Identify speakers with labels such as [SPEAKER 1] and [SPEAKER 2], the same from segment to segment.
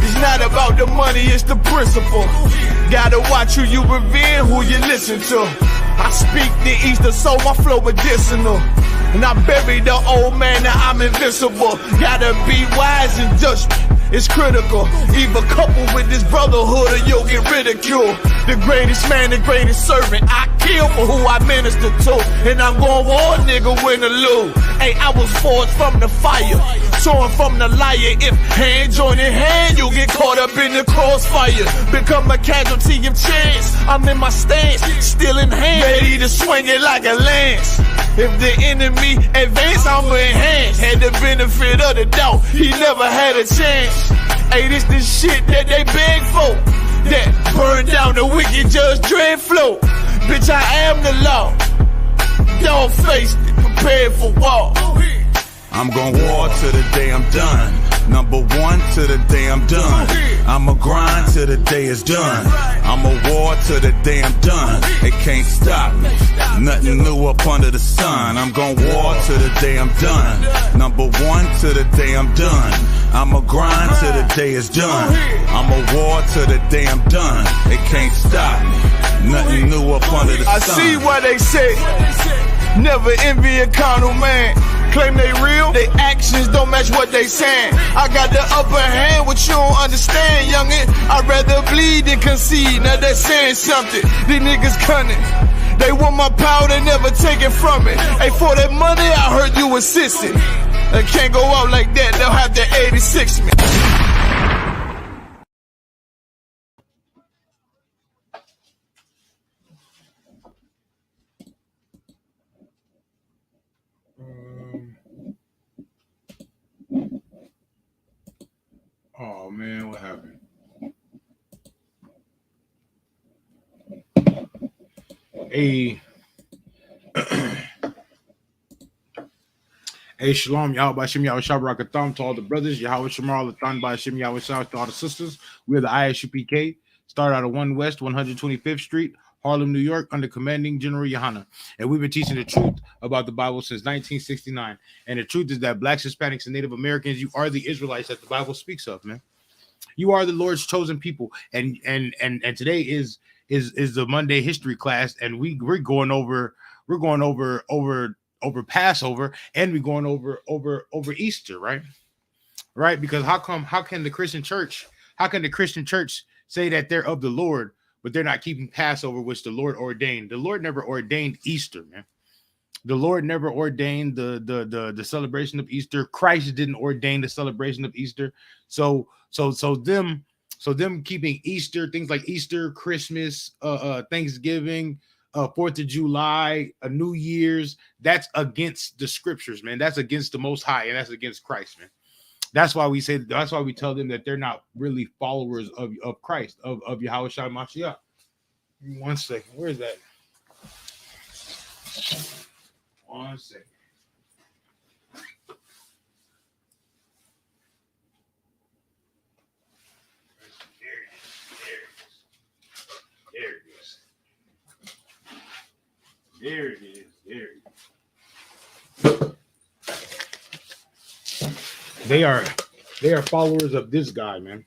[SPEAKER 1] It's not about the money, it's the principle. Gotta watch who you revere, who you listen to. I speak the Easter, so my flow medicinal. And I buried the old man, now I'm invincible. Gotta be wise in judgment, it's critical. Either couple with this brotherhood or you'll get ridiculed. The greatest man, the greatest servant, I kill for who I minister to. And I'm going war, nigga, win or lose. Hey, I was forged from the fire, torn from the liar. If hand join in hand, you'll get caught up in the crossfire. Become a casualty of chance. I'm in my stance, still in hand, ready to swing it like a lance. If the enemy advance, I'ma enhance. Had the benefit of the doubt, he never had a chance. Hey, this the shit that they beg for, that burn down the wicked judge dread flow. Bitch, I am the law. Dog faced it, prepared for war.
[SPEAKER 2] I'm gon' war till the day I'm done. Number one till the day I'm done. I'ma grind till the day is done. I'ma war till the day I'm done. It can't stop me. Nothing new up under the sun. I'm gon' war till the day I'm done. Number one till the day I'm done. I'ma grind till the day is done. I'ma war till the day I'm done. It can't stop me. Nothing new up under the sun.
[SPEAKER 1] I see what they say. Never envy a carnal man. Claim they real, they actions don't match what they saying. I got the upper hand, what you don't understand, youngin'. I'd rather bleed than concede, now they're saying something. These niggas cunning, they want my power, they never take it from me. Hey, for that money, I heard you insisting. They can't go out like that, they'll have to 86 me.
[SPEAKER 3] Oh man, what happened? Hey, hey, shalom, Yahweh Shem Yahweh Shabrak to all the brothers, Yahweh Shemar Latan by Shem Yahweh South to all the sisters. We're the I.S.U.P.K. Start out of 1 West 125th Street, Harlem, New York, under commanding General Yohana. And we've been teaching the truth about the Bible since 1969. And the truth is that blacks, Hispanics, and Native Americans, you are the Israelites that the Bible speaks of, man. You are the Lord's chosen people. And today is the Monday history class, and we're going over Passover, and we're going over Easter, right? Right? Because how can the Christian church say that they're of the Lord, but they're not keeping Passover, which the Lord ordained? The Lord never ordained Easter, man. The Lord never ordained the celebration of Easter. Christ didn't ordain the celebration of Easter. So them keeping Easter, things like Easter, Christmas, Thanksgiving, 4th of July, New Year's, that's against the scriptures, man. That's against the Most High, and that's against Christ, man. That's why we tell them that they're not really followers of Christ, of Yahweh Shai Mashiach. 1 second. Where is that? 1 second. There it is. They are followers of this guy, man.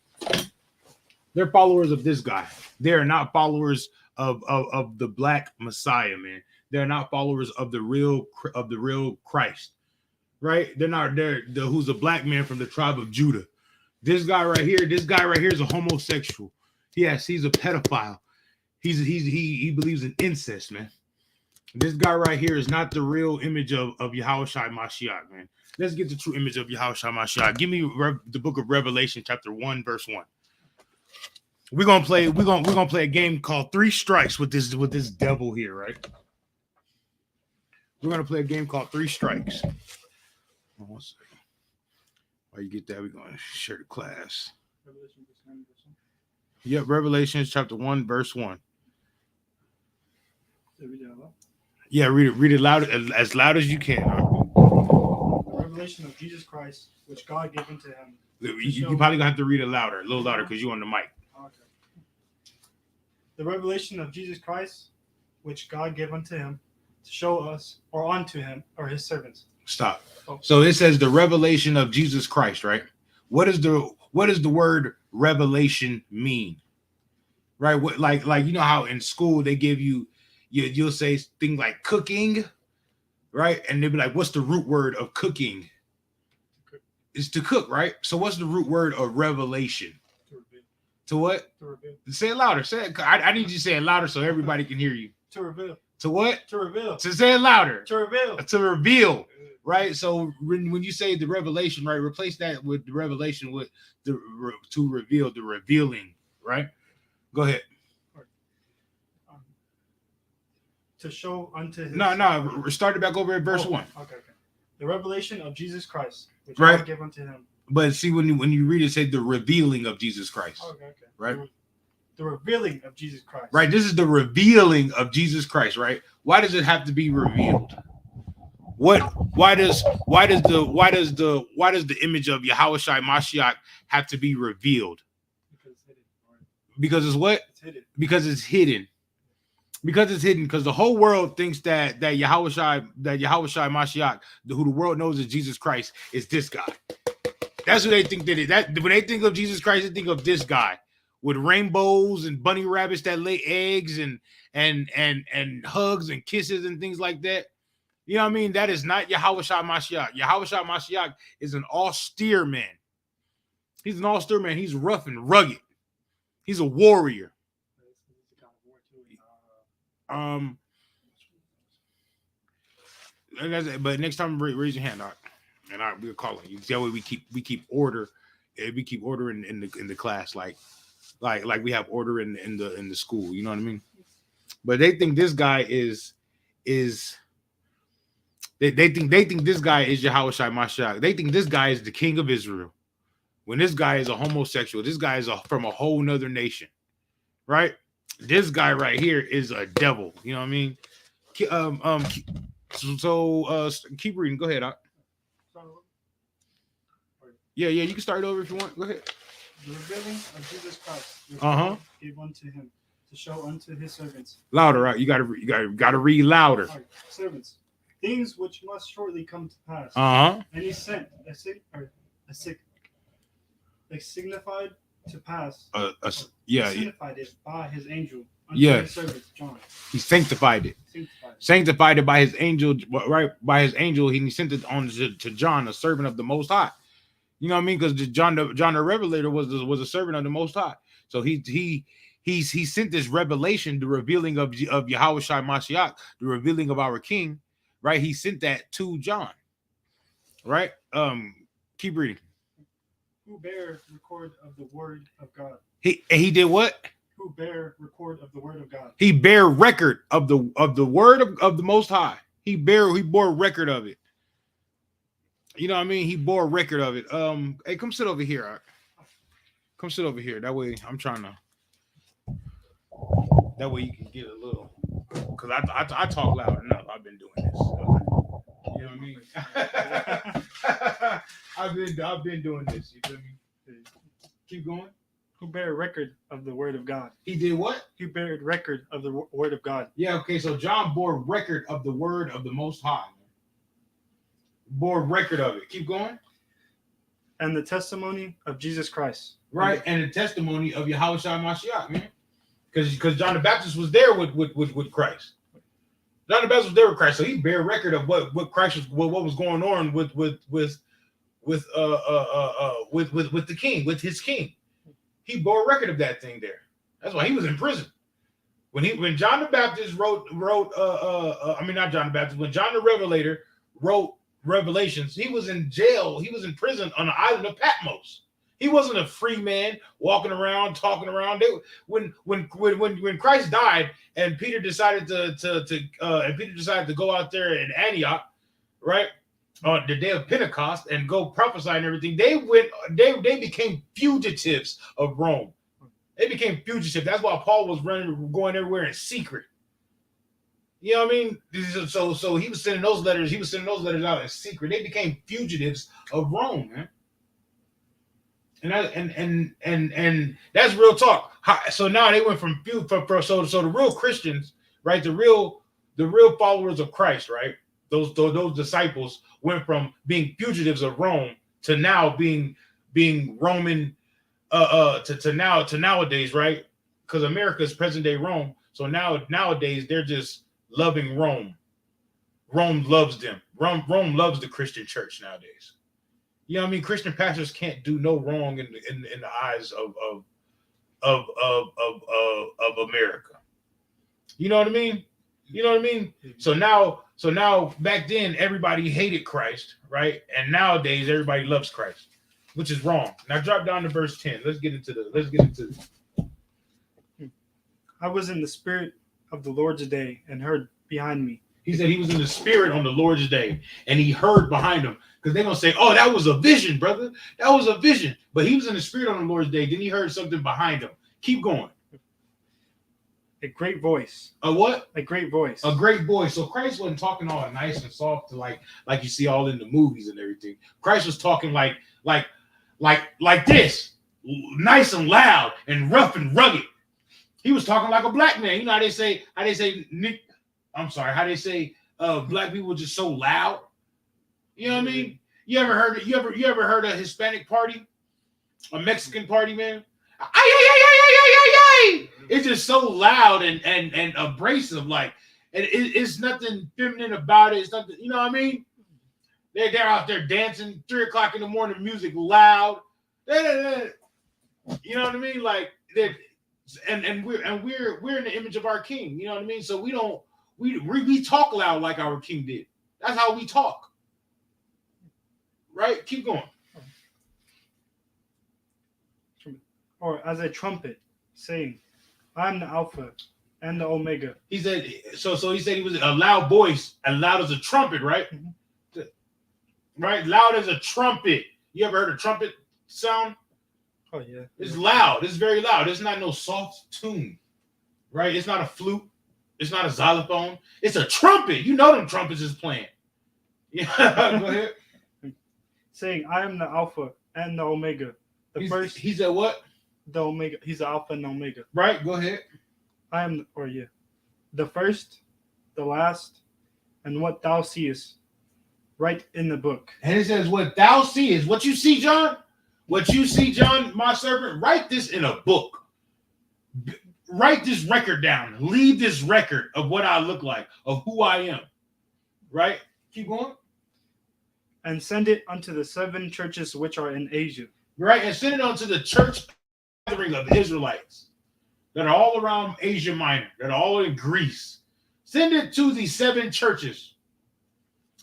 [SPEAKER 3] They're followers of this guy. They are not followers of the black Messiah, man. They're not followers of the real Christ, right? They're who's a black man from the tribe of Judah. This guy right here is a homosexual. Yes, he's a pedophile. He believes in incest, man. This guy right here is not the real image of Yahweh Shai Mashiach, man. Let's get the true image of Yahweh Shai Mashiach. Give me the book of Revelation, chapter 1, verse 1. We're gonna play a game called 3 Strikes with this devil here, right? We're gonna play a game called 3 Strikes. 1 second. While you get that, we're gonna share the class. Yep, Revelation chapter 1, verse 1. Yeah, read it loud, as loud as you can.
[SPEAKER 4] The revelation of Jesus Christ, which God gave unto him.
[SPEAKER 3] You probably gonna have to read it louder, a little louder, because you're on the mic.
[SPEAKER 4] Okay. The revelation of Jesus Christ, which God gave unto him, to show us, or unto him, or his servants.
[SPEAKER 3] Stop. Oh. So it says the revelation of Jesus Christ, right? What is the what does the word revelation mean? Right? What, like you know how in school they give you'll say things like cooking, right? And they'll be like, what's the root word of cooking? It's to cook, right? So what's the root word of revelation?
[SPEAKER 4] To reveal.
[SPEAKER 3] To what?
[SPEAKER 4] To reveal.
[SPEAKER 3] Say it louder. Say it. I need you to say it louder so everybody can hear you.
[SPEAKER 4] To reveal.
[SPEAKER 3] To what?
[SPEAKER 4] To reveal.
[SPEAKER 3] To say it louder.
[SPEAKER 4] To reveal.
[SPEAKER 3] To reveal. Right. So when you say the revelation, right, replace that with the revelation with the to reveal, the revealing. Right. Go ahead.
[SPEAKER 4] To show unto his.
[SPEAKER 3] No. Start it back over at verse 1.
[SPEAKER 4] Okay. The revelation of Jesus Christ, which
[SPEAKER 3] right.
[SPEAKER 4] God gave unto him.
[SPEAKER 3] But see, when you read it, say the revealing of Jesus Christ.
[SPEAKER 4] Okay.
[SPEAKER 3] Right.
[SPEAKER 4] The revealing of Jesus Christ.
[SPEAKER 3] Right. This is the revealing of Jesus Christ. Right. Why does it have to be revealed? Why does the image of Yahweh Shai Mashiach have to be revealed? Because it's what?
[SPEAKER 4] It's hidden.
[SPEAKER 3] Because it's hidden. Because the whole world thinks that Yahweh Shai Mashiach, who the world knows as Jesus Christ, is this guy. That's what they think that when they think of Jesus Christ, they think of this guy with rainbows and bunny rabbits that lay eggs and hugs and kisses and things like that. You know what I mean? That is not Yahweh Shai Mashiach. Yahweh Shai Mashiach is an austere man. He's an austere man. He's rough and rugged. He's a warrior. But next time raise your hand, and we'll call it. That way we keep order. We keep order in the class, like we have order in the school. You know what I mean? But they think this guy is. They think this guy is Yahweh Shai Mashiach. They think this guy is the king of Israel. When this guy is a homosexual, this guy is from a whole nother nation, right? This guy right here is a devil. You know what I mean? So keep reading. Go ahead, Yeah, you can start over if you want. Go ahead.
[SPEAKER 4] The revealing of Jesus Christ, which God gave unto him to show unto his servants.
[SPEAKER 3] Louder, right? You gotta read louder.
[SPEAKER 4] Right. Servants, things which must shortly come to pass.
[SPEAKER 3] And
[SPEAKER 4] he sent signified to pass.
[SPEAKER 3] Signified
[SPEAKER 4] it by his angel unto his servant John.
[SPEAKER 3] He sanctified it. Sanctified it by his angel, right? By his angel, he sent it on to John, a servant of the Most High. You know what I mean? Because John the Revelator was a servant of the Most High. So he sent this revelation, the revealing of Yahweh Shai Mashiach, the revealing of our King, right? He sent that to John, right? Keep reading.
[SPEAKER 4] Who bear record of the word of God?
[SPEAKER 3] He did what?
[SPEAKER 4] Who bear record of the word of God?
[SPEAKER 3] He bear record of the word of the Most High. He bore record of it. You know what I mean? He bore record of it. Hey, come sit over here. Come sit over here. That way, I'm trying to. That way you can get a little. Because I talk loud enough. I've been doing this. You know what I mean? I've been doing this. You feel me? Keep going.
[SPEAKER 4] Who bear record of the word of God?
[SPEAKER 3] He did what?
[SPEAKER 4] He bared record of the word of God.
[SPEAKER 3] Yeah. Okay. So John bore record of the word of the Most High. Bore record of it. Keep going.
[SPEAKER 4] And the testimony of Jesus Christ.
[SPEAKER 3] Right. And the testimony of Yahweh Shai Mashiach, man. Because John the Baptist was there with Christ. John the Baptist was there with Christ, so he bear record of what Christ was, what was going on with the king, with his king. He bore record of that thing there. That's why he was in prison. When John the Baptist when John the Revelator wrote Revelations, he was in jail. He was in prison on the island of Patmos. He wasn't a free man walking around, talking around. When Christ died and Peter decided to go out there in Antioch, right, on the day of Pentecost and go prophesy and everything, they became fugitives of Rome. They became fugitives. That's why Paul was going everywhere in secret. You know what I mean? So he was sending those letters. He was sending those letters out in secret. They became fugitives of Rome, man. And that's real talk. So now they went from so the real Christians, right? The real followers of Christ, right? Those disciples went from being fugitives of Rome to now being Roman to nowadays, right? Because America is present day Rome. So nowadays they're just loving Rome. Rome loves them. Rome loves the Christian church nowadays. You know what I mean? Christian pastors can't do no wrong in the eyes of America. You know what I mean? You know what I mean? So now back then everybody hated Christ, right? And nowadays everybody loves Christ, which is wrong. Now drop down to verse 10. Let's get into this.
[SPEAKER 4] I was in the spirit of the Lord's day and heard behind me.
[SPEAKER 3] He said he was in the spirit on the Lord's day and he heard behind him. Because they're going to say, oh, that was a vision, brother. That was a vision. But he was in the spirit on the Lord's day. Then he heard something behind him. Keep going.
[SPEAKER 4] A great voice.
[SPEAKER 3] A what?
[SPEAKER 4] A great voice.
[SPEAKER 3] A great voice. So Christ wasn't talking all nice and soft to like you see all in the movies and everything. Christ was talking like this. Nice and loud and rough and rugged. He was talking like a black man. You know how they say black people just so loud. You know what I mean? You ever heard a Hispanic party? A Mexican party, man? It's just so loud and abrasive, like it's nothing feminine about it. It's nothing, you know what I mean? They're out there dancing 3 o'clock in the morning, music loud. You know what I mean? Like and we're in the image of our King. You know what I mean? So we talk loud like our King did. That's how we talk. Right? Keep going.
[SPEAKER 4] Or as a trumpet, saying, I am the Alpha and the Omega.
[SPEAKER 3] He said, so he said he was a loud voice, as loud as a trumpet, right? Mm-hmm. Right? Loud as a trumpet. You ever heard a trumpet sound?
[SPEAKER 4] Oh, yeah.
[SPEAKER 3] It's loud. It's very loud. It's not no soft tune, right? It's not a flute. It's not a xylophone. It's a trumpet. You know them trumpets is playing. Yeah, go ahead.
[SPEAKER 4] Saying, I am the Alpha and the Omega.
[SPEAKER 3] He said what?
[SPEAKER 4] The Omega. He's the Alpha and the Omega.
[SPEAKER 3] Right, go ahead.
[SPEAKER 4] I am, the first, the last, and what thou seest, write in the book.
[SPEAKER 3] And it says, what thou seest, what you see, John? What you see, John, my servant, write this in a book. Write this record down. Leave this record of what I look like, of who I am. Right? Keep going.
[SPEAKER 4] And send it unto the 7 churches which are in Asia.
[SPEAKER 3] Right? And send it unto the church gathering of Israelites that are all around Asia Minor, that are all in Greece. Send it to the 7 churches.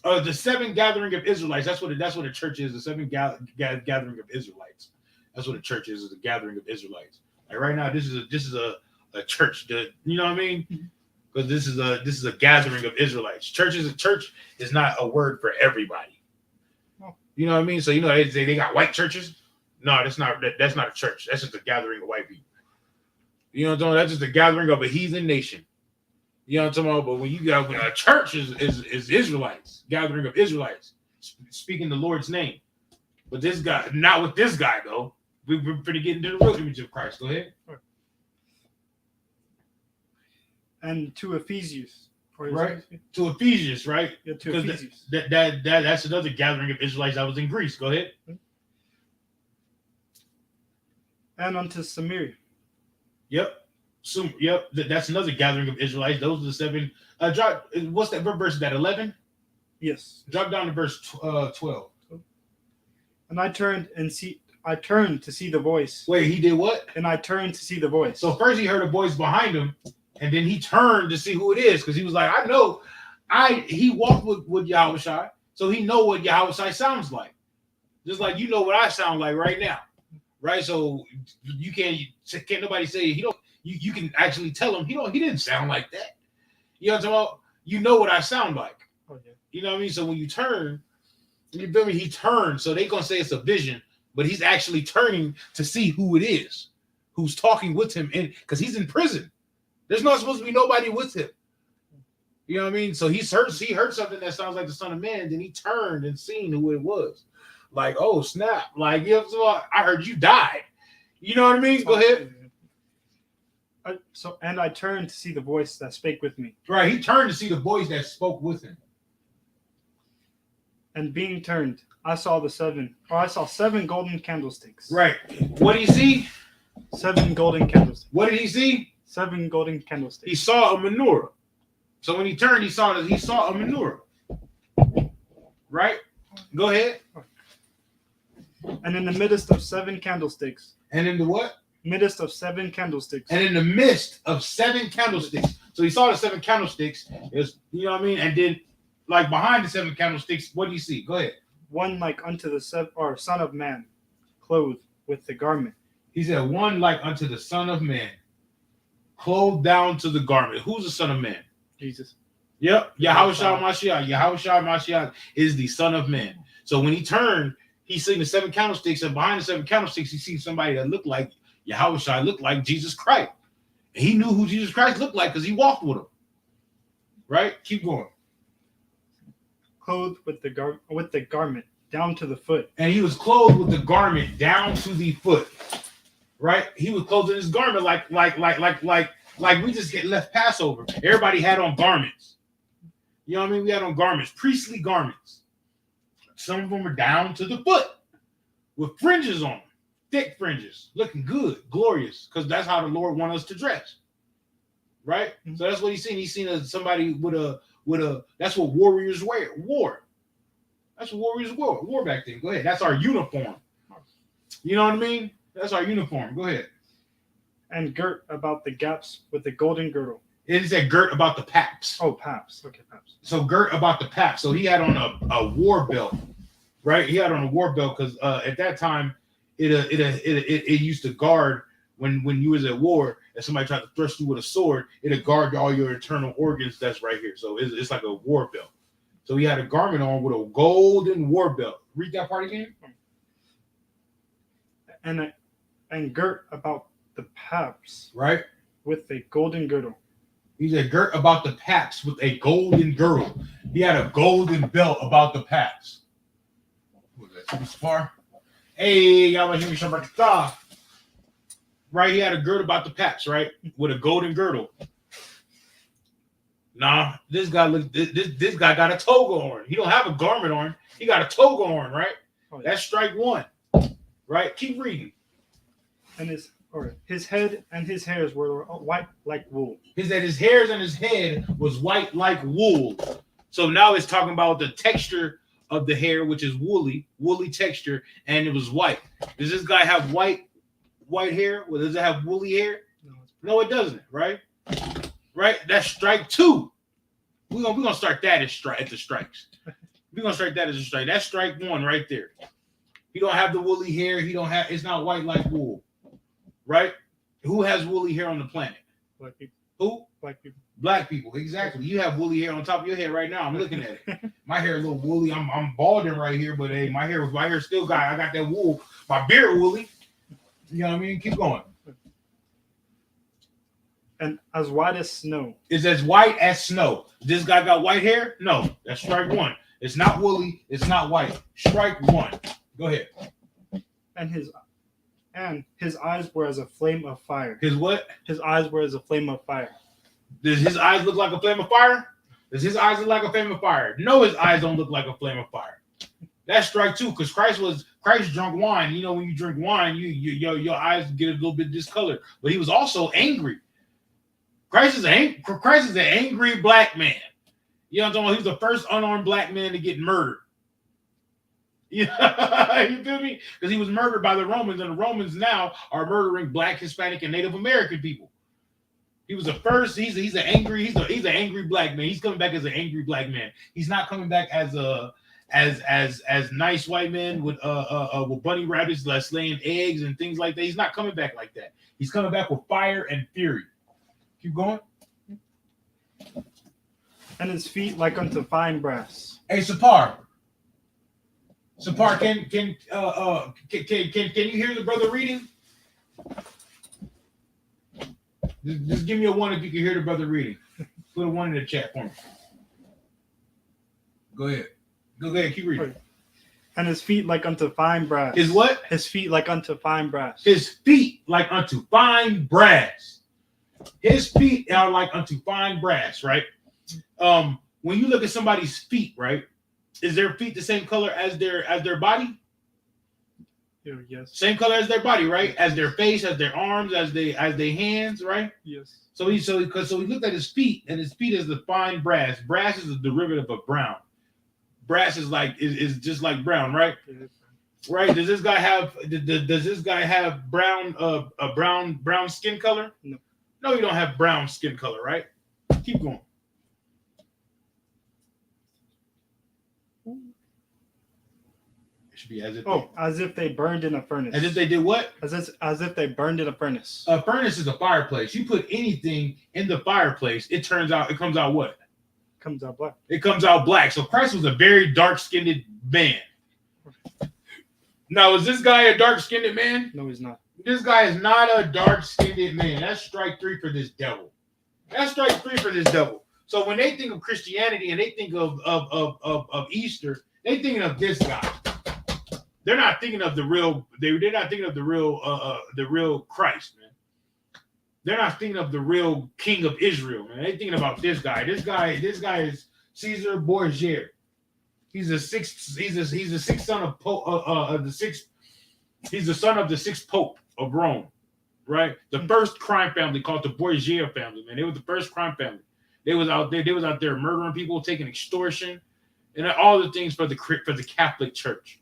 [SPEAKER 3] The 7 gathering of Israelites. That's what a church is. The 7 gathering of Israelites. That's what a church is a gathering of Israelites. Like right now, this is a church. You know what I mean? Because this is a gathering of Israelites. Church is not a word for everybody. You know what I mean? So you know they got white churches. No, that's not a church. That's just a gathering of white people. You know what I'm talking about? That's just a gathering of a heathen nation. You know what I'm talking about? But when a church is Israelites, gathering of Israelites, speaking the Lord's name. But this guy, not with this guy though. We're pretty getting to the real image of Christ. Go ahead.
[SPEAKER 4] And to Ephesians.
[SPEAKER 3] Right? To Ephesians, right?
[SPEAKER 4] Yeah, to Ephesians.
[SPEAKER 3] That's another gathering of Israelites that was in Greece. Go ahead.
[SPEAKER 4] And unto Samaria.
[SPEAKER 3] Yep. That's another gathering of Israelites. Those are the 7. What's that verse? Is that 11?
[SPEAKER 4] Yes.
[SPEAKER 3] Drop down to verse 12.
[SPEAKER 4] And I turned to see the voice.
[SPEAKER 3] Wait, he did what?
[SPEAKER 4] And I turned to see the voice.
[SPEAKER 3] So first he heard a voice behind him, and then he turned to see who it is, because he was like, he walked with Yahweh, so he know what Yahweh sounds like. Just like you know what I sound like right now. Right? So you can't nobody say you can actually tell him he didn't sound like that. You know what I'm talking about? You know what I sound like.
[SPEAKER 4] Oh, yeah.
[SPEAKER 3] You know what I mean? So when you turn, you feel me? He turned. So they're gonna say it's a vision, but he's actually turning to see who it is, who's talking with him, because he's in prison. There's not supposed to be nobody with him. You know what I mean? So he heard something that sounds like the Son of Man, then he turned and seen who it was. Like, oh snap! Like, you know, I heard you died. You know what I mean? Go ahead.
[SPEAKER 4] And I turned to see the voice that spake with me.
[SPEAKER 3] Right, he turned to see the voice that spoke with him.
[SPEAKER 4] And being turned, I saw 7 golden candlesticks.
[SPEAKER 3] Right. What did he see?
[SPEAKER 4] 7 golden candlesticks.
[SPEAKER 3] What did he see?
[SPEAKER 4] 7 golden candlesticks.
[SPEAKER 3] He saw a menorah. So when he turned, he saw a menorah. Right? Go ahead.
[SPEAKER 4] And in the midst of 7 candlesticks.
[SPEAKER 3] And in the what?
[SPEAKER 4] Midst of 7 candlesticks.
[SPEAKER 3] And in the midst of 7 candlesticks. So he saw the 7 candlesticks. You know what I mean? And then, like behind the 7 candlesticks, what do you see? Go ahead.
[SPEAKER 4] One like unto the Son of Man, clothed with the garment.
[SPEAKER 3] He said, one like unto the Son of Man, clothed down to the garment. Who's the Son of Man?
[SPEAKER 4] Jesus.
[SPEAKER 3] Yep. Yahweh Mashiach is the Son of Man. So when he turned, he seen the 7 candlesticks, and behind the 7 candlesticks, he seen somebody that looked like Yahweh, looked like Jesus Christ. And he knew who Jesus Christ looked like because he walked with him. Right? Keep going.
[SPEAKER 4] Clothed with the garment down to the foot.
[SPEAKER 3] And he was clothed with the garment down to the foot. Right? He was clothed in his garment like we just get left Passover. Everybody had on garments. You know what I mean? We had on garments, priestly garments. Some of them are down to the foot with fringes on them, thick fringes, looking good, glorious, because that's how the Lord wants us to dress. Right? Mm-hmm. So that's what he's seen. He's seen somebody with a that's what warriors wore. That's what warriors wore back then. Go ahead. That's our uniform. You know what I mean? That's our uniform. Go ahead.
[SPEAKER 4] And girt about the gaps with the golden girdle.
[SPEAKER 3] It said girt about the paps.
[SPEAKER 4] Oh, paps. Okay, paps.
[SPEAKER 3] So girt about the paps. So he had on a war belt, right? He had on a war belt because at that time it used to guard when you was at war and somebody tried to thrust you with a sword. It'll guard all your internal organs. That's right here. So it's like a war belt. So he had a garment on with a golden war belt. Read that part again.
[SPEAKER 4] And girt about the paps,
[SPEAKER 3] right, with
[SPEAKER 4] a golden girdle.
[SPEAKER 3] He said girt about the paps with a golden girdle. He had a golden belt about the paps. What was that? Too far? Hey, y'all want to hear me something about the thigh? Right, he had a girt about the paps, right, with a golden girdle. Nah, this guy got a toga on. He don't have a garment on. He got a toga on, right? Oh, yeah. That's strike 1. Right? Keep reading.
[SPEAKER 4] And his head and his hairs were white like wool.
[SPEAKER 3] His hairs and his head was white like wool. So now it's talking about the texture of the hair, which is woolly texture, and it was white. Does this guy have white hair? Well, does it have woolly hair? No, it doesn't, right? Right? That's strike 2. We're gonna start that at the strikes. We're gonna start that as a strike. That's strike 1 right there. He don't have the woolly hair. It's not white like wool. Right? Who has woolly hair on the planet?
[SPEAKER 4] Black people.
[SPEAKER 3] Who?
[SPEAKER 4] Black people.
[SPEAKER 3] Black people. Exactly. You have woolly hair on top of your head right now. I'm looking at it. My hair is a little woolly. I'm balding right here, but hey, my hair still got. I got that wool. My beard woolly. You know what I mean? Keep going.
[SPEAKER 4] And as white as snow.
[SPEAKER 3] It's as white as snow. This guy got white hair? No. That's strike 1. It's not woolly. It's not white. Strike 1. Go ahead.
[SPEAKER 4] And his eyes were as a flame of fire.
[SPEAKER 3] His what?
[SPEAKER 4] His eyes were as a flame of fire.
[SPEAKER 3] Does his eyes look like a flame of fire? Does his eyes look like a flame of fire? No, his eyes don't look like a flame of fire. That's strike 2, because Christ drunk wine. You know, when you drink wine, your eyes get a little bit discolored. But he was also angry. Christ is an angry black man. You know what I'm talking about? He was the first unarmed black man to get murdered. Yeah, you feel me? Because he was murdered by the Romans, and the Romans now are murdering Black, Hispanic, and Native American people. He was the first. He's an angry black man. He's coming back as an angry black man. He's not coming back as nice white men with bunny rabbits that's laying eggs and things like that. He's not coming back like that. He's coming back with fire and fury. Keep going.
[SPEAKER 4] And his feet like unto fine brass.
[SPEAKER 3] Hey, Sapar, can you hear the brother reading? Just give me a 1 if you can hear the brother reading. Put a 1 in the chat for me. Go ahead. Keep reading.
[SPEAKER 4] And his feet like unto fine brass.
[SPEAKER 3] His what?
[SPEAKER 4] His feet like unto fine brass.
[SPEAKER 3] His feet like unto fine brass. His feet are like unto fine brass, right? When you look at somebody's feet, right? Is their feet the same color as their body?
[SPEAKER 4] Yes.
[SPEAKER 3] Same color as their body, right? As their face, as their arms, as their hands, right?
[SPEAKER 4] Yes.
[SPEAKER 3] So he looked at his feet, and his feet is the fine brass. Brass is a derivative of brown. Brass is just like brown, right?
[SPEAKER 4] Yeah.
[SPEAKER 3] Right? Does this guy have brown brown skin color?
[SPEAKER 4] No.
[SPEAKER 3] No, you don't have brown skin color, right? Keep going. It should be as if
[SPEAKER 4] they burned in a furnace.
[SPEAKER 3] As if they did what?
[SPEAKER 4] As if they burned in a furnace.
[SPEAKER 3] A furnace is a fireplace. You put anything in the fireplace, it comes out what?
[SPEAKER 4] Comes out black.
[SPEAKER 3] It comes out black. So Christ was a very dark-skinned man. Now, is this guy a dark-skinned man?
[SPEAKER 4] No, he's not.
[SPEAKER 3] This guy is not a dark-skinned man. That's strike 3 for this devil. That's strike 3 for this devil. So when they think of Christianity and they think of Easter, they thinking of this guy. They're not thinking of the real. They're not thinking of the real Christ, man. They're not thinking of the real King of Israel, man. They're thinking about this guy. This guy is Caesar Borgia. He's the sixth son of the sixth. He's the son of the sixth Pope of Rome, right? The first crime family called the Borgia family, man. They were the first crime family. They was out there murdering people, taking extortion, and all the things for the Catholic Church.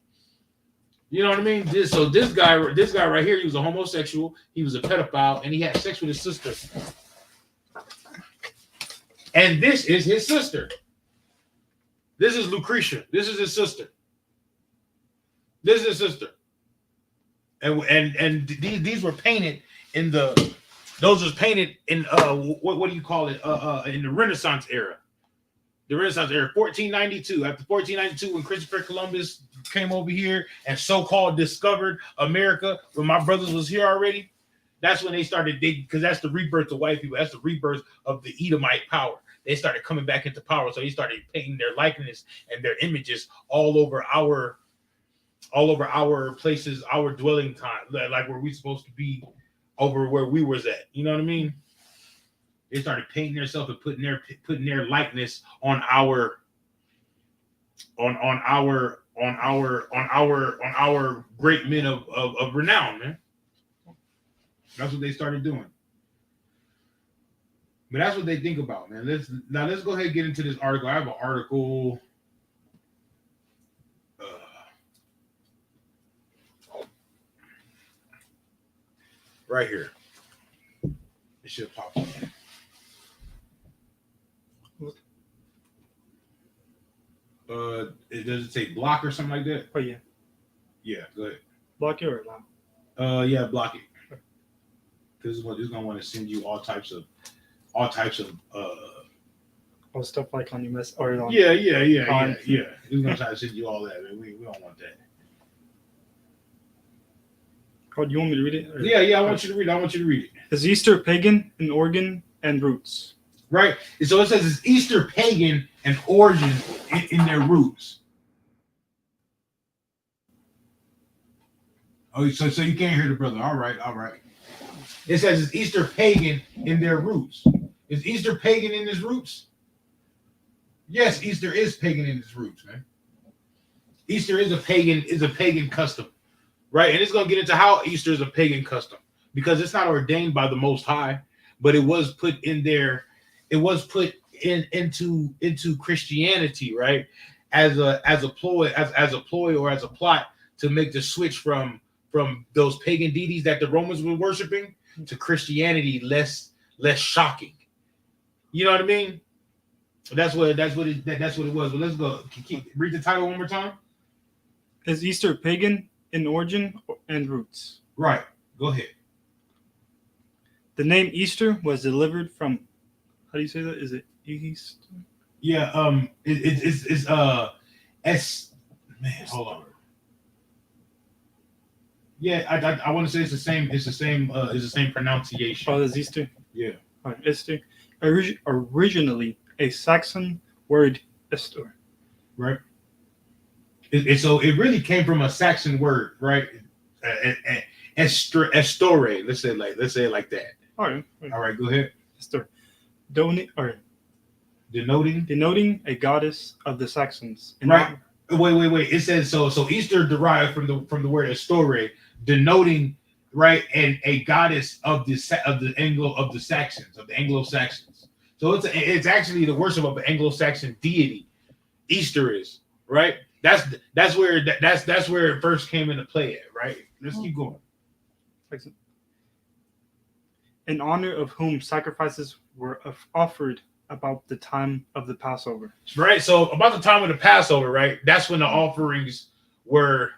[SPEAKER 3] You know what I mean? So this guy right here, he was a homosexual, he was a pedophile, and he had sex with his sister. And this is his sister. This is Lucretia. This is his sister. This is his sister. And these were painted in those was painted in what do you call it? In the Renaissance era. The Renaissance era, 1492. After 1492, when Christopher Columbus came over here and so-called discovered America, when my brothers was here already, that's when they started, because that's the rebirth of white people. That's the rebirth of the Edomite power. They started coming back into power. So he started painting their likeness and their images all over our places, our dwelling time, like where we supposed to be, over where we was at. You know what I mean? They started painting themselves and putting their likeness on our great men of renown, man. That's what they started doing. But that's what they think about, man. Let's go ahead and get into this article. I have an article. Right here. It should pop up. Does it say block or something like that?
[SPEAKER 4] Oh yeah.
[SPEAKER 3] Yeah, go ahead.
[SPEAKER 4] Block it or not?
[SPEAKER 3] Yeah, block it. Because it's gonna want to send you all types of
[SPEAKER 4] stuff like on your mess or on,
[SPEAKER 3] yeah. It's gonna try to send you all that, man. We don't want that.
[SPEAKER 4] Oh, do you want me to read it? Or?
[SPEAKER 3] Yeah, I want you to read it.
[SPEAKER 4] Is Easter pagan in origin and roots?
[SPEAKER 3] Right. So it says it's Easter pagan and origin in their roots. Oh, so you can't hear the brother. All right. It says it's Easter pagan in their roots. Is Easter pagan in its roots? Yes, Easter is pagan in its roots, man. Easter is a pagan custom, right? And it's gonna get into how Easter is a pagan custom because it's not ordained by the Most High, but it was put in there. It was put into Christianity, right? As a ploy or as a plot to make the switch from those pagan deities that the Romans were worshiping to Christianity less shocking. You know what I mean? That's what it was. But let's go. Read the title one more time.
[SPEAKER 4] Is Easter pagan in origin and roots?
[SPEAKER 3] Right. Go ahead.
[SPEAKER 4] The name Easter was delivered from. How do you say that? Is it East?
[SPEAKER 3] Yeah. It's S. Man, hold on. Yeah, I want to say it's the same. It's the same pronunciation.
[SPEAKER 4] Oh, that's Easter.
[SPEAKER 3] Yeah.
[SPEAKER 4] All right, Easter. Originally a Saxon word, Easter.
[SPEAKER 3] Right. So it really came from a Saxon word, right? Estore. Let's say it like that.
[SPEAKER 4] All right.
[SPEAKER 3] Go ahead.
[SPEAKER 4] Easter.
[SPEAKER 3] Denoting
[SPEAKER 4] a goddess of the Saxons.
[SPEAKER 3] Right. Wait. It says so. So Easter derived from the word Astore, denoting right and a goddess of the Anglo-Saxons. So it's actually the worship of an Anglo-Saxon deity. Easter is right. That's where it first came into play at. Right. Let's keep going.
[SPEAKER 4] In honor of whom sacrifices were offered about the time of the Passover.
[SPEAKER 3] Right. So about the time of the Passover, right? That's when the offerings were.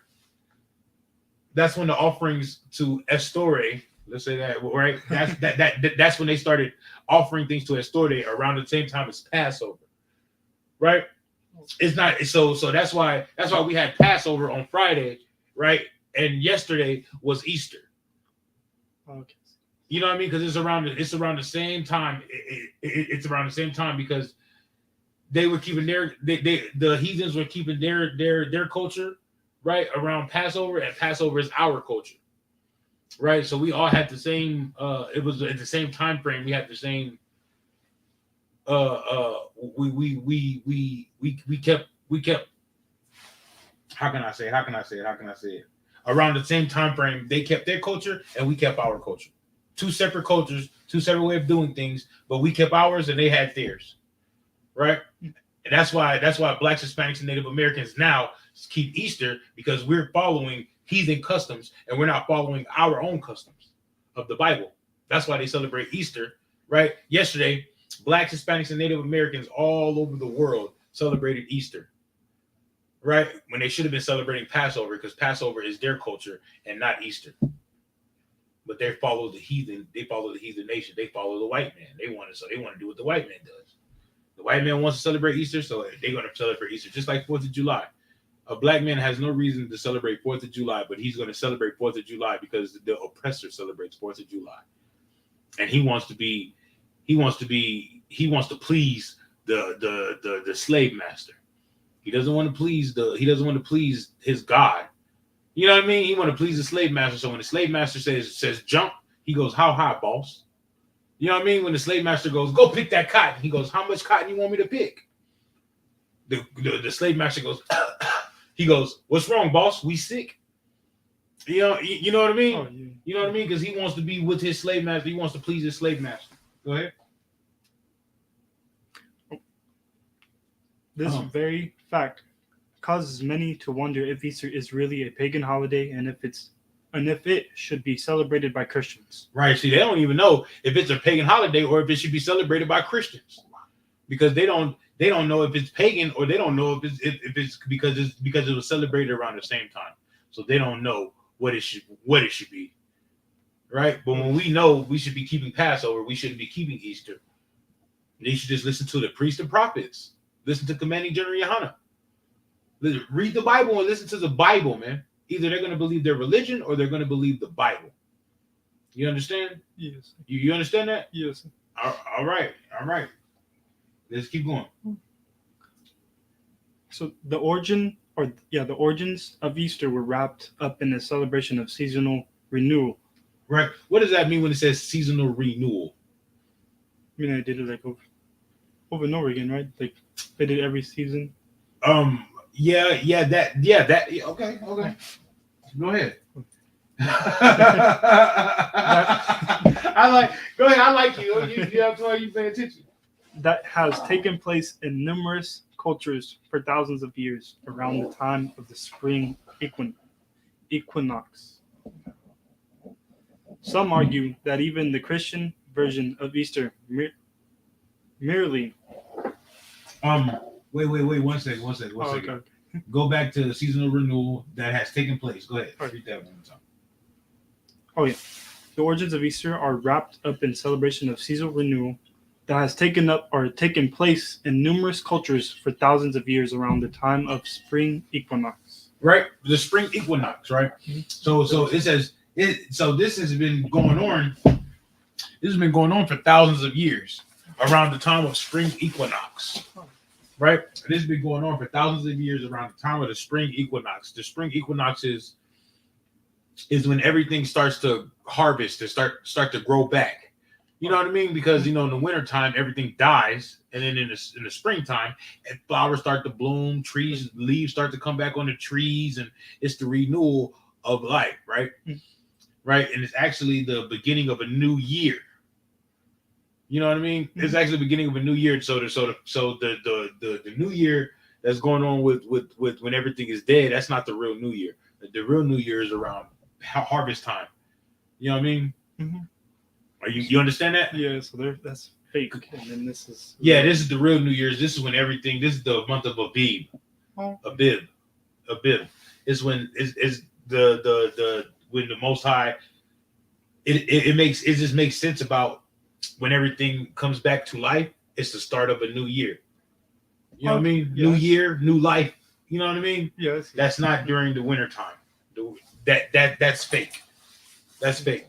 [SPEAKER 3] That's when the offerings to Astore, let's say that, right? That's when they started offering things to Astore around the same time as Passover, right? It's not so that's why we had Passover on Friday, right? And yesterday was Easter.
[SPEAKER 4] Okay.
[SPEAKER 3] You know what I mean? Because it's around the same time. It's around the same time because they were keeping the heathens were keeping their culture right around Passover, and Passover is our culture, right? So we all had the same. It was at the same time frame. We had the same. We kept. How can I say it? Around the same time frame, they kept their culture and we kept our culture. Two separate cultures, two separate way of doing things, but we kept ours and they had theirs, right? And that's why Blacks, Hispanics, and Native Americans now keep Easter, because we're following heathen customs and we're not following our own customs of the Bible. That's why they celebrate Easter, right? Yesterday, Blacks, Hispanics, and Native Americans all over the world celebrated Easter, right? When they should have been celebrating Passover, because Passover is their culture and not Easter. But they follow the heathen. They follow the heathen nation. They follow the white man. They want to do what the white man does. The white man wants to celebrate Easter, so they're going to celebrate Easter, just like 4th of July. A black man has no reason to celebrate 4th of July, but he's going to celebrate 4th of July because the oppressor celebrates 4th of July, and he wants to please the slave master. He doesn't want to please his God. You know what I mean? He want to please the slave master. So when the slave master says jump, he goes, how high, boss? You know what I mean? When the slave master goes, go pick that cotton, he goes, how much cotton you want me to pick? The slave master goes, he goes, what's wrong, boss? We sick. You know what I mean?
[SPEAKER 4] Oh, yeah.
[SPEAKER 3] You know what I mean? Because he wants to be with his slave master. He wants to please his slave master. Go ahead.
[SPEAKER 4] This very fact causes many to wonder if Easter is really a pagan holiday and if it should be celebrated by Christians.
[SPEAKER 3] Right. See, they don't even know if it's a pagan holiday or if it should be celebrated by Christians, because they don't know if it's pagan, or they don't know if it's because it was celebrated around the same time. So they don't know what it should be. Right. But when we know we should be keeping Passover, we shouldn't be keeping Easter. They should just listen to the priests and prophets. Listen to Commanding General Yohana. Read the Bible and listen to the Bible, man. Either they're going to believe their religion or they're going to believe the Bible. You understand?
[SPEAKER 4] Yes.
[SPEAKER 3] You understand that?
[SPEAKER 4] Yes.
[SPEAKER 3] All right. Let's keep going.
[SPEAKER 4] So the origins of Easter were wrapped up in the celebration of seasonal renewal.
[SPEAKER 3] Right. What does that mean when it says seasonal renewal?
[SPEAKER 4] I mean, I did it like over and over again, right? Like they did every season.
[SPEAKER 3] Okay. Go ahead. Go ahead. I like you. You have to you pay attention.
[SPEAKER 4] That has taken place in numerous cultures for thousands of years around the time of the spring equinox. Some argue that even the Christian version of Easter merely.
[SPEAKER 3] Wait. 1 second.
[SPEAKER 4] Okay.
[SPEAKER 3] Go back to the seasonal renewal that has taken place. Go ahead. Read that one more time.
[SPEAKER 4] Oh yeah. The origins of Easter are wrapped up in celebration of seasonal renewal that has taken place in numerous cultures for thousands of years around the time of spring equinox.
[SPEAKER 3] Right? The spring equinox, right? Mm-hmm. So it says so this has been going on. This has been going on for thousands of years around the time of spring equinox. Right? This has been going on for thousands of years around the time of the spring equinox. The spring equinox is when everything starts to harvest and start to grow back. You know what I mean? Because in the wintertime everything dies, and then in the springtime, and flowers start to bloom, leaves start to come back on the trees, and it's the renewal of life, right? Right, and it's actually the beginning of a new year. You know what I mean? It's actually the beginning of a new year. So the new year that's going on with when everything is dead, that's not the real new year. The real new year is around harvest time. You know what I mean? Are you understand that?
[SPEAKER 4] Yeah. So that's fake, and then this is
[SPEAKER 3] this is the real New Year's. This is when everything. This is the month of Abib. Abib. Is when is the when the Most High. It just makes sense about when everything comes back to life. It's the start of a new year. You know what I mean? Yes. New year, new life. You know what I mean?
[SPEAKER 4] Yes.
[SPEAKER 3] That's not during the winter time. That's fake. That's fake.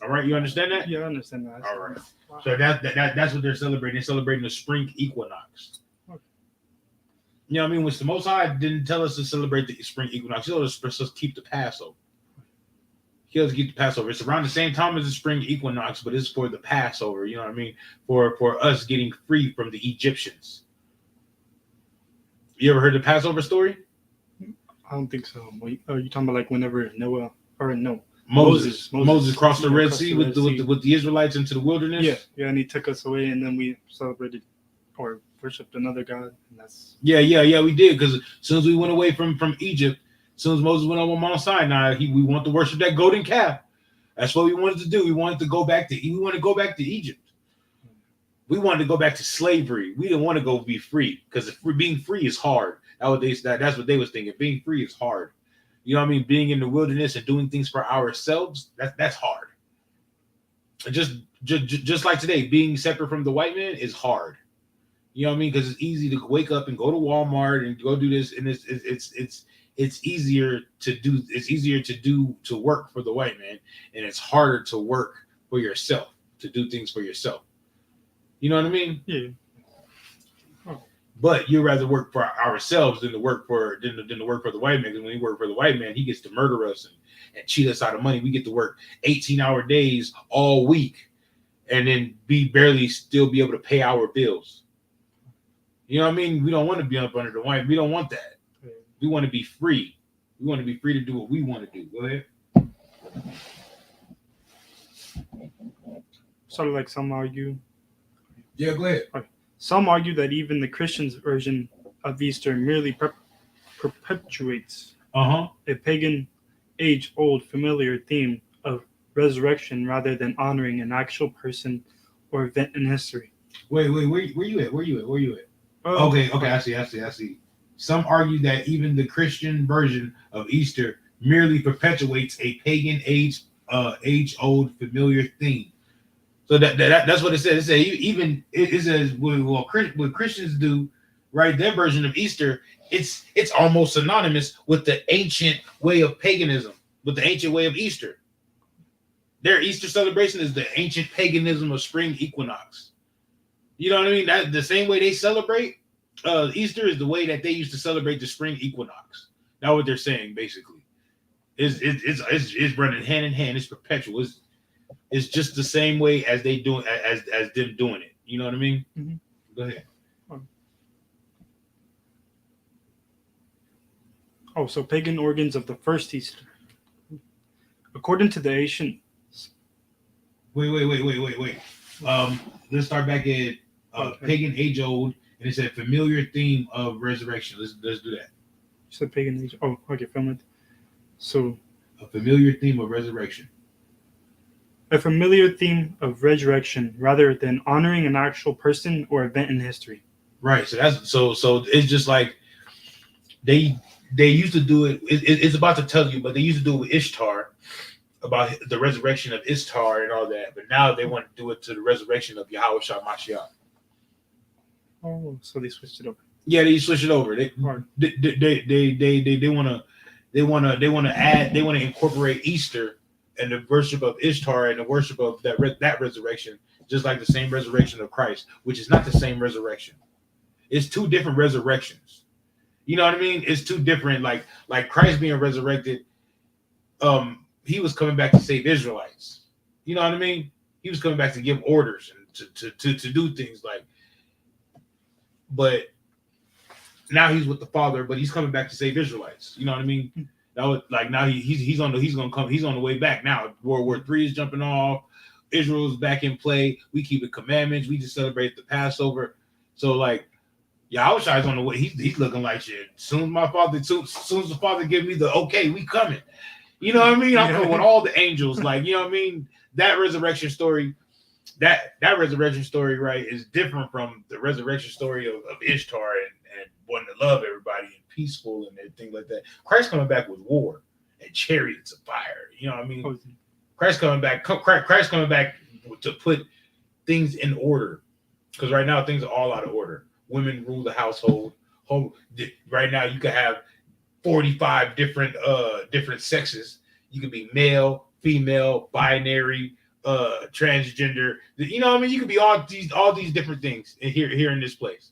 [SPEAKER 3] All right, you understand that?
[SPEAKER 4] Yeah, I understand that.
[SPEAKER 3] All right. Wow. So that's what they're celebrating. They're celebrating the spring equinox. Okay. You know what I mean? Which the Most High didn't tell us to celebrate the spring equinox. He told us to keep the Passover. He told us to keep the Passover. It's around the same time as the spring equinox, but it's for the Passover. You know what I mean? For us getting free from the Egyptians. You ever heard the Passover story?
[SPEAKER 4] I don't think so. Are you talking about like whenever Noah or no?
[SPEAKER 3] Moses crossed the Red Sea with the Israelites into the wilderness.
[SPEAKER 4] Yeah, and he took us away, and then we celebrated or worshipped another god. And that's
[SPEAKER 3] we did, because as soon as we went away from Egypt, as soon as Moses went on Mount Sinai, we wanted to worship that golden calf. That's what we wanted to do. We wanted to go back to Egypt. We wanted to go back to slavery. We didn't want to go be free, because being free is hard. That's what they was thinking. Being free is hard. You know what I mean? Being in the wilderness and doing things for ourselves, that's hard. Just like today, being separate from the white man is hard. You know what I mean? Because it's easy to wake up and go to Walmart and go do this, and it's easier to do work for the white man, and it's harder to work for yourself, to do things for yourself. You know what I mean?
[SPEAKER 4] Yeah.
[SPEAKER 3] But you'd rather work for ourselves than to work for the white man. Because when we work for the white man, he gets to murder us and cheat us out of money. We get to work 18-hour days all week, and then still be able to pay our bills. You know what I mean? We don't want to be up under the white. We don't want that. We want to be free. We want to be free to do what we want to do. Go ahead.
[SPEAKER 4] Sort of like some argue.
[SPEAKER 3] Yeah, go ahead.
[SPEAKER 4] Okay. Some argue that even the Christian's version of Easter merely perpetuates a pagan, age-old, familiar theme of resurrection rather than honoring an actual person or event in history.
[SPEAKER 3] Wait, where you at? Oh. Okay, I see. Some argue that even the Christian version of Easter merely perpetuates a pagan, age-old, familiar theme. So that's what it says. It says what Christians do, right? Their version of Easter, it's almost synonymous with the ancient way of paganism, with the ancient way of Easter. Their Easter celebration is the ancient paganism of spring equinox. You know what I mean? That the same way they celebrate Easter is the way that they used to celebrate the spring equinox. That's what they're saying, basically. It's running hand in hand. It's perpetual. It's just the same way as they do as them doing it. You know what I mean?
[SPEAKER 4] Mm-hmm.
[SPEAKER 3] Go ahead.
[SPEAKER 4] Oh, so pagan organs of the first Easter. According to the ancient.
[SPEAKER 3] Wait. Let's start back at pagan age old, and it said familiar theme of resurrection. Let's do that.
[SPEAKER 4] You said pagan age. Oh, okay, film it. So
[SPEAKER 3] a familiar theme of resurrection.
[SPEAKER 4] A familiar theme of resurrection rather than honoring an actual person or event in history.
[SPEAKER 3] Right. So that's so it's just like they used to do it. It's about to tell you, but they used to do it with Ishtar, about the resurrection of Ishtar and all that. But now they want to do it to the resurrection of Yahweh Mashiach.
[SPEAKER 4] Oh, so they switched it over.
[SPEAKER 3] Yeah, they switched it over. They want to incorporate Easter and the worship of Ishtar and the worship of that resurrection, just like the same resurrection of Christ, which is not the same resurrection. It's two different resurrections. You know what I mean? It's two different, like Christ being resurrected. He was coming back to save Israelites. You know what I mean? He was coming back to give orders and to do things like. But now he's with the Father, but he's coming back to save Israelites. You know what I mean? That was like now he's on the way back now. World War III is jumping off. Israel's back in play. We keep the commandments. We just celebrate the Passover. So like Yahweh's on the way. He's looking like shit. Soon as the Father give me the okay, we coming. You know what I mean? I'm coming with all the angels. Like, you know what I mean? That resurrection story, that resurrection story, right, is different from the resurrection story of Ishtar and wanting to love everybody and peaceful and things like that. Christ coming back with war and chariots of fire. You know what I mean? Christ coming back to put things in order. Because right now things are all out of order. Women rule the household. Right now you could have 45 different sexes. You could be male, female, binary, transgender. You know what I mean? You could be all these different things here in this place.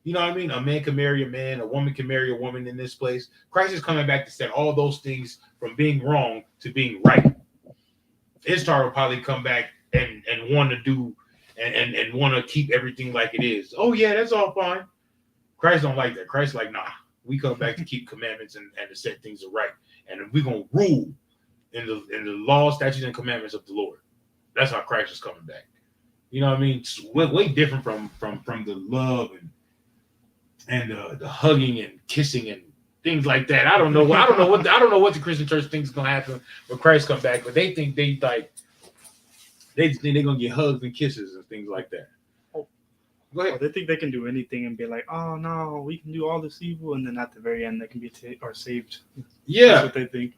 [SPEAKER 3] You know what I mean? A man can marry a man, a woman can marry a woman in this place. Christ is coming back to set all those things from being wrong to being right. Ishtar will probably come back and want to do and want to keep everything like it is. Oh yeah, that's all fine. Christ don't like that. Christ like, nah, we come back to keep commandments and to set things right. And we're gonna rule in the law, statutes, and commandments of the Lord. That's how Christ is coming back. You know what I mean? It's way different from the love and the hugging and kissing and things like that. I don't know what the Christian church thinks is gonna happen when Christ come back, but they think they're gonna get hugs and kisses and things like that. Go ahead.
[SPEAKER 4] They think they can do anything and be like, oh no, we can do all this evil, and then at the very end they can be saved.
[SPEAKER 3] Yeah,
[SPEAKER 4] that's what they think.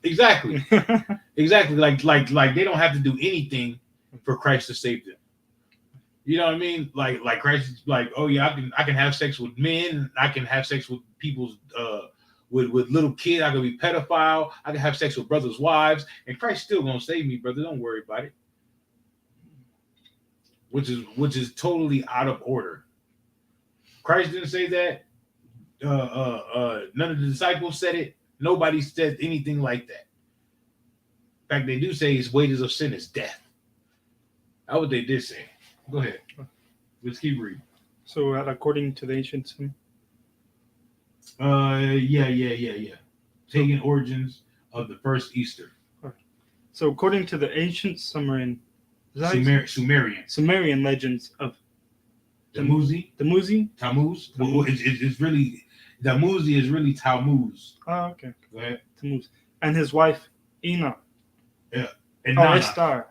[SPEAKER 3] Exactly. Exactly. Like they don't have to do anything for Christ to save them. You know what I mean? Like Christ is like, oh yeah, I can have sex with men. I can have sex with people's with little kids. I can be pedophile. I can have sex with brothers' wives, and Christ's still gonna save me, brother. Don't worry about it. Which is totally out of order. Christ didn't say that. None of the disciples said it. Nobody said anything like that. In fact, they do say his wages of sin is death. That's what they did say. Go ahead. Let's keep reading.
[SPEAKER 4] So, according to the ancient
[SPEAKER 3] yeah. Pagan origins of the first Easter.
[SPEAKER 4] So, according to the ancient Sumerian legends of
[SPEAKER 3] Tammuz.
[SPEAKER 4] Tammuz?
[SPEAKER 3] It's really Tammuz is really Tammuz.
[SPEAKER 4] Oh, okay.
[SPEAKER 3] Go ahead.
[SPEAKER 4] Tammuz. And his wife Ina.
[SPEAKER 3] Yeah. And
[SPEAKER 4] Ishtar.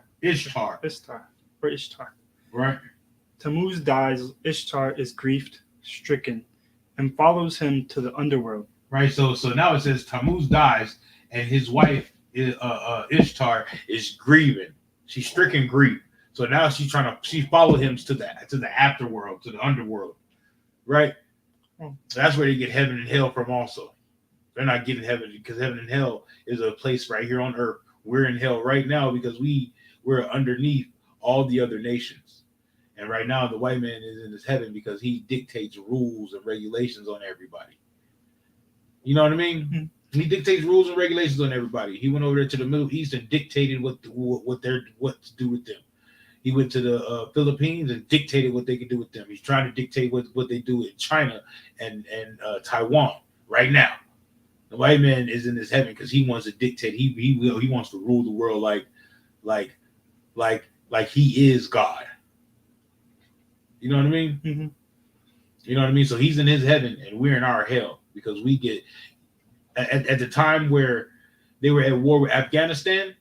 [SPEAKER 3] Right.
[SPEAKER 4] Tammuz dies. Ishtar is grief-stricken and follows him to the underworld.
[SPEAKER 3] Right. So now it says Tammuz dies, and his wife Ishtar is grieving. She's stricken grief. So now she followed him to the afterworld, to the underworld. Right. So that's where they get heaven and hell from. Also, they're not getting heaven because heaven and hell is a place right here on earth. We're in hell right now because we're underneath all the other nations. And right now the white man is in his heaven because he dictates rules and regulations on everybody. You know what I mean? Mm-hmm. He dictates rules and regulations on everybody. He went over there to the Middle East and dictated what to do with them. He went to the Philippines and dictated what they could do with them. He's trying to dictate what they do in China and Taiwan right now. The white man is in his heaven because he wants to dictate. He wants to rule the world like he is God. You know what I mean? Mm-hmm. You know what I mean? So he's in his heaven and we're in our hell because we get at the time where they were at war with Afghanistan,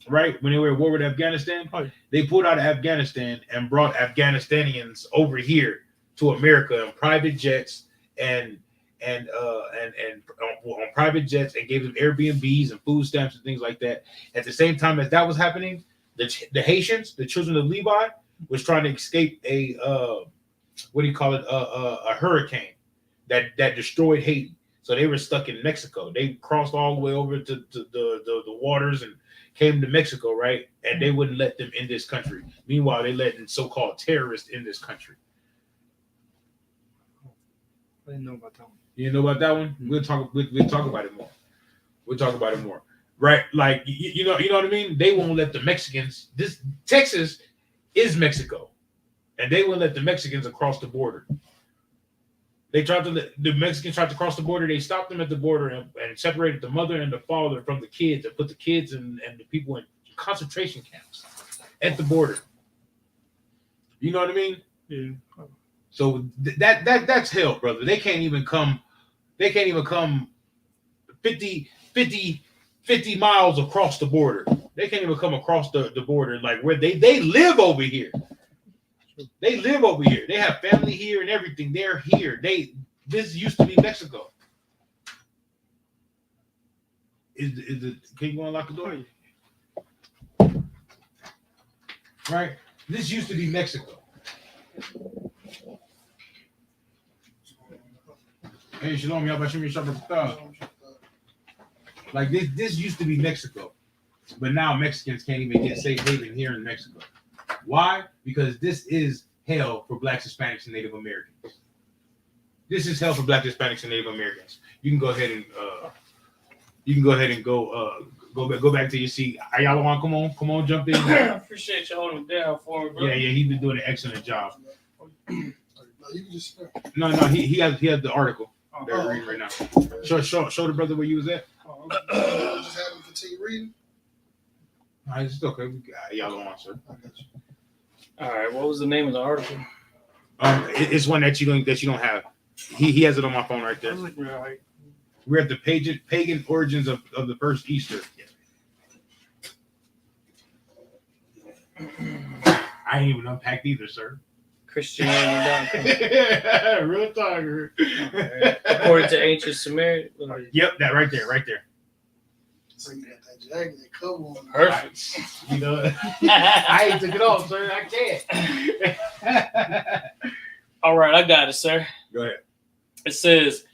[SPEAKER 3] right? When they were at war with Afghanistan, they pulled out of Afghanistan and brought Afghanistanians over here to America in private jets and on private jets and gave them Airbnbs and food stamps and things like that. At the same time as that was happening, the Haitians, the children of Levi, was trying to escape a hurricane that destroyed Haiti. So they were stuck in Mexico. They crossed all the way over to the waters and came to Mexico, right? And they wouldn't let them in this country. Meanwhile, they let so-called terrorists in this country. I didn't know about that one. You didn't know about that one? We'll talk about it more. right? Like you know what I mean. They won't let the Mexicans. This Texas is Mexico, and they won't let the Mexicans across the border. They tried to the Mexicans tried to cross the border. They stopped them at the border and separated the mother and the father from the kids and put the kids and the people in concentration camps at the border. You know what I mean?
[SPEAKER 4] Yeah.
[SPEAKER 3] So that's hell, brother. They can't even come 50 miles across the border. They can't even come across the border like where they live over here. They live over here. They have family here and everything. They're here. This used to be Mexico. Can you go unlock the door? Right? This used to be Mexico. Hey, Shalom, y'all about to like this used to be Mexico, but now Mexicans can't even get safe haven here in Mexico. Why? Because this is hell for Blacks, Hispanics, and Native Americans. This is hell for Blacks, Hispanics, and Native Americans. You can go ahead and go back to your seat. Y'all want come on, jump in.
[SPEAKER 5] I appreciate you holding it down for me, bro.
[SPEAKER 3] Yeah, he's been doing an excellent job.
[SPEAKER 6] No, you can just
[SPEAKER 3] No, he has the article that we're reading right now. Show the brother where you was at.
[SPEAKER 6] just have him continue reading.
[SPEAKER 3] No, it's okay. Y'all on, sir.
[SPEAKER 6] I got you.
[SPEAKER 5] All right, what was the name of the article?
[SPEAKER 3] It's one that you don't have. He has it on my phone right there.
[SPEAKER 5] Right.
[SPEAKER 3] We're at the pagan origins of the first Easter. I ain't even unpacked either, sir.
[SPEAKER 5] Christianity.com.
[SPEAKER 3] Real talker.
[SPEAKER 5] According to ancient Sumerian.
[SPEAKER 3] Yep, that right there.
[SPEAKER 6] So you got that jacket, that cover on.
[SPEAKER 5] Perfect.
[SPEAKER 3] You know, I ain't took it off, sir. I can't.
[SPEAKER 5] All right, I got it, sir.
[SPEAKER 3] Go ahead.
[SPEAKER 5] It says,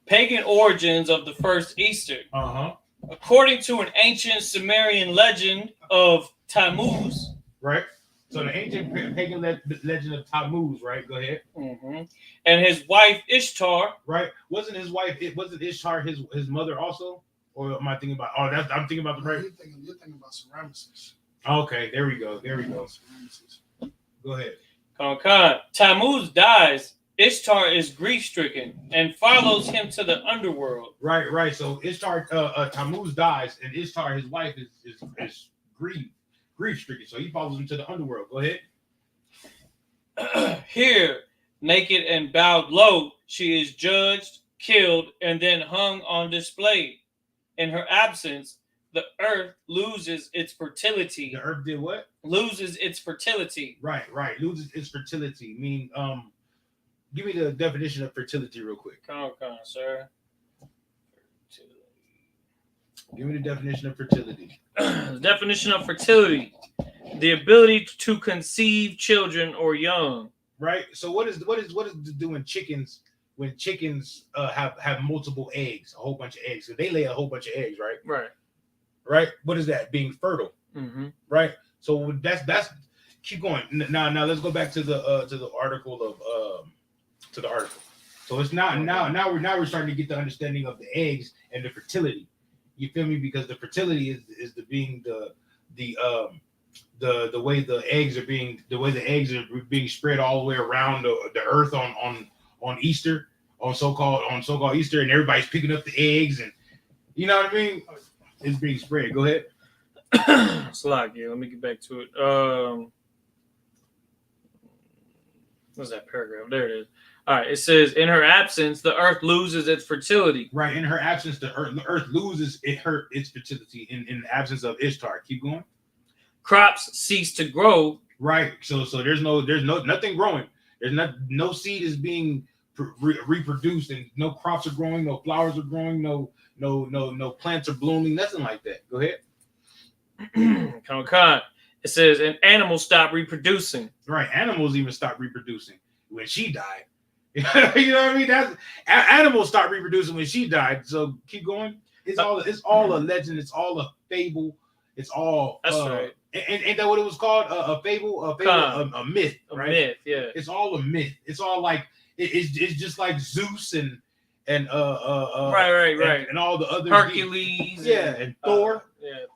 [SPEAKER 5] pagan origins of the first Easter.
[SPEAKER 3] Uh-huh.
[SPEAKER 5] According to an ancient Sumerian legend of Tammuz.
[SPEAKER 3] Right. So the ancient pagan legend of Tammuz, right? Go ahead.
[SPEAKER 5] Mm-hmm. And his wife Ishtar.
[SPEAKER 3] Right. Wasn't Ishtar his mother also? Or am I thinking about? Oh, I'm thinking about the right.
[SPEAKER 6] You're thinking about Ramesses.
[SPEAKER 3] Okay, there we go. Go ahead.
[SPEAKER 5] Tammuz dies. Ishtar is grief-stricken and follows him to the underworld.
[SPEAKER 3] Right. So Ishtar, Tammuz dies, and Ishtar, his wife, is grief-stricken. So he follows him to the underworld. Go ahead.
[SPEAKER 5] Here, naked and bowed low, she is judged, killed, and then hung on display. In her absence, the earth loses its fertility.
[SPEAKER 3] The earth did what?
[SPEAKER 5] Loses its fertility.
[SPEAKER 3] Right. Loses its fertility. Meaning, give me the definition of fertility real quick.
[SPEAKER 5] Come on, sir.
[SPEAKER 3] Give me the definition of fertility.
[SPEAKER 5] The definition of fertility: the ability to conceive children or young.
[SPEAKER 3] Right. So what is doing chickens when chickens have multiple eggs, a whole bunch of eggs? So they lay a whole bunch of eggs, right? Right. What is that? Being fertile.
[SPEAKER 5] Mm-hmm.
[SPEAKER 3] Right. So that's keep going. Now let's go back to the article of to the article. So it's now we're starting to get the understanding of the eggs and the fertility. You feel me? Because the fertility is the way the eggs are being spread all the way around the earth on Easter, on so-called Easter, and everybody's picking up the eggs, and you know what I mean? It's being spread. Go ahead.
[SPEAKER 5] Let me get back to it. What's that paragraph? There it is. All right. It says, in her absence, the earth loses its fertility.
[SPEAKER 3] Right. In her absence, the earth loses its fertility in the absence of Ishtar. Keep going.
[SPEAKER 5] Crops cease to grow.
[SPEAKER 3] Right. So there's nothing growing. There's no seed is being reproduced, and no crops are growing, no flowers are growing, no plants are blooming, nothing like that. Go ahead.
[SPEAKER 5] It says, and animals stop reproducing.
[SPEAKER 3] Right. Animals even stopped reproducing when she died. You know what I mean? That's animals start reproducing when she died. So keep going. It's all a legend. It's all a fable. It's all
[SPEAKER 5] that's right.
[SPEAKER 3] Ain't that what it was called? A fable, a myth, right?
[SPEAKER 5] A myth, yeah.
[SPEAKER 3] It's all a myth. It's all like it's just like Zeus and and
[SPEAKER 5] right.
[SPEAKER 3] and all the other
[SPEAKER 5] Hercules,
[SPEAKER 3] and Thor.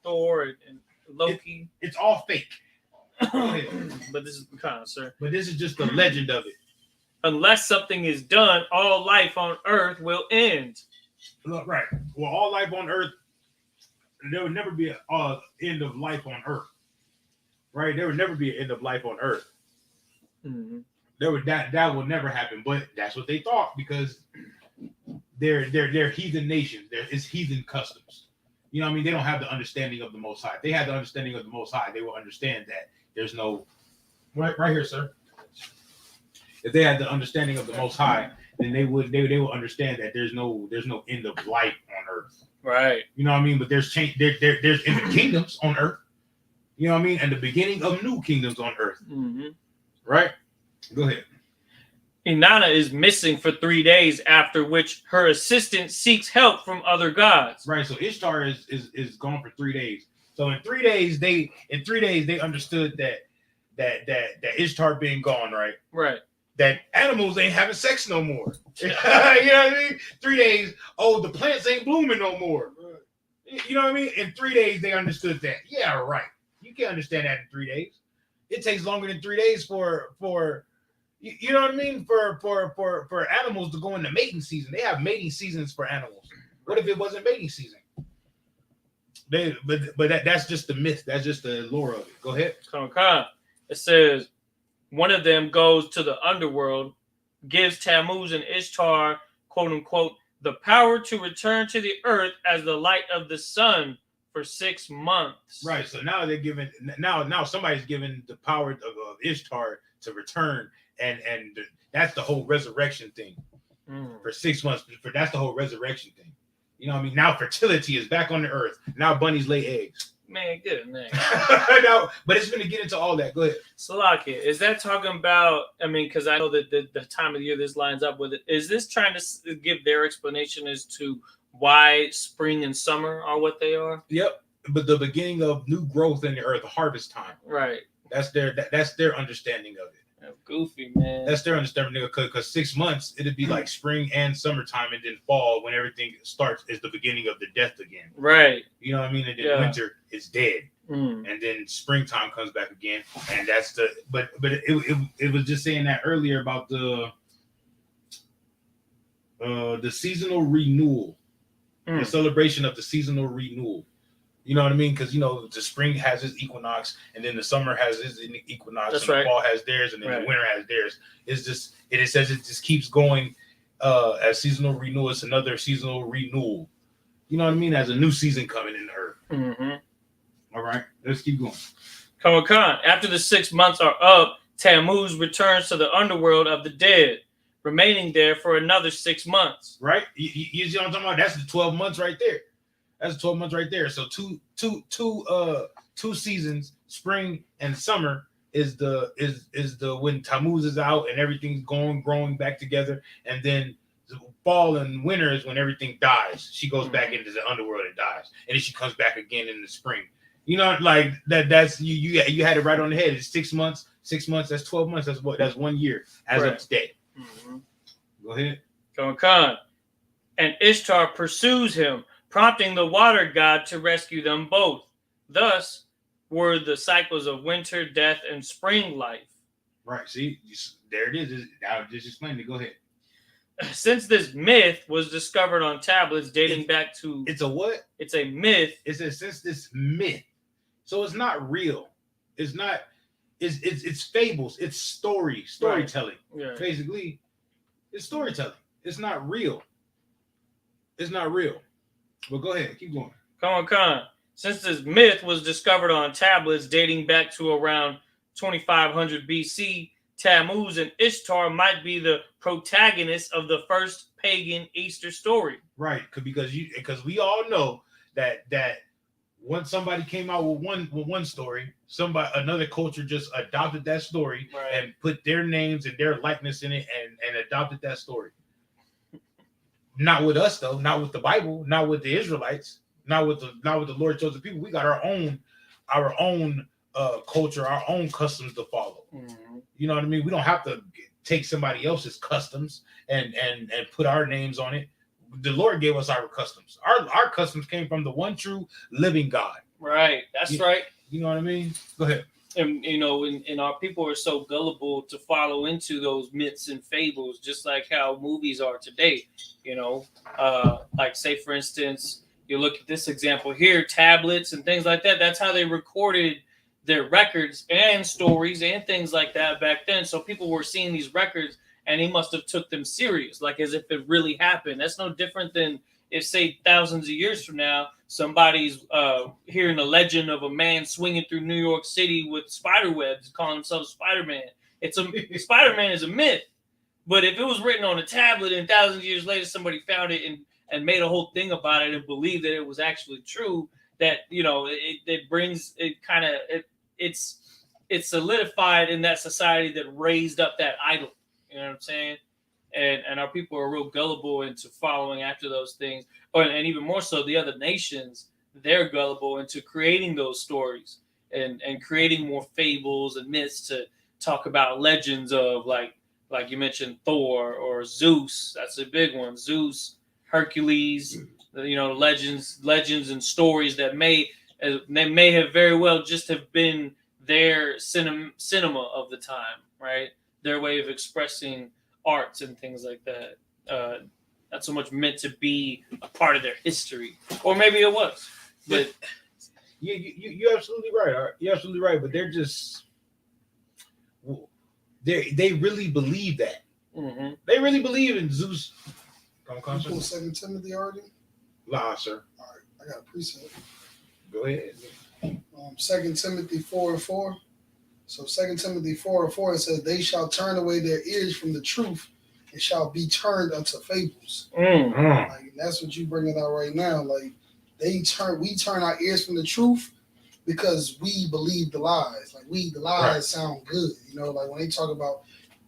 [SPEAKER 5] Thor and Loki.
[SPEAKER 3] It's all fake.
[SPEAKER 5] But this is kind of, sir.
[SPEAKER 3] But this is just the legend of it.
[SPEAKER 5] Unless something is done, all life on Earth will end.
[SPEAKER 3] Look, right. Well, all life on Earth, there would never be an end of life on Earth. Right? There would never be an end of life on Earth.
[SPEAKER 5] Mm-hmm.
[SPEAKER 3] That will never happen. But that's what they thought, because they're heathen nations. It's heathen customs. You know what I mean? They don't have the understanding of the Most High. If they had the understanding of the Most High, they will understand that there's no right here, sir. If they had the understanding of the Most High, then they will understand that there's no end of life on Earth.
[SPEAKER 5] Right.
[SPEAKER 3] You know what I mean? But there's change. There's in the kingdoms on Earth. You know what I mean? And the beginning of new kingdoms on Earth.
[SPEAKER 5] Mm-hmm.
[SPEAKER 3] Right. Go ahead.
[SPEAKER 5] Inanna is missing for 3 days, after which her assistant seeks help from other gods.
[SPEAKER 3] Right. So Ishtar is gone for 3 days. So in 3 days they understood that Ishtar being gone, right?
[SPEAKER 5] Right.
[SPEAKER 3] That animals ain't having sex no more. You know what I mean? 3 days. Oh, the plants ain't blooming no more. You know what I mean? In 3 days they understood that. Yeah, right. You can't understand that in 3 days. It takes longer than 3 days for you know what I mean? For animals to go into mating season. They have mating seasons for animals. What if it wasn't mating season? But that's just the myth. That's just the lore of it. Go ahead.
[SPEAKER 5] It says one of them goes to the underworld, gives Tammuz and Ishtar, quote unquote, the power to return to the earth as the light of the sun for 6 months.
[SPEAKER 3] Right. So now they're giving now somebody's given the power of Ishtar to return, and that's the whole resurrection thing for 6 months. That's the whole resurrection thing. You know what I mean? Now fertility is back on the earth. Now bunnies lay eggs.
[SPEAKER 5] Man, good man.
[SPEAKER 3] No, but it's going to get into all that. Go ahead.
[SPEAKER 5] Salakia, is that talking about, I mean, because I know that the time of the year this lines up with it. Is this trying to give their explanation as to why spring and summer are what they are?
[SPEAKER 3] Yep. But the beginning of new growth in the earth, harvest time.
[SPEAKER 5] Right.
[SPEAKER 3] That's their understanding of it.
[SPEAKER 5] Goofy, man.
[SPEAKER 3] That's their understanding, because 6 months it'd be like spring and summertime, and then fall, when everything starts, is the beginning of the death again.
[SPEAKER 5] Right.
[SPEAKER 3] You know what I mean? And then winter is dead, and then springtime comes back again, and that's the. But it was just saying that earlier about the seasonal renewal, the celebration of the seasonal renewal. You know what I mean? Because, you know, the spring has its equinox, and then the summer has its equinox,
[SPEAKER 5] that's
[SPEAKER 3] and
[SPEAKER 5] right.
[SPEAKER 3] The fall has theirs, and then the winter has theirs. It's just, it says it just keeps going as seasonal renewal. It's another seasonal renewal. You know what I mean? As a new season coming in the earth. Mm-hmm. All right, let's keep going.
[SPEAKER 5] Khan. After the 6 months are up, Tammuz returns to the underworld of the dead, remaining there for another 6 months.
[SPEAKER 3] Right? You see what I'm talking about? That's the 12 months right there. That's 12 months right there. So two seasons, spring and summer, is the when Tammuz is out and everything's growing back together, and then the fall and winter is when everything dies. She goes back into the underworld and dies, and then she comes back again in the spring. You know, like that. That's you had it right on the head. It's 6 months. 6 months. That's 12 months. That's 1 year as of today. Mm-hmm. Go ahead.
[SPEAKER 5] Khan. And Ishtar pursues him, prompting the water god to rescue them both. Thus were the cycles of winter, death, and spring life.
[SPEAKER 3] Right. See, there it is. I just explained it. Go ahead.
[SPEAKER 5] Since this myth was discovered on tablets dating back to...
[SPEAKER 3] It's a what?
[SPEAKER 5] It's a myth.
[SPEAKER 3] It says since this myth. So it's not real. It's not... It's fables. It's storytelling.
[SPEAKER 5] Right. Yeah.
[SPEAKER 3] Basically, it's storytelling. It's not real. It's not real. But go ahead, keep going.
[SPEAKER 5] Khan. Since this myth was discovered on tablets dating back to around 2500 BC, Tammuz and Ishtar might be the protagonists of the first pagan Easter story.
[SPEAKER 3] Right, because we all know that once somebody came out with one story, another culture just adopted that story and put their names and their likeness in it and adopted that story. Not with us though, not with the Bible, not with the Israelites, not with the Lord chosen people. We got our own culture, our own customs to follow. Mm-hmm. You know what I mean? We don't have to take somebody else's customs and put our names on it. the Lord gave us our customs. Our customs came from the one true living God.
[SPEAKER 5] Right. That's right.
[SPEAKER 3] You know what I mean? Go ahead.
[SPEAKER 5] And and our people are so gullible to follow into those myths and fables, just like how movies are today. Like say for instance, you look at this example here, tablets and things like that. That's how they recorded their records and stories and things like that back then. So people were seeing these records and he must have took them serious, like as if it really happened. That's no different than if, say, thousands of years from now, somebody's hearing a legend of a man swinging through New York City with spider webs, calling himself Spider-Man. Spider-Man is a myth. But if it was written on a tablet and thousands of years later somebody found it and made a whole thing about it and believed that it was actually true, that it brings it kind of it's solidified in that society that raised up that idol. You know what I'm saying? And our people are real gullible into following after those things. And even more so, the other nations, they're gullible into creating those stories and creating more fables and myths to talk about legends of like you mentioned Thor or Zeus. That's a big one. Zeus, Hercules, legends and stories that may have very well just have been their cinema of the time, right? Their way of expressing arts and things like that. Not so much meant to be a part of their history, or maybe it was. But
[SPEAKER 3] you're absolutely right. You're absolutely right. But they're just they really believe that. Mm-hmm. They really believe in Zeus.
[SPEAKER 6] You pull 2 Timothy already?
[SPEAKER 3] Nah, sir.
[SPEAKER 6] All right, I got a precept.
[SPEAKER 3] Go ahead.
[SPEAKER 6] 2 Timothy 4:4. So 2 Timothy 4:4, it says, "They shall turn away their ears from the truth and shall be turned unto fables." Like, that's what you bringing out right now. Like we turn our ears from the truth because we believe the lies. Like the lies sound good. Like when they talk about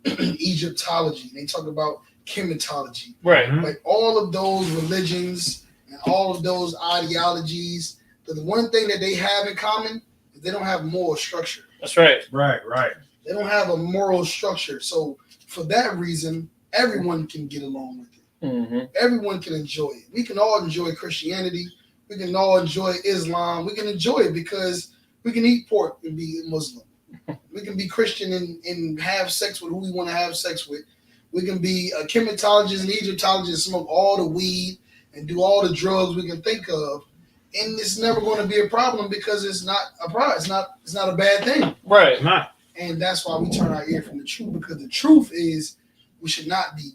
[SPEAKER 6] Egyptology, they talk about chematology.
[SPEAKER 5] Right.
[SPEAKER 6] Like all of those religions and all of those ideologies, the one thing that they have in common is they don't have moral structure.
[SPEAKER 5] That's right.
[SPEAKER 3] Right.
[SPEAKER 6] They don't have a moral structure. So for that reason, everyone can get along with it. Mm-hmm. Everyone can enjoy it. We can all enjoy Christianity. We can all enjoy Islam. We can enjoy it because we can eat pork and be Muslim. We can be Christian and have sex with who we want to have sex with. We can be a chematologist and Egyptologist, smoke all the weed and do all the drugs we can think of. And it's never going to be a problem because it's not a problem. It's not a bad thing.
[SPEAKER 5] Right.
[SPEAKER 3] Not.
[SPEAKER 6] And that's why we turn our ear from the truth, because the truth is we should not be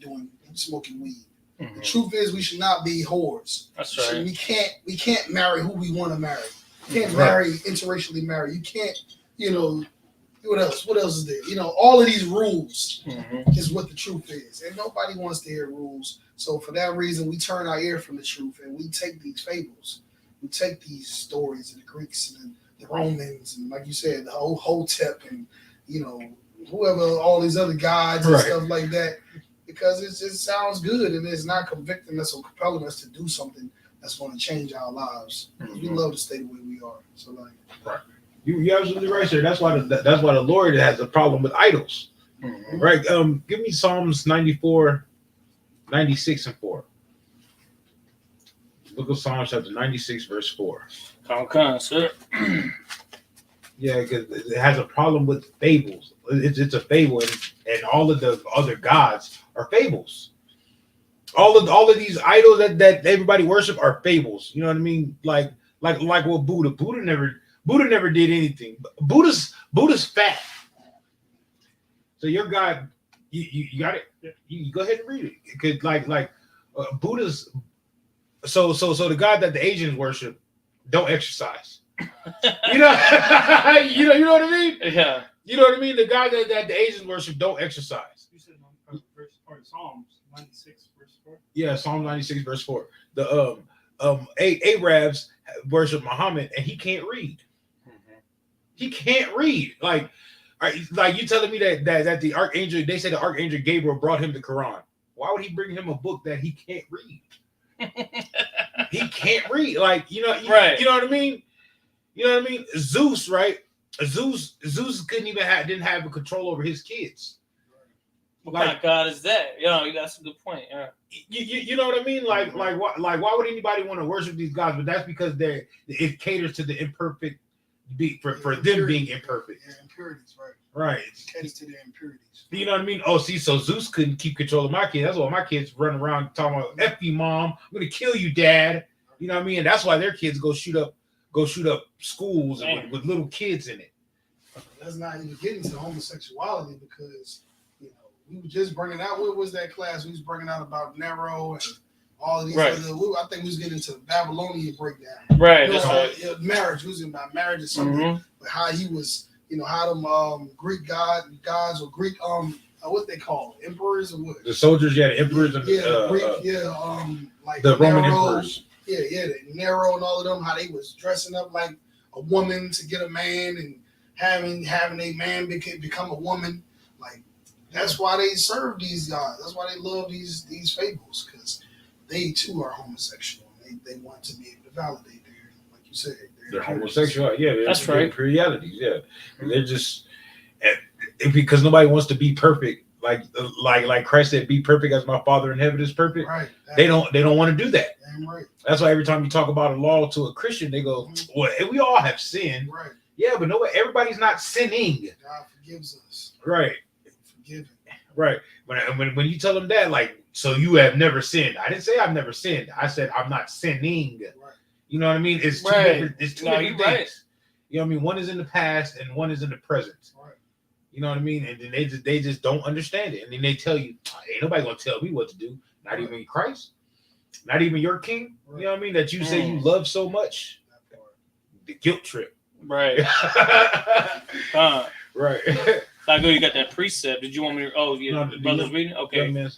[SPEAKER 6] smoking weed. Mm-hmm. The truth is we should not be whores.
[SPEAKER 5] That's right.
[SPEAKER 6] We can't marry who we want to marry. You can't interracially marry. You can't, what else? What else is there? All of these rules is what the truth is. And nobody wants to hear rules. So for that reason, we turn our ear from the truth and we take these fables. We take these stories of the Greeks and the Romans and, like you said, the whole Hotep and, whoever, all these other gods and stuff like that, because it just sounds good and it's not convicting us or compelling us to do something that's going to change our lives. Mm-hmm. We love to stay the way we are. So,
[SPEAKER 3] you're absolutely right, sir. That's why the Lord has a problem with idols, right? Give me Psalms 94, 96 and 4. Book of Psalms, chapter 96, verse 4.
[SPEAKER 5] Okay, sir.
[SPEAKER 3] Yeah, because it has a problem with fables. It's a fable, and all of the other gods are fables. All of these idols that everybody worship are fables. You know what I mean? Like what Buddha never did anything. Buddha's fat. So your God, you got it. You go ahead and read it. Because Buddha's. So the God that the Asians worship don't exercise. You know what I mean?
[SPEAKER 5] Yeah.
[SPEAKER 3] You know what I mean? The God that the Asians worship don't exercise.
[SPEAKER 4] You said Psalms 96 verse 4.
[SPEAKER 3] Yeah, Psalm 96 verse 4. The Arabs worship Muhammad and he can't read. Mm-hmm. He can't read. Like you telling me that the archangel, they say the archangel Gabriel brought him the Quran. Why would he bring him a book that he can't read? He can't read. You know what I mean? You know what I mean? Zeus, right? Zeus didn't have control over his kids.
[SPEAKER 5] What kind of God is that? That's a good point. Yeah.
[SPEAKER 3] You know what I mean? Like why would anybody want to worship these gods? But that's because it caters to the imperfect, for them being imperfect.
[SPEAKER 6] Yeah, impurities, right?
[SPEAKER 3] Right.
[SPEAKER 6] It caters to their impurities.
[SPEAKER 3] You know what I mean? Oh, see, so Zeus couldn't keep control of my kids. That's why my kids run around talking about "F you, mom. I'm gonna kill you, dad." You know what I mean? And that's why their kids go shoot up schools with little kids in it.
[SPEAKER 6] That's not even getting to homosexuality, because we were just bringing out, what was that class we was bringing out about Nero and all of these other, I think we was getting into the Babylonian breakdown.
[SPEAKER 5] Right, that's right.
[SPEAKER 6] Marriage, we was about marriage or something, but how he was, how them Greek gods or Greek what they call emperors or what?
[SPEAKER 3] The soldiers, the emperors and
[SPEAKER 6] like
[SPEAKER 3] the
[SPEAKER 6] Nero,
[SPEAKER 3] Roman emperors.
[SPEAKER 6] The Nero and all of them, how they was dressing up like a woman to get a man and having a man become a woman. Like, that's why they serve these gods. That's why they love these fables, because they too are homosexual. They want to be able to validate their, like you said,
[SPEAKER 3] they're homosexual. Yeah,
[SPEAKER 5] that's right.
[SPEAKER 3] Imperialities. Yeah, and they're just because nobody wants to be perfect. Like Christ said, "Be perfect as my Father in heaven is perfect."
[SPEAKER 6] Right.
[SPEAKER 3] They don't want to do that.
[SPEAKER 6] Damn right.
[SPEAKER 3] That's why every time you talk about a law to a Christian, they go, "Well, we all have sinned."
[SPEAKER 6] Right.
[SPEAKER 3] Yeah, but everybody's not sinning.
[SPEAKER 6] God forgives us.
[SPEAKER 3] Right.
[SPEAKER 6] Forgiven.
[SPEAKER 3] Right. When you tell them that, like, so you have never sinned. I didn't say I've never sinned. I said I'm not sinning. Right. You know what I mean? It's two different. It's two different things. Right. You know what I mean? One is in the past and one is in the present. Right. You know what I mean? And then they just don't understand it. And then they tell you, ain't nobody gonna tell me what to do. Not even Christ. Not even your King. Right. You know what I mean? That you say you love so much. The guilt trip.
[SPEAKER 5] Right.
[SPEAKER 3] Right.
[SPEAKER 5] I go. You got that precept. Did you want me to? Oh, yeah. The brother's reading. Okay.
[SPEAKER 3] Man,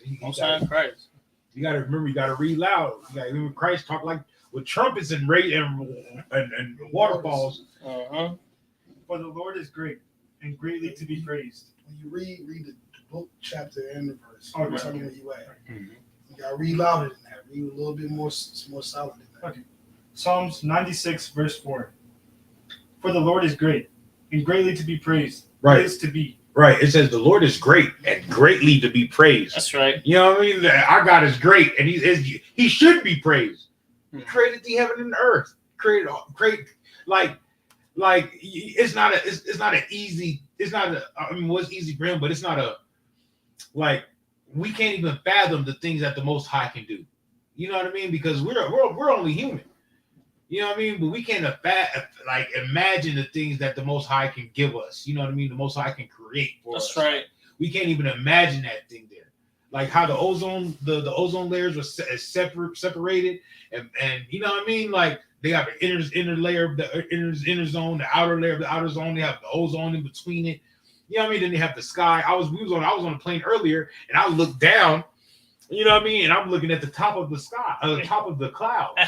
[SPEAKER 5] Christ.
[SPEAKER 3] You got to remember. You got to read loud. You got to remember Christ talk like with trumpets and waterfalls.
[SPEAKER 4] For the Lord is great and greatly to be praised.
[SPEAKER 6] When you read the book, chapter, and the verse.
[SPEAKER 4] Oh, right.
[SPEAKER 6] Tell me where you at. You got to read louder than that. Read a little bit more solid than that.
[SPEAKER 4] Okay. Psalms 96, verse 4. For the Lord is great and greatly to be praised.
[SPEAKER 3] Right.
[SPEAKER 4] Is to be.
[SPEAKER 3] Right. It says the Lord is great and greatly to be praised.
[SPEAKER 5] That's right.
[SPEAKER 3] You know what I mean? Our God is great and he should be praised. He created the heaven and the earth. Created like it's not an easy. It's not a. I mean, what's easy for him, but it's not a. Like, we can't even fathom the things that the Most High can do. You know what I mean? Because we're only human. You know what I mean? But we can't imagine the things that the Most High can give us. You know what I mean? The Most High can create for us.
[SPEAKER 5] That's right.
[SPEAKER 3] We can't even imagine that thing there. Like how the ozone layers were separated, and you know what I mean? Like they have an inner layer of the inner zone, the outer layer of the outer zone. They have the ozone in between it. You know what I mean? Then they have the sky. I was on a plane earlier, and I looked down. You know what I mean? And I'm looking at the top of the sky, the top of the clouds.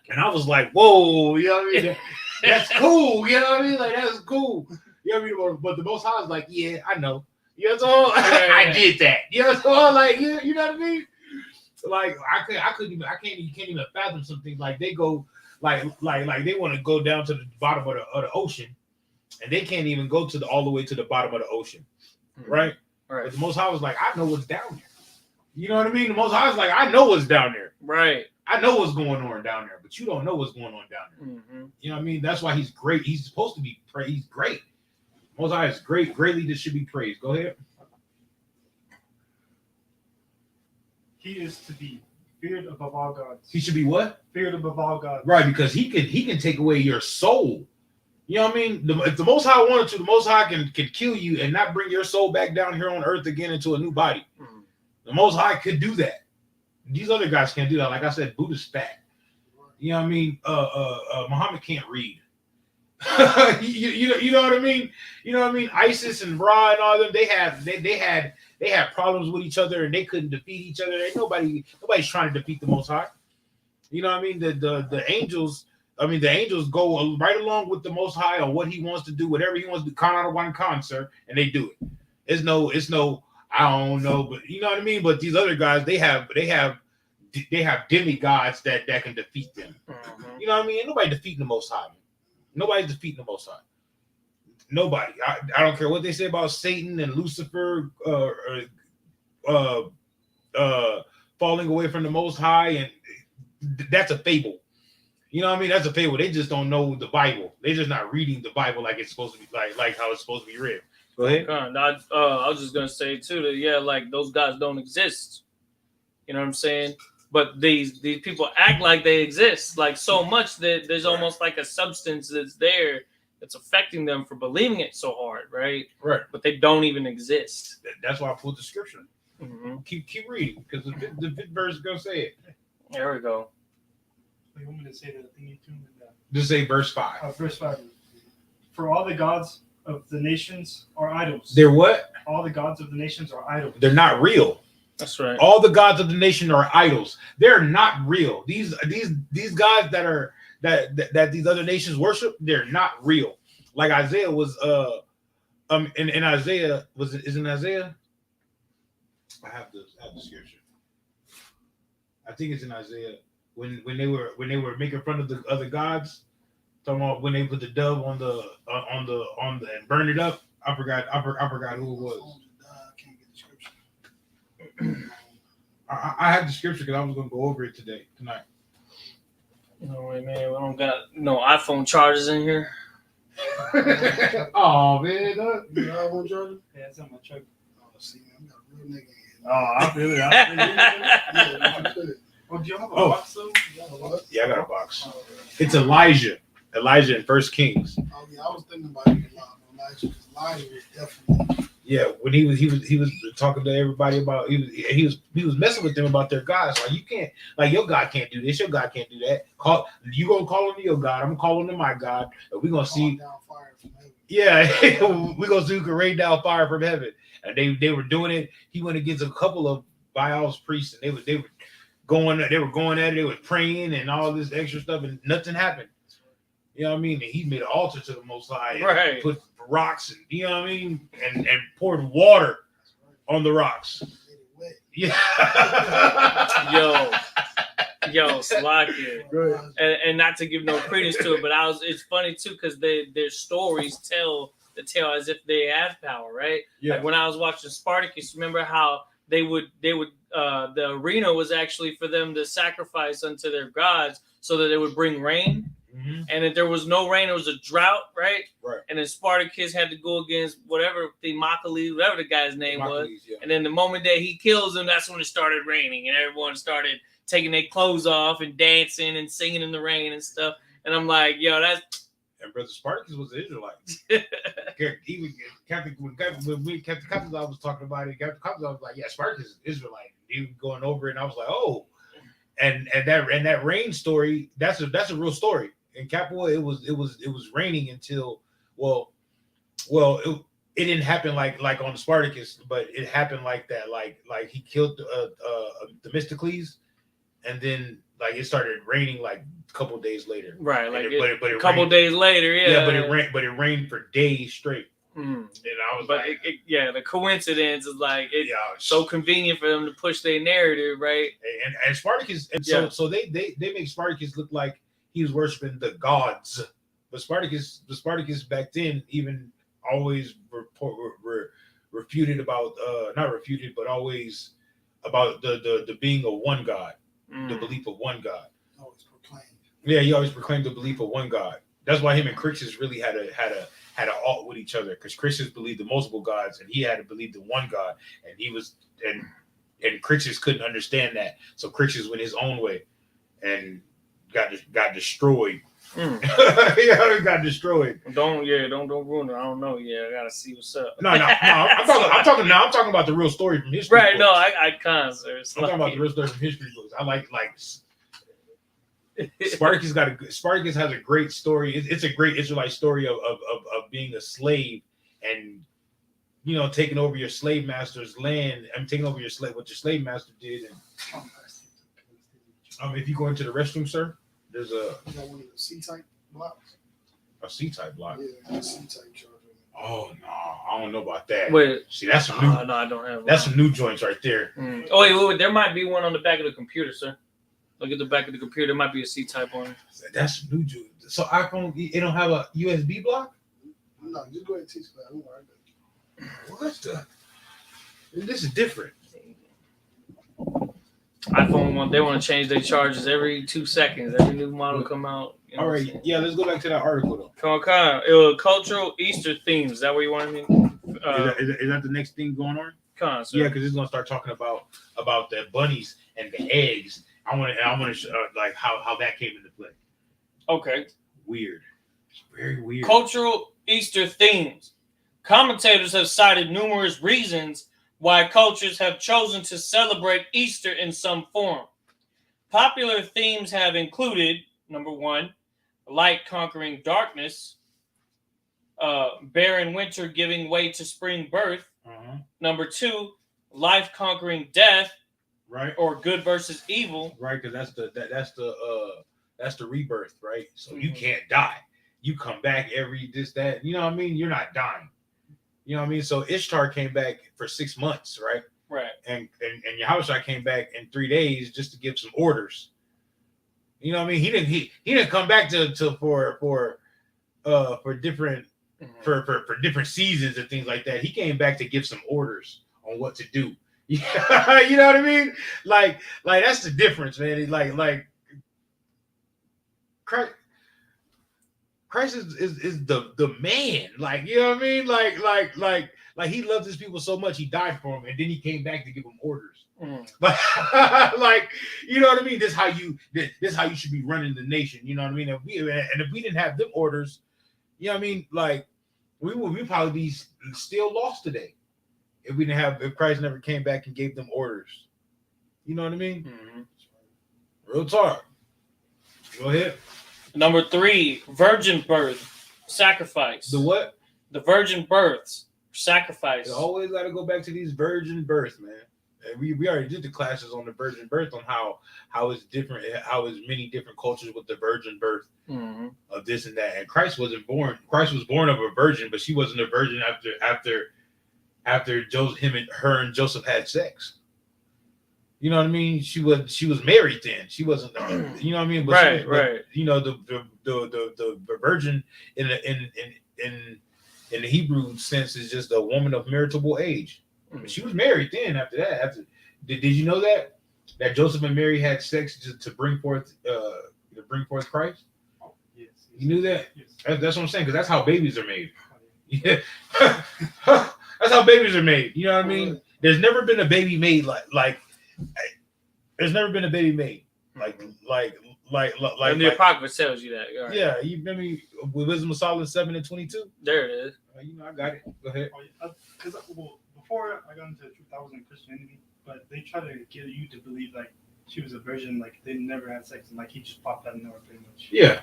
[SPEAKER 3] And I was like, whoa, you know what I mean? That's cool, you know what I mean? Like, that's cool. You know what I mean? But the Most High was like, yeah, I know. You know what I'm saying? I did that. You know what I'm saying? Like, you know what I mean? Like, you can't even fathom something. Like, they go, like they want to go down to the bottom of the ocean, and they can't even go all the way to the bottom of the ocean, right?
[SPEAKER 5] Right.
[SPEAKER 3] But the Most High was like, I know what's down there. You know what I mean? The Most High was like, I know what's down there.
[SPEAKER 5] Right.
[SPEAKER 3] I know what's going on down there, but you don't know what's going on down there.
[SPEAKER 5] Mm-hmm.
[SPEAKER 3] You know what I mean? That's why he's great. He's supposed to be praised. He's great. Most High is great. Greatly that should be praised. Go ahead.
[SPEAKER 4] He is to be feared above all gods.
[SPEAKER 3] He should be what?
[SPEAKER 4] Feared above all gods.
[SPEAKER 3] Right, because he can take away your soul. You know what I mean? If the Most High wanted to, the Most High can kill you and not bring your soul back down here on earth again into a new body. Mm-hmm. The Most High could do that. These other guys can't do that. Like I said, Buddha's fat. You know what I mean? Muhammad can't read. you know what I mean? You know what I mean? ISIS and Ra and all them, they had problems with each other and they couldn't defeat each other. Ain't nobody's trying to defeat the Most High. You know what I mean? The angels. I mean, the angels go right along with the Most High on what He wants to do, whatever He wants to do. Con out of one con, sir, and they do it. It's no. I don't know, but you know what I mean. But these other guys, they have demigods that can defeat them. Mm-hmm. You know what I mean? Ain't nobody defeating the Most High. Man. Nobody's defeating the Most High. Nobody. I don't care what they say about Satan and Lucifer, falling away from the Most High, and that's a fable. You know what I mean? That's a fable. They just don't know the Bible. They're just not reading the Bible like it's supposed to be, like how it's supposed to be read. Go ahead.
[SPEAKER 5] I was just gonna say too that like those gods don't exist. You know what I'm saying? But these people act like they exist, like so much that there's almost like a substance that's there that's affecting them for believing it so hard, right?
[SPEAKER 3] Right.
[SPEAKER 5] But they don't even exist.
[SPEAKER 3] That's why I pulled the scripture.
[SPEAKER 5] Mm-hmm.
[SPEAKER 3] Keep reading, because the fifth verse is gonna say it.
[SPEAKER 5] There we go.
[SPEAKER 4] You want me to say that thing too?
[SPEAKER 3] Just say verse 5.
[SPEAKER 4] Verse 5. For all the gods of the nations are idols.
[SPEAKER 3] They're what?
[SPEAKER 4] All the gods of the nations are idols.
[SPEAKER 3] They're not real.
[SPEAKER 5] That's right.
[SPEAKER 3] All the gods of the nation are idols. They're not real. These gods that these other nations worship, they're not real. Like Isaiah was in Isaiah, is in Isaiah? I have the scripture. I think it's in Isaiah when they were making fun of the other gods, talking about when they put the dove on the and burned it up. I forgot who it was.
[SPEAKER 6] I can't get the scripture.
[SPEAKER 3] I have the scripture because I was going to go over it tonight.
[SPEAKER 5] No way, man. We don't got no iPhone chargers in here.
[SPEAKER 3] Oh man,
[SPEAKER 6] You know iPhone charger?
[SPEAKER 4] Yeah, it's on my truck.
[SPEAKER 6] Oh, see, man, I'm got a real nigga here.
[SPEAKER 4] Oh, I feel it.
[SPEAKER 6] Yeah, you could.
[SPEAKER 4] Oh, do you have a
[SPEAKER 3] Oh.
[SPEAKER 4] box though?
[SPEAKER 6] You know what?
[SPEAKER 3] yeah, I got a box.
[SPEAKER 6] Oh,
[SPEAKER 3] It's Elijah in 1 Kings.
[SPEAKER 6] oh, yeah, I was thinking about it a lot. Elijah, because Elijah was definitely.
[SPEAKER 3] Yeah, when he was talking to everybody about he was messing with them about their gods. Like, you can't, like, your God can't do this, your God can't do that. You gonna call on your God, I'm calling on my God. And we're gonna see.
[SPEAKER 6] Down fire from heaven.
[SPEAKER 3] Yeah, we're gonna see who can rain down fire from heaven. And they were doing it. He went against a couple of Baal's priests, and they were going at it, they were praying and all this extra stuff, and nothing happened. You know what I mean? And he made an altar to the Most High, and
[SPEAKER 5] Right.
[SPEAKER 3] put rocks, and you know what I mean, and poured water on the rocks.
[SPEAKER 6] Made it wet.
[SPEAKER 3] Yeah.
[SPEAKER 5] Yo, Slakia.
[SPEAKER 3] Right.
[SPEAKER 5] And not to give no credence to it, but it's funny too because their stories tell the tale as if they have power, right?
[SPEAKER 3] Yeah.
[SPEAKER 5] Like when I was watching Spartacus, remember how they would the arena was actually for them to sacrifice unto their gods so that it would bring rain.
[SPEAKER 3] Mm-hmm.
[SPEAKER 5] And if there was no rain, it was a drought, right?
[SPEAKER 3] Right.
[SPEAKER 5] And then Spartacus had to go against whatever Thermocles, whatever the guy's name was.
[SPEAKER 3] Yeah.
[SPEAKER 5] And then the moment that he kills him, that's when it started raining, and everyone started taking their clothes off and dancing and singing in the rain and stuff. And I'm like, yo, that's.
[SPEAKER 3] And Brother Spartacus was an Israelite. He was Captain Coppins, I was talking about it. Captain Coppins, I was like, yeah, Spartacus is Israelite. He was going over it, and I was like, oh, and that rain story, that's a real story. In Capua, it was raining until it didn't happen like on the Spartacus, but it happened like that, like he killed Themistocles, and then like it started raining like a couple days later.
[SPEAKER 5] Right, like
[SPEAKER 3] but it
[SPEAKER 5] a couple
[SPEAKER 3] rained,
[SPEAKER 5] days later, yeah.
[SPEAKER 3] yeah, but it rained for days straight.
[SPEAKER 5] Mm.
[SPEAKER 3] And I was
[SPEAKER 5] But
[SPEAKER 3] like,
[SPEAKER 5] the coincidence is like it's
[SPEAKER 3] yeah,
[SPEAKER 5] so convenient for them to push their narrative, right?
[SPEAKER 3] and Spartacus, and so they make Spartacus look like he was worshiping the gods, but Spartacus back then even always refuted about not refuted, but always about the being of one God, the belief of one God.
[SPEAKER 6] Always proclaimed.
[SPEAKER 3] Yeah, he always proclaimed the belief of one God. That's why him and Crixus really had a alt with each other, because Crixus believed in multiple gods and he had to believe the one God, and he was and Crixus couldn't understand that, so Crixus went his own way and got destroyed. Yeah, he got destroyed.
[SPEAKER 5] Don't ruin it. I don't know. Yeah, I gotta see what's up.
[SPEAKER 3] No. I'm talking about the real story from history.
[SPEAKER 5] Right?
[SPEAKER 3] Books.
[SPEAKER 5] No, I can't, sir.
[SPEAKER 3] I'm talking about the real story from history books. I like Spartacus has a great story. It's a great Israelite story of being a slave and, you know, taking over your slave master's land and taking over what your slave master did. And if you go into the restroom, sir, there's
[SPEAKER 6] You got one of the C-type blocks?
[SPEAKER 3] a C-type block.
[SPEAKER 6] Yeah, a C-type charger.
[SPEAKER 3] Oh no, I don't know about that.
[SPEAKER 5] Wait,
[SPEAKER 3] See, that's some new.
[SPEAKER 5] no, I don't have.
[SPEAKER 3] That's some new joints right there.
[SPEAKER 5] Mm. Oh wait, there might be one on the back of the computer, sir. Look at the back of the computer. There might be a C-type on it.
[SPEAKER 3] That's some new joints. So iPhone, it don't have a USB block.
[SPEAKER 6] No, No, just go ahead and teach that. Don't worry.
[SPEAKER 3] What the? This is different.
[SPEAKER 5] iPhone they want to change their charges every 2 seconds. Every new model come out. You know
[SPEAKER 3] All right, yeah, let's go back to that article though.
[SPEAKER 5] Cultural Easter themes. Is that what you wanted me?
[SPEAKER 3] Is that the next thing going on? Yeah, because it's gonna start talking about the bunnies and the eggs. I want to like how that came into play.
[SPEAKER 5] Okay.
[SPEAKER 3] Weird. It's very weird.
[SPEAKER 5] Cultural Easter themes. Commentators have cited numerous reasons why cultures have chosen to celebrate Easter in some form. Popular themes have included, number one, light conquering darkness, barren winter giving way to spring birth. Number two, life conquering death,
[SPEAKER 3] right?
[SPEAKER 5] Or good versus evil,
[SPEAKER 3] right? Because that's the rebirth, right? So you can't die. You come back that. You know what I mean? You're not dying. You know what I mean? So Ishtar came back for 6 months, right?
[SPEAKER 5] Right.
[SPEAKER 3] And Yahweh came back in 3 days just to give some orders. You know what I mean? He didn't come back for different for different seasons and things like that. He came back to give some orders on what to do. You know what I mean? Like that's the difference, man. Like Christ is the man. Like, you know what I mean? Like he loved his people so much he died for them, and then he came back to give them orders. But like, you know what I mean? This how you should be running the nation. You know what I mean? If we didn't have them orders, you know what I mean? Like we probably be still lost today if Christ never came back and gave them orders. You know what I mean? Real talk. Go ahead.
[SPEAKER 5] Number three, virgin birth, sacrifice.
[SPEAKER 3] The what?
[SPEAKER 5] The virgin births, sacrifice.
[SPEAKER 3] You always got to go back to these virgin births, man. And we already did the classes on the virgin birth, on how it's different, how it's many different cultures with the virgin birth of this and that. And Christ wasn't born. Christ was born of a virgin, but she wasn't a virgin after her and Joseph had sex. You know what I mean? She was married then. She wasn't. You know what I mean? But
[SPEAKER 5] right.
[SPEAKER 3] You know the virgin in the Hebrew sense is just a woman of marriageable age. She was married then. After that, did you know that Joseph and Mary had sex to bring forth Christ?
[SPEAKER 4] Oh, yes.
[SPEAKER 3] You knew that?
[SPEAKER 4] Yes.
[SPEAKER 3] That's what I'm saying, because that's how babies are made. Yeah, that's how babies are made. You know what I mean? There's never been a baby made like. There's never been a baby made like
[SPEAKER 5] the Apocrypha tells you that. Right.
[SPEAKER 3] Yeah, you remember with Wisdom of Solomon 7:22.
[SPEAKER 5] There it is.
[SPEAKER 3] You know, I got it. Go ahead.
[SPEAKER 4] Because before I got into the truth, I was in Christianity, but they try to get you to believe like she was a virgin, like they never had sex, and like he just popped out of nowhere, pretty much.
[SPEAKER 3] Yeah,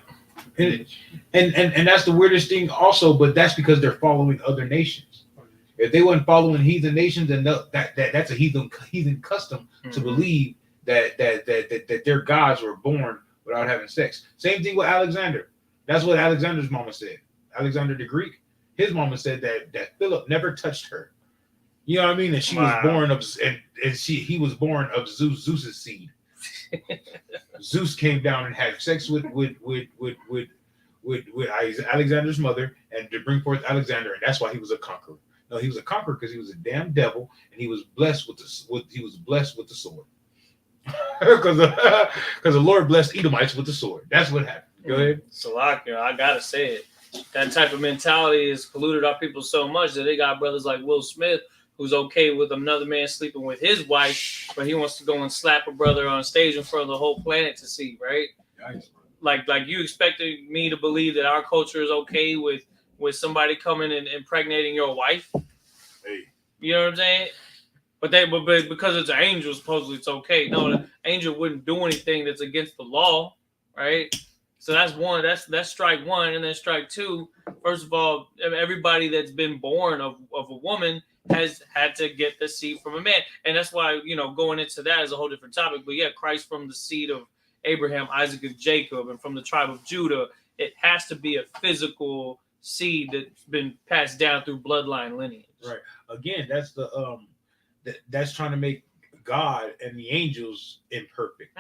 [SPEAKER 3] and that's the weirdest thing, also. But that's because they're following other nations. If they weren't following heathen nations, then that's a heathen custom to believe that their gods were born without having sex. Same thing with Alexander. That's what Alexander's mama said. Alexander the Greek, his mama said that Philip never touched her. You know what I mean? And she was born of he was born of Zeus's seed. Zeus came down and had sex with Alexander's mother and to bring forth Alexander, and that's why he was a conqueror. No, he was a conqueror because he was a damn devil, and he was blessed with the sword. Because the Lord blessed Edomites with the sword. That's what happened. Go ahead.
[SPEAKER 5] Salakia, I gotta say it. That type of mentality has polluted our people so much that they got brothers like Will Smith who's okay with another man sleeping with his wife, but he wants to go and slap a brother on stage in front of the whole planet to see, right?
[SPEAKER 3] Nice.
[SPEAKER 5] Like you expected me to believe that our culture is okay with somebody coming and impregnating your wife?
[SPEAKER 3] Hey.
[SPEAKER 5] You know what I'm saying? But because it's an angel, supposedly it's okay. No, the angel wouldn't do anything that's against the law, right? So that's one. That's strike one, and then strike two. First of all, everybody that's been born of a woman has had to get the seed from a man, and that's why going into that is a whole different topic. But yeah, Christ from the seed of Abraham, Isaac, and Jacob, and from the tribe of Judah. It has to be a physical seed that's been passed down through bloodline lineage.
[SPEAKER 3] Right. Again, that's that's trying to make God and the angels imperfect.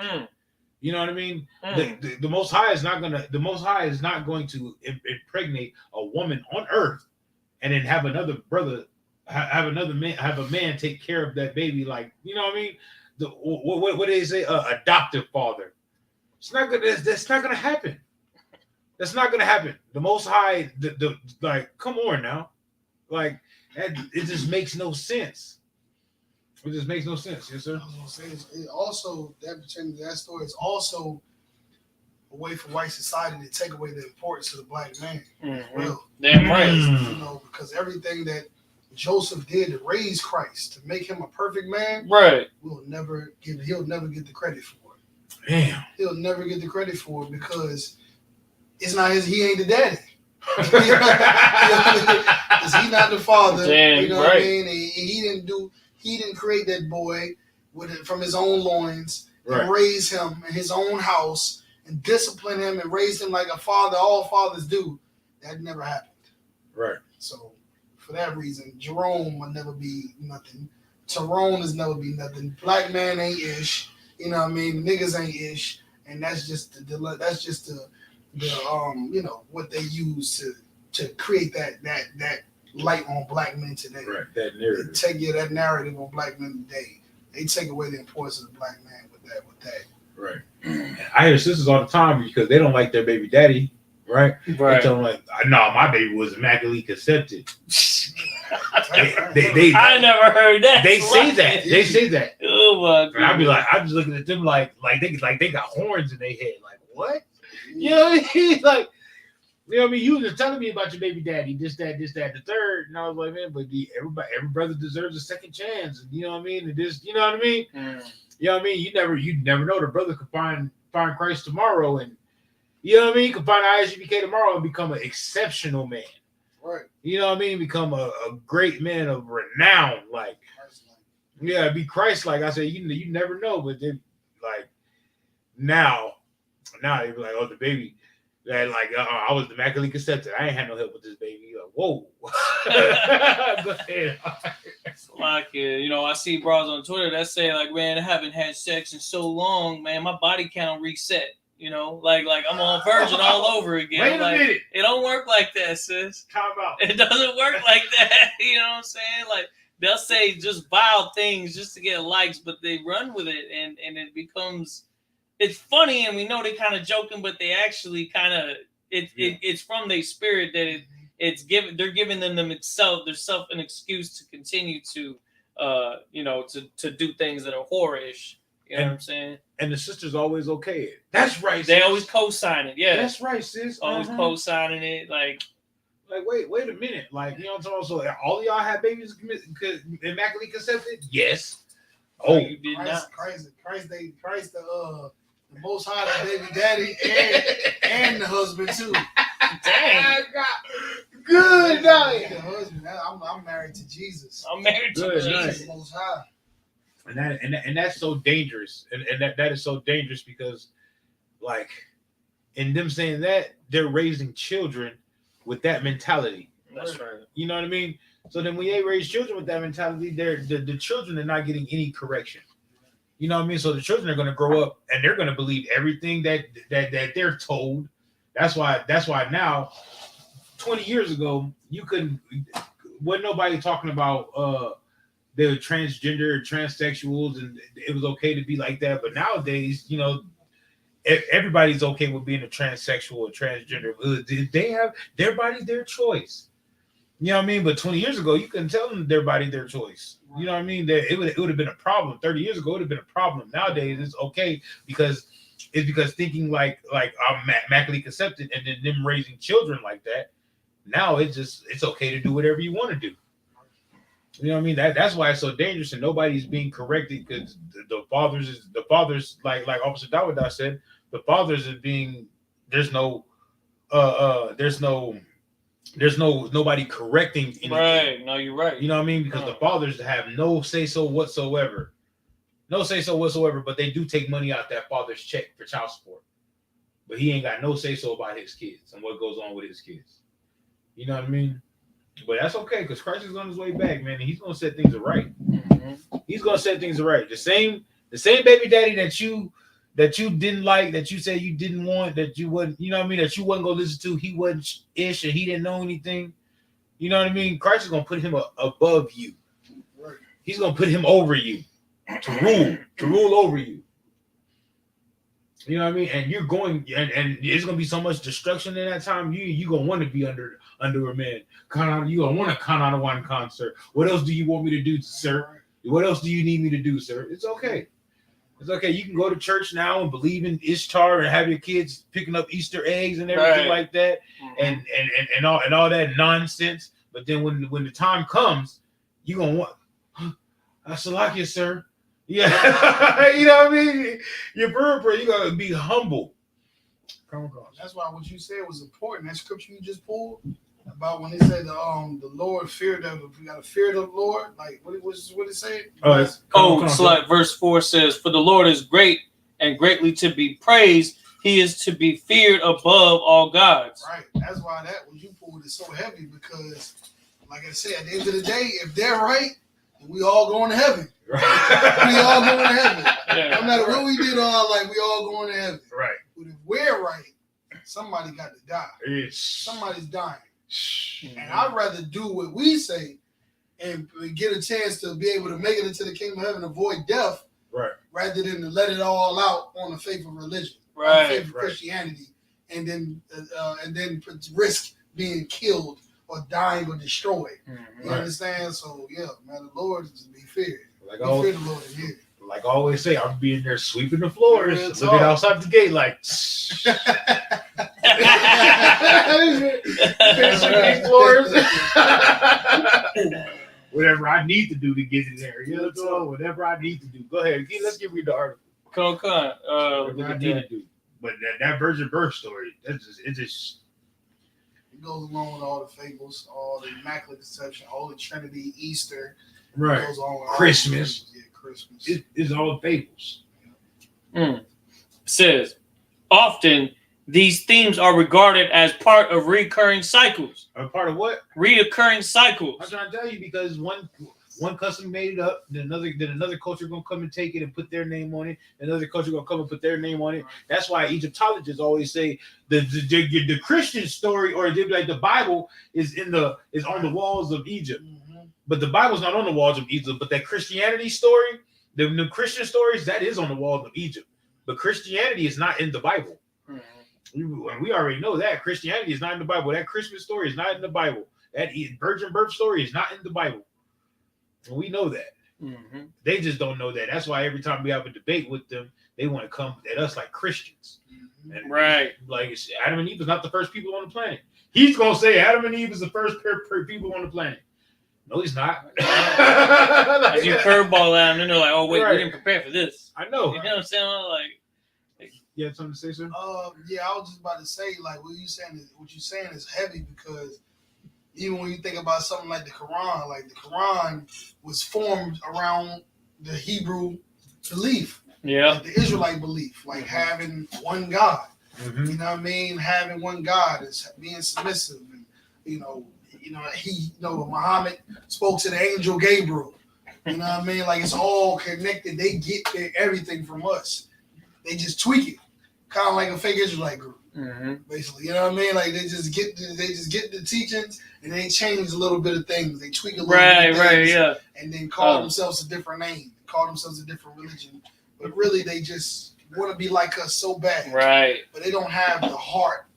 [SPEAKER 3] You know what I mean? The Most High is not going to impregnate a woman on earth and then have another brother, have another man, have a man take care of that baby, like, you know what I mean? What do they say? Adoptive father. It's not gonna. That's not gonna happen. That's not gonna happen. The Most High, the like, come on now, like that. It just makes no sense. It just makes no sense. Yes, sir.
[SPEAKER 6] I was gonna say it also that pertaining to that story is also a way for white society to take away the importance of the black man. Well,
[SPEAKER 5] Damn right.
[SPEAKER 6] you know, because everything that Joseph did to raise Christ, to make him a perfect man,
[SPEAKER 5] Right.
[SPEAKER 6] he'll never get the credit for it.
[SPEAKER 3] Damn.
[SPEAKER 6] He'll never get the credit for it because it's not his. He ain't the daddy. Because he's not the father.
[SPEAKER 5] Damn,
[SPEAKER 6] you know what I mean? And he didn't create that boy with it from his own loins and raise him in his own house and discipline him and raise him like a father. All fathers do. That never happened.
[SPEAKER 3] Right.
[SPEAKER 6] So for that reason, Jerome will never be nothing. Tyrone is never be nothing. Black man ain't ish. You know what I mean? Niggas ain't ish. And that's just the you know, what they use to create that light on black men today.
[SPEAKER 3] Right. That narrative.
[SPEAKER 6] They take that narrative on black men today. They take away the importance of the black man with that.
[SPEAKER 3] Right. I hear sisters all the time because they don't like their baby daddy. Right.
[SPEAKER 5] Right.
[SPEAKER 3] They tell them like, no, my baby was immaculately conceived. they
[SPEAKER 5] I never heard that.
[SPEAKER 3] They say that. They say that.
[SPEAKER 5] Oh my God.
[SPEAKER 3] And I'd be like, I'm just looking at them like they got horns in their head. Like, what? You know what I mean? Like, you know what I mean? You were just telling me about your baby daddy, this, that, the third. And I was like, man, but every brother deserves a second chance. You know what I mean? And this, you know what I mean? You know what I mean? You never know. The brother could find Christ tomorrow, and you know what I mean? You could find I.S.U.P.K tomorrow and become an exceptional man.
[SPEAKER 6] Right.
[SPEAKER 3] You know what I mean? Become a great man of renown. Like, yeah, be Christ-like. I said, you never know, but then like now they be like, oh, the baby. That like I was immaculately conceived. I ain't had no help with this baby. Like, whoa. Go ahead.
[SPEAKER 5] Like, you know, I see bros on Twitter that say like, man, I haven't had sex in so long, man. My body count reset. You know, like I'm on virgin all over again.
[SPEAKER 3] Wait a minute.
[SPEAKER 5] It don't work like that, sis.
[SPEAKER 3] Time out.
[SPEAKER 5] It doesn't work like that. You know what I'm saying? Like they'll say just vile things just to get likes, but they run with it, and it becomes. It's funny, and we know they kind of joking, but they actually kind of it's from their spirit that they're giving them themself an excuse to continue to you know to do things that are whorish. You know what I'm saying? And
[SPEAKER 3] the sister's always okay it. That's right.
[SPEAKER 5] They
[SPEAKER 3] sis.
[SPEAKER 5] always co-sign it. Yeah,
[SPEAKER 3] that's right, sis.
[SPEAKER 5] Always co-signing it. Like
[SPEAKER 3] wait a minute. Like, you know what I'm talking about? So all of y'all have babies immaculately conceived? Yes. Oh,
[SPEAKER 5] you did not.
[SPEAKER 6] Christ, the Most High, the baby daddy, and the husband too.
[SPEAKER 5] Dang.
[SPEAKER 3] Good night.
[SPEAKER 6] The husband. I'm married to Jesus.
[SPEAKER 5] I'm married to
[SPEAKER 3] Good
[SPEAKER 5] Jesus.
[SPEAKER 3] night.
[SPEAKER 6] The Most High.
[SPEAKER 3] And that's so dangerous. And that is so dangerous because, like, in them saying that, they're raising children with that mentality.
[SPEAKER 5] That's right.
[SPEAKER 3] You know what I mean? So then when they raise children with that mentality, the children are not getting any correction. You know what I mean? So the children are going to grow up and they're going to believe everything that they're told. That's why now, 20 years ago, wasn't nobody talking about they were transgender, transsexuals, and it was okay to be like that. But nowadays, you know, everybody's okay with being a transsexual or transgender. They have their body, their choice. You know what I mean? But 20 years ago, you couldn't tell them their body, their choice. You know what I mean? It would have been a problem. 30 years ago, it would have been a problem. Nowadays, it's okay because thinking like I'm immaculately conceived and then them raising children like that. Now it's okay to do whatever you want to do. You know what I mean? That's why it's so dangerous and nobody's being corrected because the fathers like Officer Dawada said, the fathers is being there's nobody correcting anything.
[SPEAKER 5] Right. No, you're right.
[SPEAKER 3] You know what I mean? Because the fathers have no say so whatsoever. But they do take money out that father's check for child support. But he ain't got no say so about his kids and what goes on with his kids. You know what I mean? But that's okay because Christ is on his way back, man, and he's gonna set things right. Mm-hmm. He's gonna set things right. The same baby daddy that you didn't like, that you said you didn't want, that you wouldn't, you know what I mean, that you wasn't gonna listen to, he wasn't ish and he didn't know anything. You know what I mean? Christ is gonna put him above you.
[SPEAKER 6] Right.
[SPEAKER 3] He's gonna put him over you to rule over you. You know what I mean? And you're going, and there's gonna be so much destruction in that time. You gonna want to be under a man. You gonna want to count on a one concert. What else do you want me to do, sir? What else do you need me to do, sir? It's okay. It's okay. You can go to church now and believe in Ishtar and have your kids picking up Easter eggs and everything like that, and all that nonsense. But then when the time comes, you gonna want, Salakia, sir. Yeah, you know what I mean. You're you gotta be humble. Come on.
[SPEAKER 6] That's why what you said was important. That scripture you just pulled about when they said the Lord feared them. We gotta fear the Lord. Like what it say?
[SPEAKER 5] It's like verse 4 says, "For the Lord is great and greatly to be praised. He is to be feared above all gods."
[SPEAKER 6] Right. That's why that what you pulled is so heavy because, like I said, at the end of the day, if they're right, then we all going to heaven. Right. We all going to heaven. Yeah. No matter what we did, we all going to heaven.
[SPEAKER 3] Right.
[SPEAKER 6] But if we're right, somebody got to die.
[SPEAKER 3] Yes.
[SPEAKER 6] Somebody's dying. And I'd rather do what we say and get a chance to be able to make it into the kingdom of heaven, avoid death,
[SPEAKER 3] right?
[SPEAKER 6] Rather than to let it all out on the faith of religion,
[SPEAKER 5] right?
[SPEAKER 6] On the faith of Christianity, and then risk being killed or dying or destroyed. You understand? So yeah, man, the Lord is to be feared. Like fear the Lord in here.
[SPEAKER 3] Like I always say, I'm being there sweeping the floors, looking outside the gate, like finishing floors. Whatever I need to do to get in there, you know, whatever I need to do. Go ahead, let's give me the article.
[SPEAKER 5] Come on.
[SPEAKER 3] What I need to do. But that virgin birth story, it
[SPEAKER 6] goes along with all the fables, all the Immaculate Conception, all the Trinity, Easter,
[SPEAKER 3] right?
[SPEAKER 6] Goes on with
[SPEAKER 3] Christmas.
[SPEAKER 6] Christmas.
[SPEAKER 3] It's all fables.
[SPEAKER 5] Says, often these themes are regarded as part of recurring cycles.
[SPEAKER 3] A part of what?
[SPEAKER 5] Reoccurring cycles.
[SPEAKER 3] I'm trying to tell you because one custom made it up, then another culture gonna come and take it and put their name on it. Another culture gonna come and put their name on it. That's why Egyptologists always say the Christian story or like the Bible is on the walls of Egypt. But the Bible's not on the walls of Egypt. But that Christianity story, the Christian stories, that is on the walls of Egypt. But Christianity is not in the Bible. We already know that. Christianity is not in the Bible. That Christmas story is not in the Bible. That virgin birth story is not in the Bible. And we know that. They just don't know that. That's why every time we have a debate with them, they want to come at us like Christians. And
[SPEAKER 5] right.
[SPEAKER 3] Like Adam and Eve is not the first people on the planet. He's going to say Adam and Eve is the first people on the planet. No, he's not.
[SPEAKER 5] As you curveball at them, and they're like, "Oh wait, we didn't prepare for this."
[SPEAKER 3] I know.
[SPEAKER 5] You know what I'm saying? Like,
[SPEAKER 3] you had something to say, sir?
[SPEAKER 6] Yeah, I was just about to say, like, what you're saying is heavy because even when you think about something like the Quran was formed around the Hebrew belief, like the Israelite belief, like having one God. You know what I mean? Having one God is being submissive, and Muhammad spoke to the angel Gabriel. You know what I mean? Like it's all connected. They get everything from us. They just tweak it, kind of like a fake Israelite group, basically. You know what I mean? Like they just get the teachings and they change a little bit of things. They tweak a little bit of things, and then call themselves a different name, call themselves a different religion. But really, they just want to be like us so bad,
[SPEAKER 5] right?
[SPEAKER 6] But they don't have the heart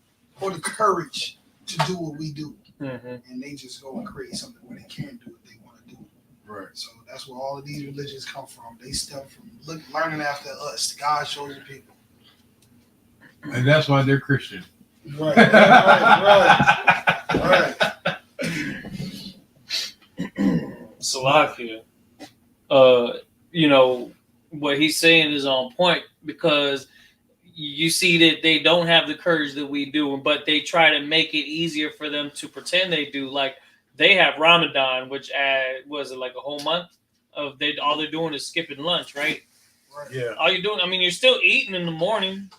[SPEAKER 6] or the courage to do what we do. And they just go and create something where they can't do what they want to do.
[SPEAKER 3] Right.
[SPEAKER 6] So that's where all of these religions come from. They stem from learning after us, God's chosen people.
[SPEAKER 3] And that's why they're Christian.
[SPEAKER 6] Right.
[SPEAKER 5] Salakia. What he's saying is on point because you see that they don't have the courage that we do, but they try to make it easier for them to pretend they do. Like they have Ramadan, which was it like a whole month of all they're doing is skipping lunch, right?
[SPEAKER 3] Yeah.
[SPEAKER 5] All you're doing, I mean, you're still eating in the morning.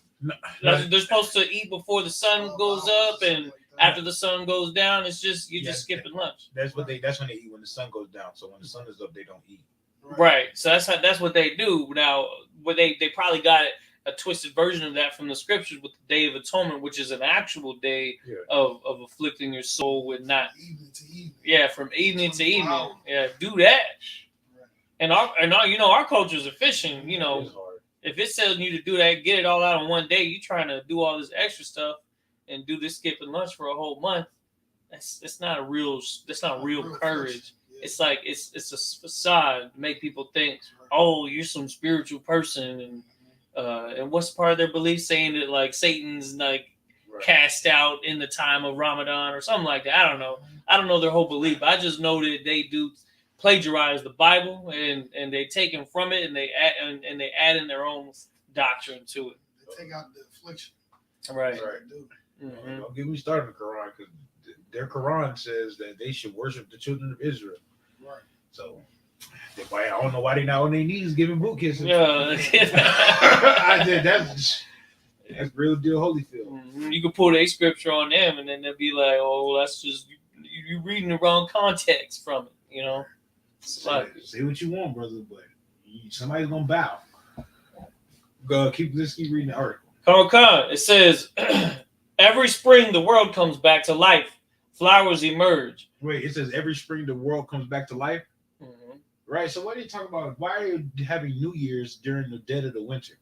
[SPEAKER 5] They're supposed to eat before the sun goes up, and after the sun goes down, it's just just skipping lunch.
[SPEAKER 3] That's when they eat when the sun goes down. So when the sun is up, they don't eat.
[SPEAKER 5] Right. So that's what they do now. Where they probably got it. a twisted version of that from the scriptures with the Day of Atonement, which is an actual day of afflicting your soul with not
[SPEAKER 6] Evening to evening.
[SPEAKER 5] Yeah, from evening to
[SPEAKER 6] 24
[SPEAKER 5] evening.
[SPEAKER 6] hours.
[SPEAKER 5] Yeah, do that.
[SPEAKER 6] Right.
[SPEAKER 5] And our you know, our culture is efficient. You know, if it's telling you to do that, get it all out in one day. You trying to do all this extra stuff and do this skipping lunch for a whole month. That's not real courage.
[SPEAKER 6] Yeah.
[SPEAKER 5] It's like it's a facade to make people think, oh, you're some spiritual person, and what's part of their belief, saying that like Satan's like cast out in the time of Ramadan or something like that. I don't know their whole belief. I just know that they do plagiarize the Bible and they take them from it and they add in their own doctrine to it.
[SPEAKER 6] They take out the affliction.
[SPEAKER 5] Right.
[SPEAKER 3] Mm-hmm. Don't get me started on the Quran, because their Quran says that they should worship the children of Israel.
[SPEAKER 6] Right.
[SPEAKER 3] So I don't know why they not on their knees giving boot kisses.
[SPEAKER 5] Yeah.
[SPEAKER 3] I said that's real deal Holyfield.
[SPEAKER 5] Mm-hmm. You can pull a scripture on them and then they'll be like, oh, that's just you reading the wrong context from it, you know.
[SPEAKER 3] Say what you want, brother, but somebody's gonna bow. Keep reading the article.
[SPEAKER 5] Come. It says every spring the world comes back to life. Flowers emerge.
[SPEAKER 3] Wait, it says every spring the world comes back to life?
[SPEAKER 5] Mm-hmm.
[SPEAKER 3] Right. So what are you talking about? Why are you having New Year's during the dead of the winter?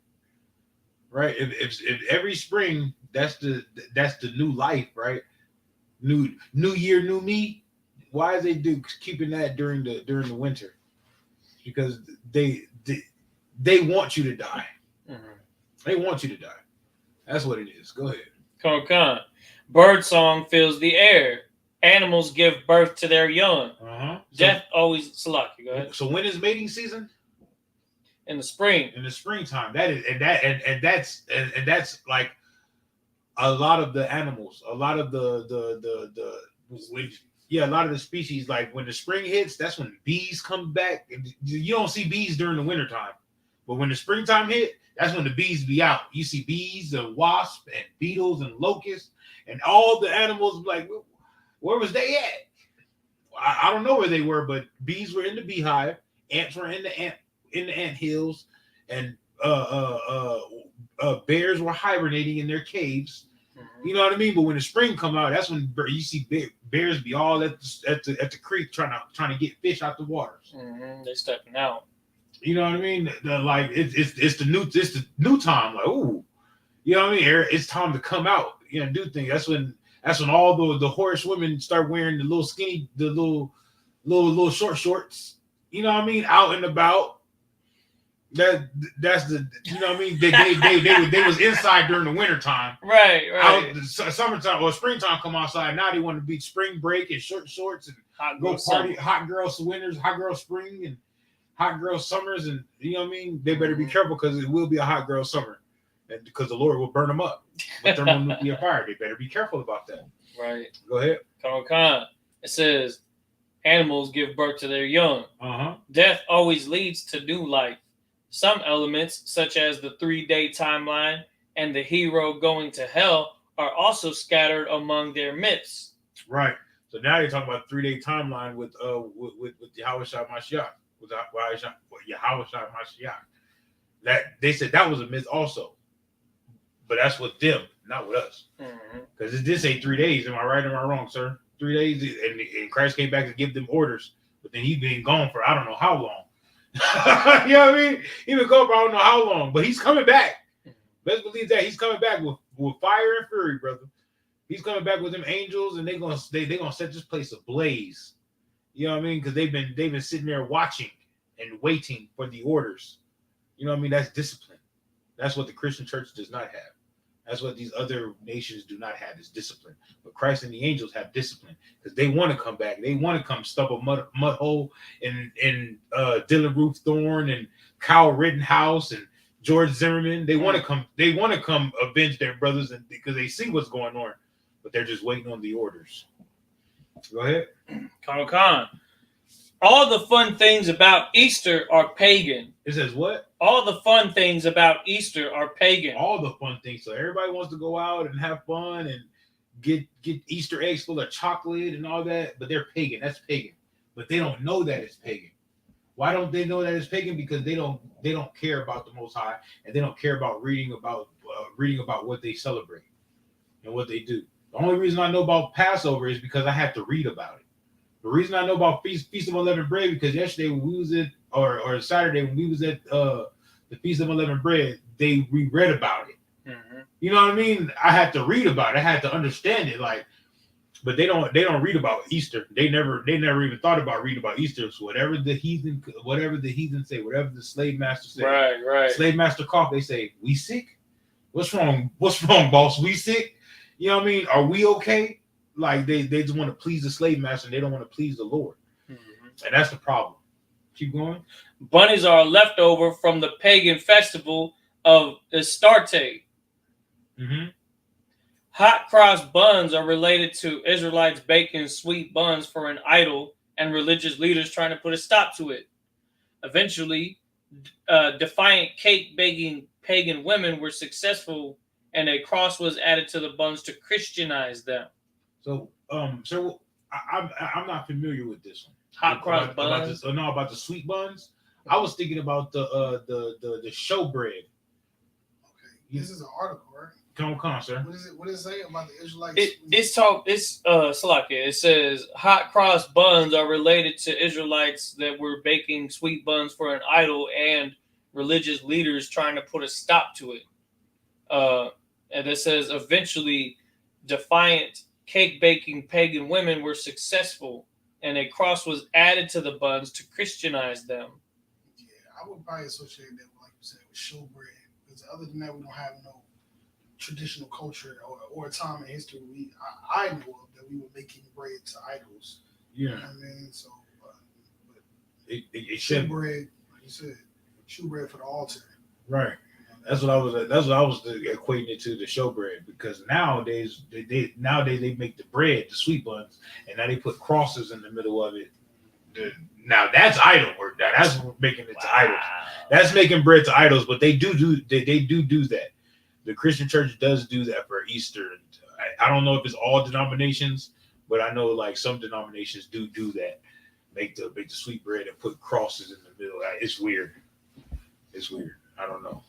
[SPEAKER 3] Right. If every spring that's the new life, right? New year, new me. Why is they keeping that during the winter? Because they want you to die.
[SPEAKER 5] Mm-hmm.
[SPEAKER 3] They want you to die. That's what it is. Go ahead.
[SPEAKER 5] Come. Bird song fills the air. Animals give birth to their young. Death always. Salaki, go ahead.
[SPEAKER 3] So when is mating season?
[SPEAKER 5] In the spring.
[SPEAKER 3] In the springtime. That is, and that's like a lot of the animals. A lot of a lot of the species. Like when the spring hits, that's when bees come back. You don't see bees during the wintertime, but when the springtime hit, that's when the bees be out. You see bees and wasps and beetles and locusts and all the animals. Like, where was they at? I don't know where they were, but bees were in the beehive, ants were in the ant hills, and bears were hibernating in their caves. Mm-hmm. You know what I mean? But when the spring come out, that's when you see bears be all at the creek trying to get fish out the waters.
[SPEAKER 5] Mm-hmm. They're stepping out.
[SPEAKER 3] You know what I mean? It's the new time. Like, ooh, you know what I mean? It's time to come out. You know, do things. That's when all the horse women start wearing the little skinny, the little short shorts. You know what I mean? Out and about. That's the, you know what I mean? They was inside during the winter time.
[SPEAKER 5] Right.
[SPEAKER 3] Out the summertime or springtime come outside. Now they want to be spring break and short shorts and go party. Hot girls winters, hot girl spring, and hot girl summers, and you know what I mean? They better be careful because it will be a hot girl summer, and because the Lord will burn them up with thermonuclear fire. They better be careful about that.
[SPEAKER 5] Right.
[SPEAKER 3] Go ahead.
[SPEAKER 5] Come. It says animals give birth to their young. Death always leads to new life. Some elements, such as the 3-day timeline and the hero going to hell, are also scattered among their myths. Right.
[SPEAKER 3] So now you're talking about 3-day timeline with Yahweh Mashiach. With Yahweh Mashiach. That they said that was a myth also. But that's with them, not with us. Because it did say 3 days. Am I right or am I wrong, sir? 3 days, and Christ came back to give them orders. But then he's been gone for I don't know how long. You know what I mean? He been gone for I don't know how long. But he's coming back. Let's believe that he's coming back with fire and fury, brother. He's coming back with them angels, and they're gonna set this place ablaze. You know what I mean? Because they've been sitting there watching and waiting for the orders. You know what I mean? That's discipline. That's what the Christian church does not have. That's what these other nations do not have, is discipline. But Christ and the angels have discipline because they want to come back. They want to come stub a mud hole in Dylan Ruth Thorne and Kyle Rittenhouse and George Zimmerman. They want to come. They want to come avenge their brothers, and because they see what's going on, but they're just waiting on the orders. Go ahead.
[SPEAKER 5] Khan. All the fun things about Easter are pagan.
[SPEAKER 3] It says what?
[SPEAKER 5] All the fun things about Easter are pagan.
[SPEAKER 3] All the fun things. So everybody wants to go out and have fun and get Easter eggs full of chocolate and all that, but they're pagan. That's pagan. But they don't know that it's pagan. Why don't they know that it's pagan? Because they don't care about the Most High, and they don't care about reading about what they celebrate and what they do. The only reason I know about Passover is because I had to read about it. The reason I know about Feast of Unleavened Bread, because yesterday when we was at, or Saturday when we was at the Feast of Unleavened Bread, we read about it.
[SPEAKER 5] Mm-hmm.
[SPEAKER 3] You know what I mean? I had to read about it. I had to understand it. Like, but they don't read about Easter. They never even thought about reading about Easter. So whatever the heathen say, whatever the slave master say,
[SPEAKER 5] right.
[SPEAKER 3] Slave master cough, they say, "We sick? What's wrong? What's wrong, boss? We sick? You know what I mean? Are we okay?" Like they just want to please the slave master, and they don't want to please the Lord.
[SPEAKER 5] Mm-hmm.
[SPEAKER 3] And that's the problem. Keep going.
[SPEAKER 5] Bunnies are a leftover from the pagan festival of Astarte.
[SPEAKER 3] Mm-hmm.
[SPEAKER 5] Hot cross buns are related to Israelites baking sweet buns for an idol and religious leaders trying to put a stop to it. Eventually, defiant cake baking pagan women were successful, and a cross was added to the buns to Christianize them.
[SPEAKER 3] So, sir, I'm not familiar with this one.
[SPEAKER 5] Hot cross buns.
[SPEAKER 3] About the sweet buns. I was thinking about the showbread.
[SPEAKER 6] Okay, this is an article, right?
[SPEAKER 3] Come on, sir.
[SPEAKER 6] What does it say about the Israelites?
[SPEAKER 5] It's Salakia. It says hot cross buns are related to Israelites that were baking sweet buns for an idol and religious leaders trying to put a stop to it. And it says eventually defiant cake baking pagan women were successful, and a cross was added to the buns to Christianize them.
[SPEAKER 6] Yeah, I would probably associate that, like you said, with showbread. Because other than that, we don't have no traditional culture or a time in history I know of that we were making bread to idols.
[SPEAKER 3] Yeah.
[SPEAKER 6] You know what I mean? So, but
[SPEAKER 3] it should
[SPEAKER 6] bread, like you said, shoe bread for the altar.
[SPEAKER 3] Right. That's what I was equating it to, the showbread, because nowadays they make the bread, the sweet buns, and now they put crosses in the middle of it. Now that's idol work. That's making it to idols. That's making bread to idols. But they do that. The Christian church does do that for Easter. I don't know if it's all denominations, but I know like some denominations do that. Make the sweet bread and put crosses in the middle. It's weird. It's weird. I don't know.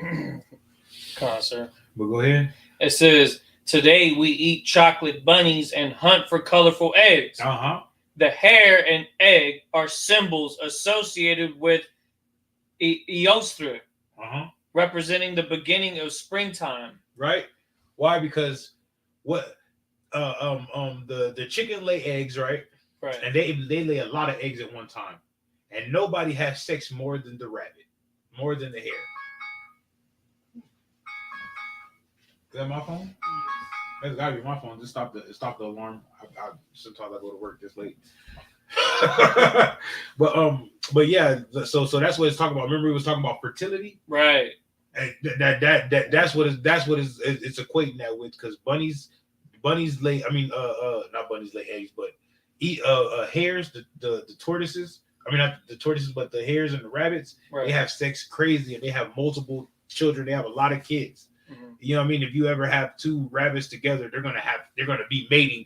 [SPEAKER 5] Come on, sir.
[SPEAKER 3] But go ahead.
[SPEAKER 5] It says, today we eat chocolate bunnies and hunt for colorful eggs.
[SPEAKER 3] Uh-huh.
[SPEAKER 5] The hare and egg are symbols associated with I.S.U.P.K, representing the beginning of springtime.
[SPEAKER 3] Right? Why? Because the chicken lay eggs, right?
[SPEAKER 5] Right.
[SPEAKER 3] And they lay a lot of eggs at one time. And nobody has sex more than the rabbit, more than the hare. Is that my phone? That's gotta be my phone. Just stop the alarm. Sometimes I go to work this late. but yeah, so that's what it's talking about. Remember, we was talking about fertility,
[SPEAKER 5] right?
[SPEAKER 3] And that's what it's equating that with, because bunnies lay. I mean, not bunnies lay eggs, but hares, the tortoises. I mean, not the tortoises, but the hares and the rabbits. Right. They have sex crazy, and they have multiple children. They have a lot of kids. Mm-hmm. You know what I mean? If you ever have two rabbits together, they're gonna be mating,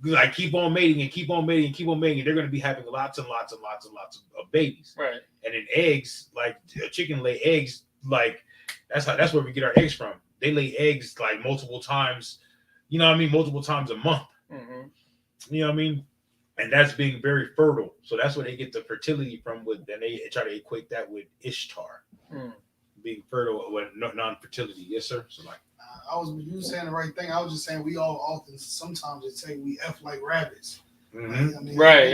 [SPEAKER 3] like keep on mating and keep on mating and keep on mating. They're gonna be having lots and lots and lots and lots of babies.
[SPEAKER 5] Right.
[SPEAKER 3] And in eggs, like a chicken lay eggs, like that's where we get our eggs from. They lay eggs like multiple times. You know what I mean? Multiple times a month. Mm-hmm. You know what I mean? And that's being very fertile. So that's where they get the fertility from. Then they try to equate that with Ishtar. Mm. Being fertile with non-fertility. Yes, sir. So like,
[SPEAKER 6] you were saying the right thing. I was just saying we all often sometimes just say we F like rabbits.
[SPEAKER 5] Mm-hmm.
[SPEAKER 6] I mean,
[SPEAKER 5] right.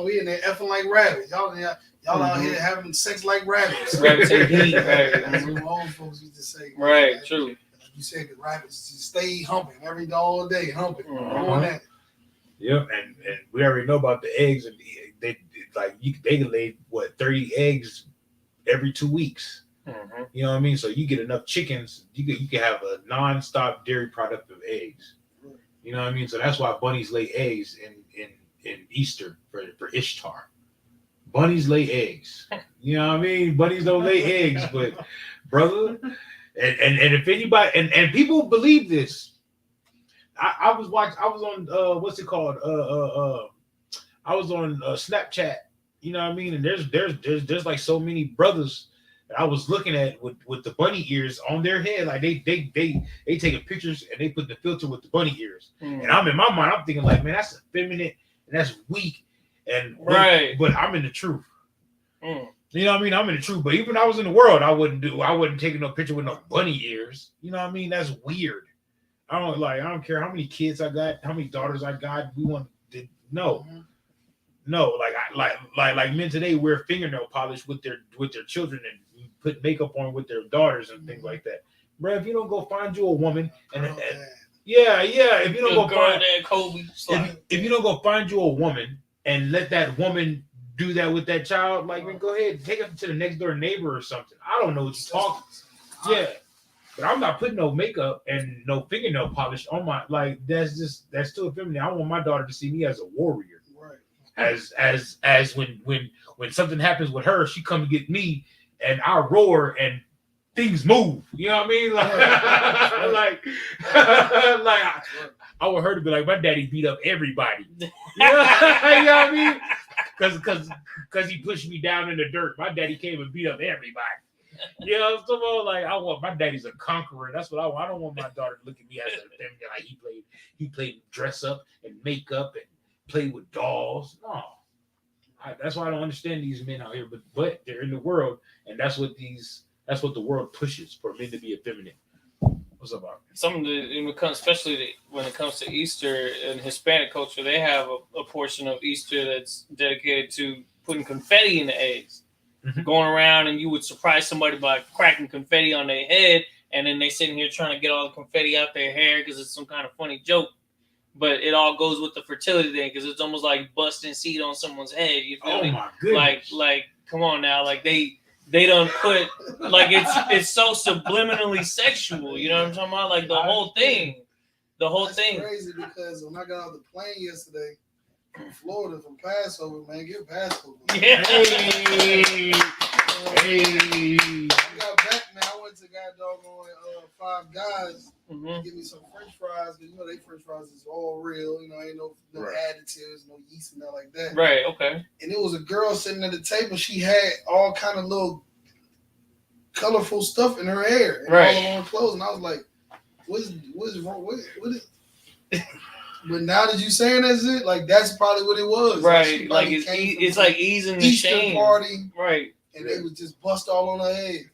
[SPEAKER 6] We in there effing like rabbits. Y'all mm-hmm. out here having sex like rabbits.
[SPEAKER 5] Rabbits and heat. Right.
[SPEAKER 6] That's what old folks used to say.
[SPEAKER 5] Right. Like, true.
[SPEAKER 6] Like you said, the rabbits just stay humping every all day, humping.
[SPEAKER 3] Mm-hmm. Yep, and we already know about the eggs, and they can lay 30 eggs every 2 weeks. Mm-hmm. You know what I mean? So you get enough chickens, you can have a non-stop dairy product of eggs. You know what I mean? So that's why bunnies lay eggs in Easter for Ishtar. Bunnies lay eggs. You know what I mean? Bunnies don't lay eggs, but brother, and if anybody and people believe this. I was on what's it called? I was on Snapchat, You know what I mean? And there's like so many brothers that I was looking at with the bunny ears on their head. Like they taking pictures and they put the filter with the bunny ears. And I'm in my mind, I'm thinking like, man, that's effeminate and that's weak. And but I'm in the truth. You know what I mean? I'm in the truth. But even when I was in the world, I wouldn't take no picture with no bunny ears. You know what I mean? That's weird. I don't care how many kids I got, how many daughters I got. We want to no. Like men today wear fingernail polish with their children and put makeup on with their daughters and things like that. Bro, if you don't go find you a woman if you don't go find
[SPEAKER 5] Kobe,
[SPEAKER 3] if you don't go find you a woman and let that woman do that with that child, like man, go ahead, take it to the next door neighbor or something. I don't know what you're talking. Yeah. But I'm not putting no makeup and no fingernail polish on my that's too feminine. I want my daughter to see me as a warrior. Right. As when something happens with her, she come get me and I roar and things move. You know what I mean? Like, I want her to be like, my daddy beat up everybody. You know what I mean? Because he pushed me down in the dirt. My daddy came and beat up everybody. You know, so like I want my daddy's a conqueror. That's what I want. I don't want my daughter to look at me as a feminine. Like he played dress up and makeup and played with dolls. No, that's why I don't understand these men out here. But they're in the world, and that's what the world pushes for men to be effeminate. What's up, Mark?
[SPEAKER 5] Especially when it comes to Easter in Hispanic culture, they have a portion of Easter that's dedicated to putting confetti in the eggs. Mm-hmm. Going around and you would surprise somebody by cracking confetti on their head, and then they sitting here trying to get all the confetti out their hair because it's some kind of funny joke. But it all goes with the fertility thing because it's almost like busting seed on someone's head. You feel me?
[SPEAKER 3] My goodness.
[SPEAKER 5] Like, come on now. Like they don't put like it's so subliminally sexual. You know what I'm talking about? Like the whole thing.
[SPEAKER 6] That's crazy because when I got off the plane yesterday from Florida from Passover, man, get Passover.
[SPEAKER 5] Yeah.
[SPEAKER 6] Hey. I got back, man. I went to doggone Five Guys to get me some French fries. Because, you know, they French fries is all real. You know, ain't no additives, no yeast and nothing like that.
[SPEAKER 5] Right, okay.
[SPEAKER 6] And it was a girl sitting at the table. She had all kind of little colorful stuff in her hair. And all of her clothes. And I was like, what is wrong? What is But now that you saying that's it, like that's probably what it was.
[SPEAKER 5] Right, like it's like easing the
[SPEAKER 6] Easter
[SPEAKER 5] shame.
[SPEAKER 6] Party.
[SPEAKER 5] Right.
[SPEAKER 6] And they would just bust all on her head.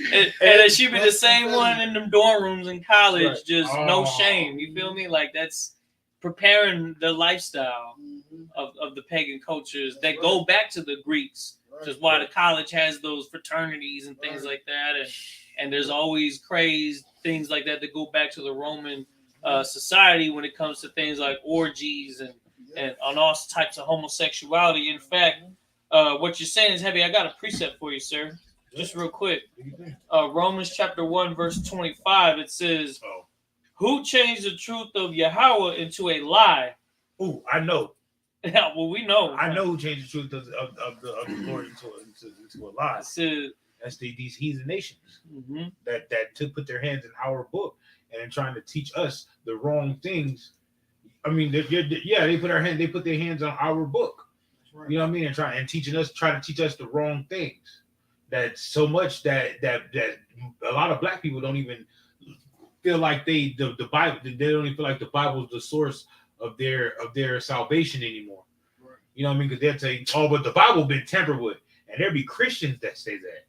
[SPEAKER 5] and it should be the same one in them dorm rooms in college, just no shame. You feel me? Like that's preparing the lifestyle of the pagan cultures that go back to the Greeks. Which is why the college has those fraternities and things like that. And there's always crazed things like that that go back to the Roman society when it comes to things like orgies and on all types of homosexuality. In fact, what you're saying is heavy. I got a precept for you, sir. Just real quick. Romans chapter 1, verse 25. It says, who changed the truth of Yahweh into a lie?
[SPEAKER 3] Ooh, I know.
[SPEAKER 5] Yeah, well, we know.
[SPEAKER 3] I know who changed the truth of the Lord into a lie. That's these heathen nations that put their hands in our book and trying to teach us the wrong things. I mean, they put their hands on our book. Right. You know what I mean? And try to teach us the wrong things. That so much that a lot of black people don't even feel like the Bible. They don't even feel like the Bible is the source of their salvation anymore. Right. You know what I mean? Because they'll tell you, but the Bible been tampered with, and there'll be Christians that say that.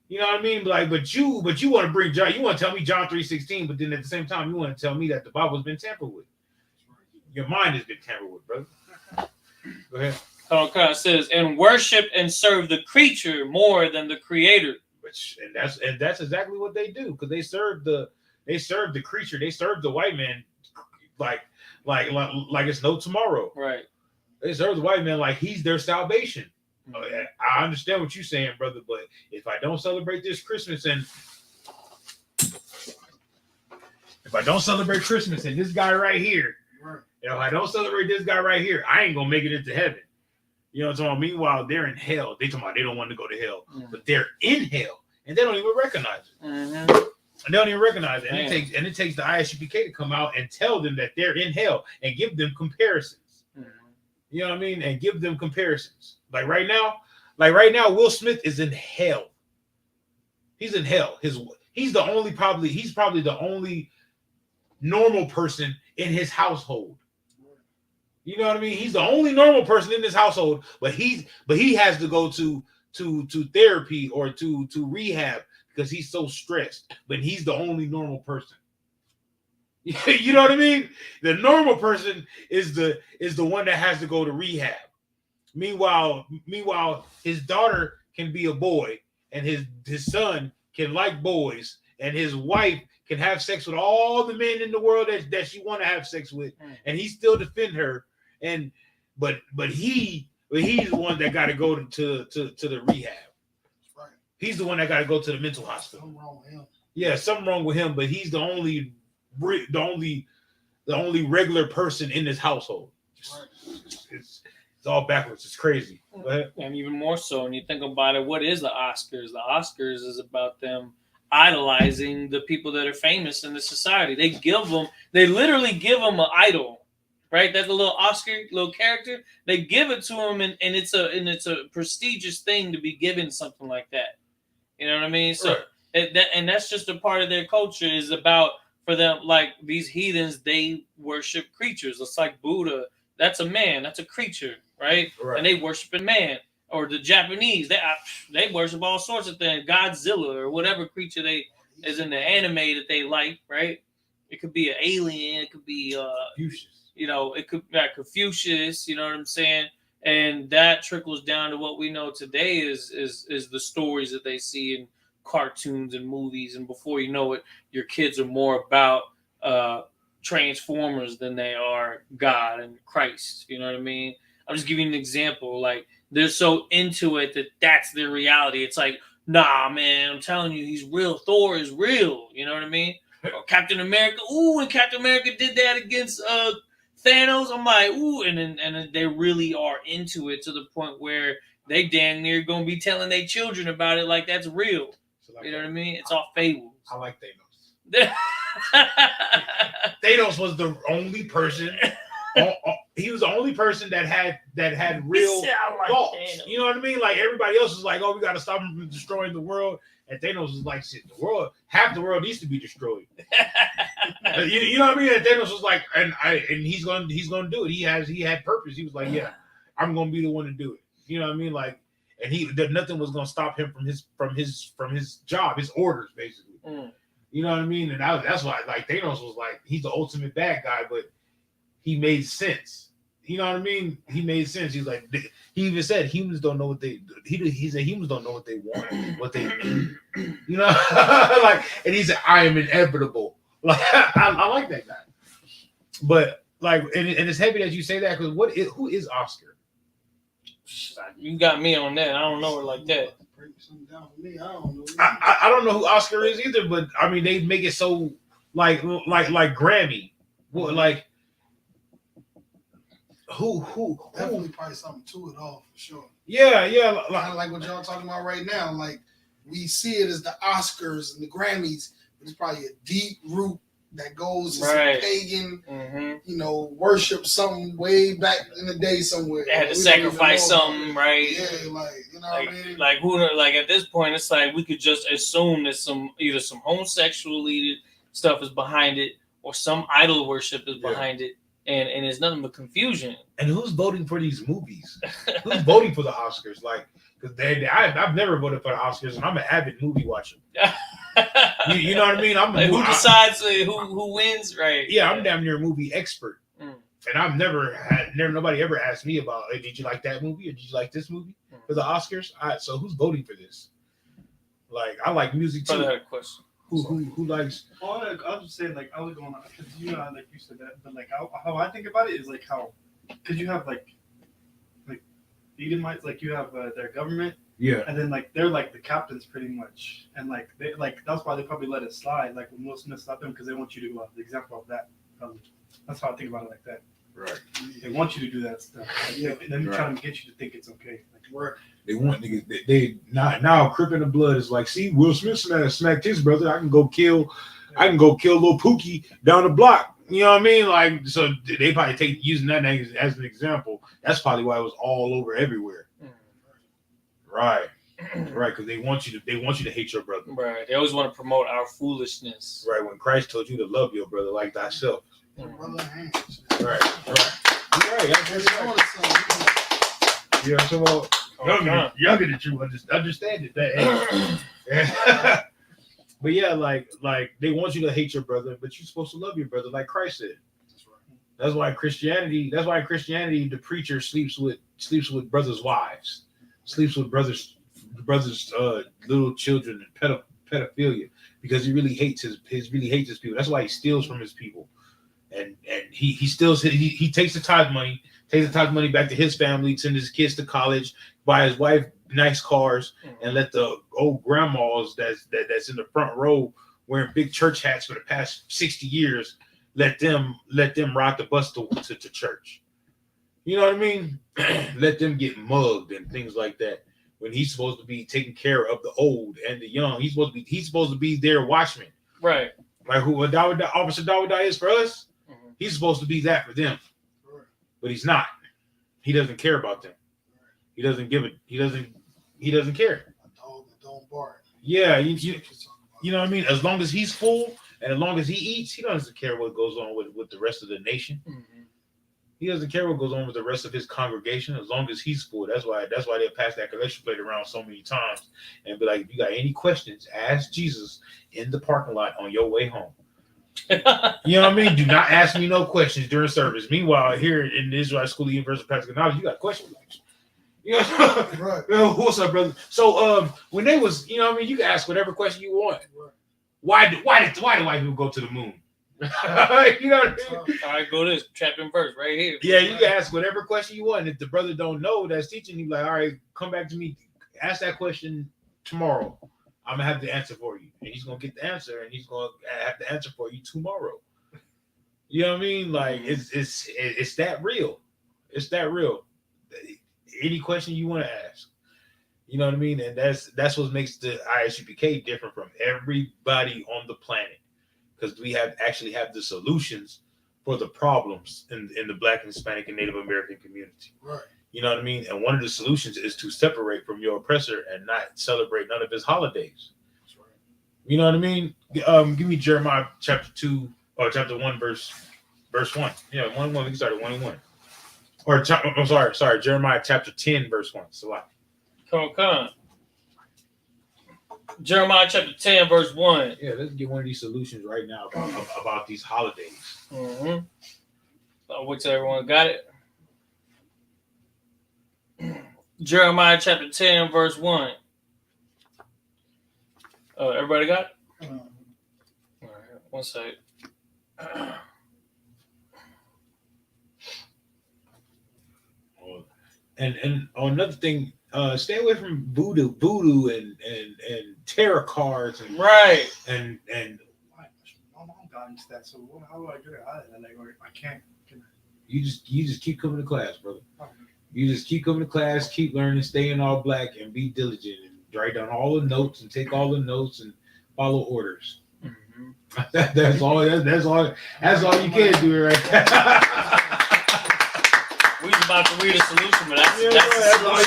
[SPEAKER 3] You know what I mean? Like, but you want to bring John, you want to tell me John 3:16, but then at the same time you want to tell me that the Bible's been tampered with. Your mind has been tampered with, brother. Go ahead.
[SPEAKER 5] Okay, it says, and worship and serve the creature more than the creator.
[SPEAKER 3] And that's exactly what they do, because they serve the creature, they serve the white man like it's no tomorrow.
[SPEAKER 5] Right.
[SPEAKER 3] They serve the white man like he's their salvation. I understand what you're saying, brother, but if I don't celebrate this Christmas and this guy right here, if I don't celebrate this guy right here, I ain't gonna make it into heaven. You know what I'm talking about? Meanwhile, they're in hell. They talking about they don't want to go to hell, but they're in hell and they don't even recognize it. And they don't even recognize it. And it takes the I.S.U.P.K to come out and tell them that they're in hell and give them comparisons. You know what I mean? And give them comparisons. Like right now, Will Smith is in hell. He's in hell. He's probably the only normal person in his household. You know what I mean? He's the only normal person in this household, but he has to go to therapy or to rehab because he's so stressed. But he's the only normal person. You know what I mean? The normal person is the one that has to go to rehab. Meanwhile, his daughter can be a boy, and his son can like boys, and his wife can have sex with all the men in the world that she want to have sex with, and he still defend her. And but he's the one that got to go to the rehab.
[SPEAKER 6] Right.
[SPEAKER 3] He's the one that got to go to the mental hospital.
[SPEAKER 6] Something wrong with him.
[SPEAKER 3] Yeah, something wrong with him, but he's the only regular person in this household.
[SPEAKER 6] Right.
[SPEAKER 3] It's all backwards. It's crazy.
[SPEAKER 5] And even more so, when you think about it, what is the Oscars? The Oscars is about them idolizing the people that are famous in the society. They literally give them an idol. Right, that's a little Oscar, little character. They give it to him, and it's a prestigious thing to be given something like that. You know what I mean? So, and that's just a part of their culture. Is about for them, like these heathens, they worship creatures. It's like Buddha. That's a man. That's a creature, right? And they worship a man. Or the Japanese, they worship all sorts of things. Godzilla or whatever creature is in the anime that they like, right? It could be an alien. It could be you know, it could be Confucius, you know what I'm saying? And that trickles down to what we know today is the stories that they see in cartoons and movies. And before you know it, your kids are more about Transformers than they are God and Christ. You know what I mean? I'm just giving you an example. Like, they're so into it that that's their reality. It's like, nah, man, I'm telling you, he's real. Thor is real. You know what I mean? Or Captain America. Ooh, and Captain America did that against Thanos. I'm like, ooh, and then they really are into it to the point where they damn near gonna be telling their children about it like that's real. So like, you know what I mean? It's all fables.
[SPEAKER 3] I like Thanos. Thanos was the only person. He was the only person that had real thoughts. Thanos. You know what I mean? Like everybody else was like, oh, we got to stop him from destroying the world. And Thanos was like, shit, half the world needs to be destroyed. you know what I mean? And Thanos was like, and he's gonna do it. He had purpose. He was like, yeah, I'm gonna be the one to do it. You know what I mean? Like, and nothing was gonna stop him from his job, his orders, basically. You know what I mean? And that's why, like, Thanos was like, he's the ultimate bad guy, but he made sense. You know what I mean? He made sense. He's like, he even said humans don't know what they. He said humans don't know what they want, what they need. You know, like, and he said, I am inevitable. Like, I like that guy. But like, and it's heavy that you say that because who is Oscar?
[SPEAKER 5] You got me on that. I don't know her like that.
[SPEAKER 3] I don't know who Oscar is either. But I mean, they make it so like Grammy, like. Who
[SPEAKER 6] definitely probably something to it all for sure.
[SPEAKER 3] Yeah.
[SPEAKER 6] Like what y'all talking about right now. Like we see it as the Oscars and the Grammys, but it's probably a deep root that goes to some pagan, you know, worship something way back in the day somewhere.
[SPEAKER 5] They had to sacrifice something, right?
[SPEAKER 6] Yeah, like you know
[SPEAKER 5] like,
[SPEAKER 6] what I mean.
[SPEAKER 5] Like who? Like at this point, it's like we could just assume that either some homosexual stuff is behind it, or some idol worship is behind it. And it's nothing but confusion.
[SPEAKER 3] And who's voting for these movies? Who's voting for the Oscars? Like, because I've never voted for the Oscars, and I'm an avid movie watcher. you know what I mean?
[SPEAKER 5] Who decides who wins? Right?
[SPEAKER 3] Yeah, I'm damn near a movie expert, and I've nobody ever asked me about, hey, did you like that movie or did you like this movie for the Oscars? So who's voting for this? Like, I like music too.
[SPEAKER 5] Another question.
[SPEAKER 3] Who likes?
[SPEAKER 4] Oh, I was just saying, like, I was going on because like you said that, but like how I think about it is like how, because you have like Edomites, like you have their government, and then like they're like the captains pretty much, and like they like that's why they probably let it slide, like when Will Smith stopped them because they want you to the example of that. That's how I think about it like that.
[SPEAKER 3] Right.
[SPEAKER 4] They want you to do that stuff. Like, then they're trying to get you to think it's okay. Like,
[SPEAKER 3] right. They want niggas. They now Crip in the Blood is like, see, Will Smith smacked his brother. I can go kill little Pookie down the block. You know what I mean? Like, so they probably take using that as an example. That's probably why it was all over everywhere. Right. Right, because they want you to hate your brother.
[SPEAKER 5] Right. They always want to promote our foolishness.
[SPEAKER 3] Right, when Christ told you to love your brother like thyself.
[SPEAKER 6] Brother hands.
[SPEAKER 3] Right. You're right. You know, so younger than you understand it. That but yeah, like they want you to hate your brother, but you're supposed to love your brother like Christ said. That's why Christianity, the preacher sleeps with brothers' wives, sleeps with brothers' little children, and pedophilia, because he really hates his people. That's why he steals from his people, and he steals. He takes the tithe money back to his family, send his kids to college, buy his wife nice cars, and let the old grandmas that's in the front row wearing big church hats for the past 60 years, let them ride the bus to church. You know what I mean? Let them get mugged and things like that. When he's supposed to be taking care of the old and the young, he's supposed to be their watchman.
[SPEAKER 5] Right.
[SPEAKER 3] Like who Officer Dawada is for us, he's supposed to be that for them. But he's not. He doesn't care about them. He doesn't give it. He doesn't care.
[SPEAKER 6] A dog that don't bark.
[SPEAKER 3] Yeah, you know what I mean? As long as he's full and as long as he eats, he doesn't care what goes on with the rest of the nation. He doesn't care what goes on with the rest of his congregation as long as he's full. That's why they pass that collection plate around so many times and be like, if you got any questions, ask Jesus in the parking lot on your way home. You know what I mean? Do not ask me no questions during service. Meanwhile, here in the Israel School of Universal Practical Knowledge, you got questions. You know,
[SPEAKER 6] Right.
[SPEAKER 3] What's up, brother? So when they was, you know what I mean, you can ask whatever question you want. Why did white people go to the moon? You know what I mean?
[SPEAKER 5] All right, go to this chapter and verse right here.
[SPEAKER 3] Yeah, you can ask whatever question you want. If the brother don't know that's teaching you, like, all right, come back to me, ask that question tomorrow. I'm gonna have the answer for you, and he's gonna get the answer, and he's gonna have the answer for you tomorrow. You know what I mean? Like it's that real. It's that real. Any question you want to ask, you know what I mean, and that's what makes the I.S.U.P.K different from everybody on the planet, because we actually have the solutions for the problems in the Black, Hispanic, and Native American community.
[SPEAKER 6] Right.
[SPEAKER 3] You know what I mean? And one of the solutions is to separate from your oppressor and not celebrate none of his holidays.
[SPEAKER 6] That's right.
[SPEAKER 3] You know what I mean? Give me Jeremiah chapter 2 or chapter 1 verse 1. Yeah, 1:1. We can start at 1:1. Or I'm sorry, Jeremiah chapter 10 verse 1. So what?
[SPEAKER 5] Come on. Jeremiah chapter 10 verse 1.
[SPEAKER 3] Yeah, let's get one of these solutions right now about these holidays.
[SPEAKER 5] I'll wait till everyone got it. Jeremiah chapter 10 verse 1. Everybody got it? All right, one second.
[SPEAKER 3] And another thing, stay away from voodoo and tarot cards and
[SPEAKER 5] right
[SPEAKER 3] and
[SPEAKER 4] My mom got into that, so how do I get it out of that? Like, I can't.
[SPEAKER 3] you just keep coming to class, brother. You just keep coming to class, keep learning, stay in all black, and be diligent and write down all the notes and take all the notes and follow orders. That's all you can do right there.
[SPEAKER 5] We was about to read a solution, but that's
[SPEAKER 3] all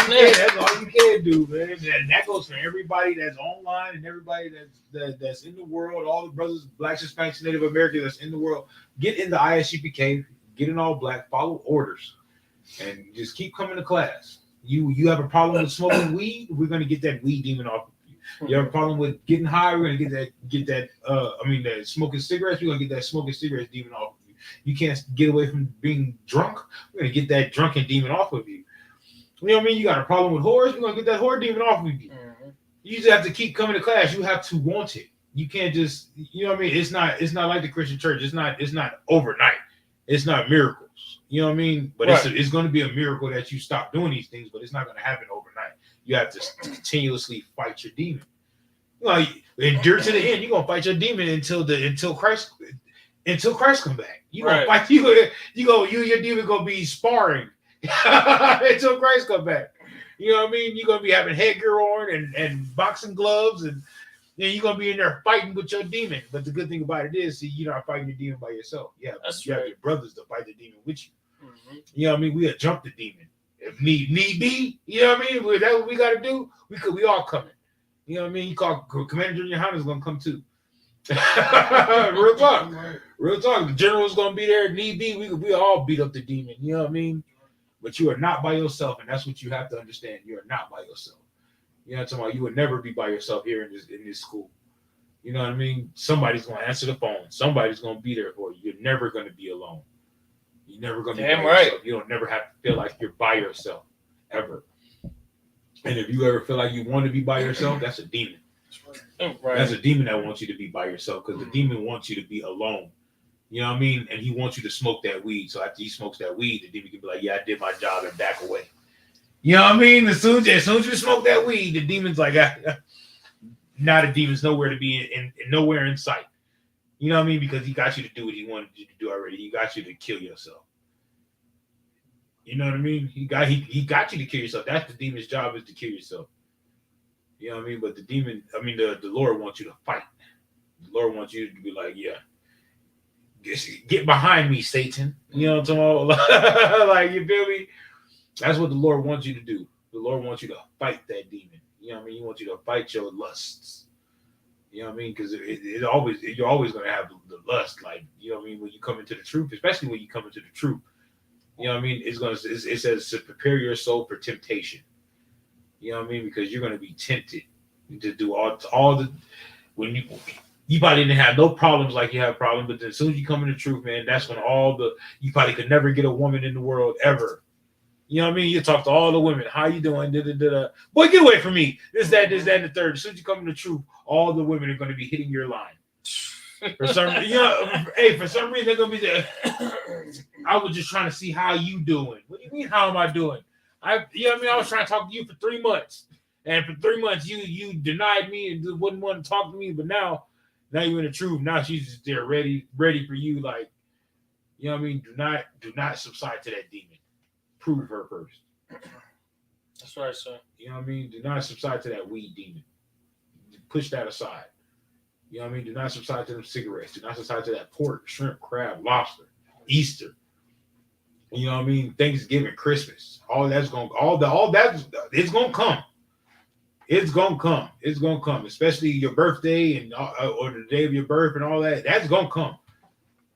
[SPEAKER 3] you can do, man. And that goes for everybody that's online and everybody that's in the world, all the brothers, Blacks, Hispanics, Native Americans that's in the world. Get in the I.S.U.P.K, get in all black, follow orders, and just keep coming to class. You have a problem with smoking weed, we're gonna get that weed demon off of you. You have a problem with getting high, we're gonna get that smoking cigarettes, we're gonna get that smoking cigarettes demon off of you. You can't get away from being drunk, we're gonna get that drunken demon off of you. You know what I mean? You got a problem with whores, we're gonna get that whore demon off of you. You just have to keep coming to class. You have to want it. You can't just, you know what I mean? It's not like the Christian church. It's not overnight. It's not miracles. You know what I mean? But right. It's going to be a miracle that you stop doing these things, but it's not going to happen overnight. You have to continuously fight your demon. You know, endure to the end. You're going to fight your demon until Christ come back. You going to fight your demon going to be sparring until Christ come back. You know what I mean? You're going to be having headgear on and boxing gloves and then you're gonna be in there fighting with your demon. But the good thing about it is, see, you're not fighting your demon by yourself. Yeah,
[SPEAKER 5] That's
[SPEAKER 3] you have
[SPEAKER 5] right.
[SPEAKER 3] your brothers to fight the demon with you.
[SPEAKER 5] Mhm.
[SPEAKER 3] You know what I mean? We'll jump the demon if need be. You know what I mean? That's what we got to do. We all coming. You know what I mean? You call Commander Junior Honda's gonna come too. Real talk. Real talk. The general's gonna be there. Need be. We all beat up the demon. You know what I mean? But you are not by yourself, and that's what you have to understand. You are not by yourself. You know what I'm talking about? You would never be by yourself here in this school. You know what I mean? Somebody's gonna answer the phone. Somebody's gonna be there for you. You're never gonna be alone. You're never gonna be
[SPEAKER 5] Damn
[SPEAKER 3] by
[SPEAKER 5] right.
[SPEAKER 3] yourself. You don't never have to feel like you're by yourself ever. And if you ever feel like you want to be by yourself, that's a demon.
[SPEAKER 5] Right.
[SPEAKER 3] That's a demon that wants you to be by yourself, because the demon wants you to be alone. You know what I mean? And he wants you to smoke that weed. So after he smokes that weed, the demon can be like, yeah, I did my job, and back away. You know what I mean? As soon as you smoke that weed, the demon's like, now the demon's nowhere to be in nowhere in sight. You know what I mean? Because he got you to do what he wanted you to do already. He got you to kill yourself. You know what I mean? He got you to kill yourself. That's the demon's job, is to kill yourself. You know what I mean? But the Lord wants you to fight. The Lord wants you to be like, yeah, get behind me, Satan. You know what I'm talking about? Like, you feel me? That's what the Lord wants you to do. The Lord wants you to fight that demon. You know what I mean? He wants you to fight your lusts. You know what I mean? Because you're always going to have the lust. Like, you know what I mean? When you come into the truth, especially when you come into the truth, you know what I mean? It says to prepare your soul for temptation. You know what I mean? Because you're going to be tempted to do all the, when you probably didn't have no problems like you have problems, but as soon as you come into the truth, man, that's when you probably could never get a woman in the world ever. You know what I mean? You talk to all the women. How you doing? Boy, get away from me. This, that, and the third. As soon as you come into the truth, all the women are going to be hitting your line. For some reason, they're going to be there. I was just trying to see how you doing. What do you mean, how am I doing? You know what I mean? I was trying to talk to you for 3 months. And for 3 months, you denied me and wouldn't want to talk to me. But now you're in the truth. Now she's just there ready for you. Like, you know what I mean? Do not subside to that demon. Prove her first.
[SPEAKER 5] That's right, sir.
[SPEAKER 3] You know what I mean? Do not subside to that weed demon. Push that aside. You know what I mean? Do not subside to them cigarettes. Do not subside to that pork, shrimp, crab, lobster, Easter. You know what I mean? Thanksgiving, Christmas. It's gonna come. It's gonna come. It's gonna come. Especially your birthday and or the day of your birth and all that. That's gonna come.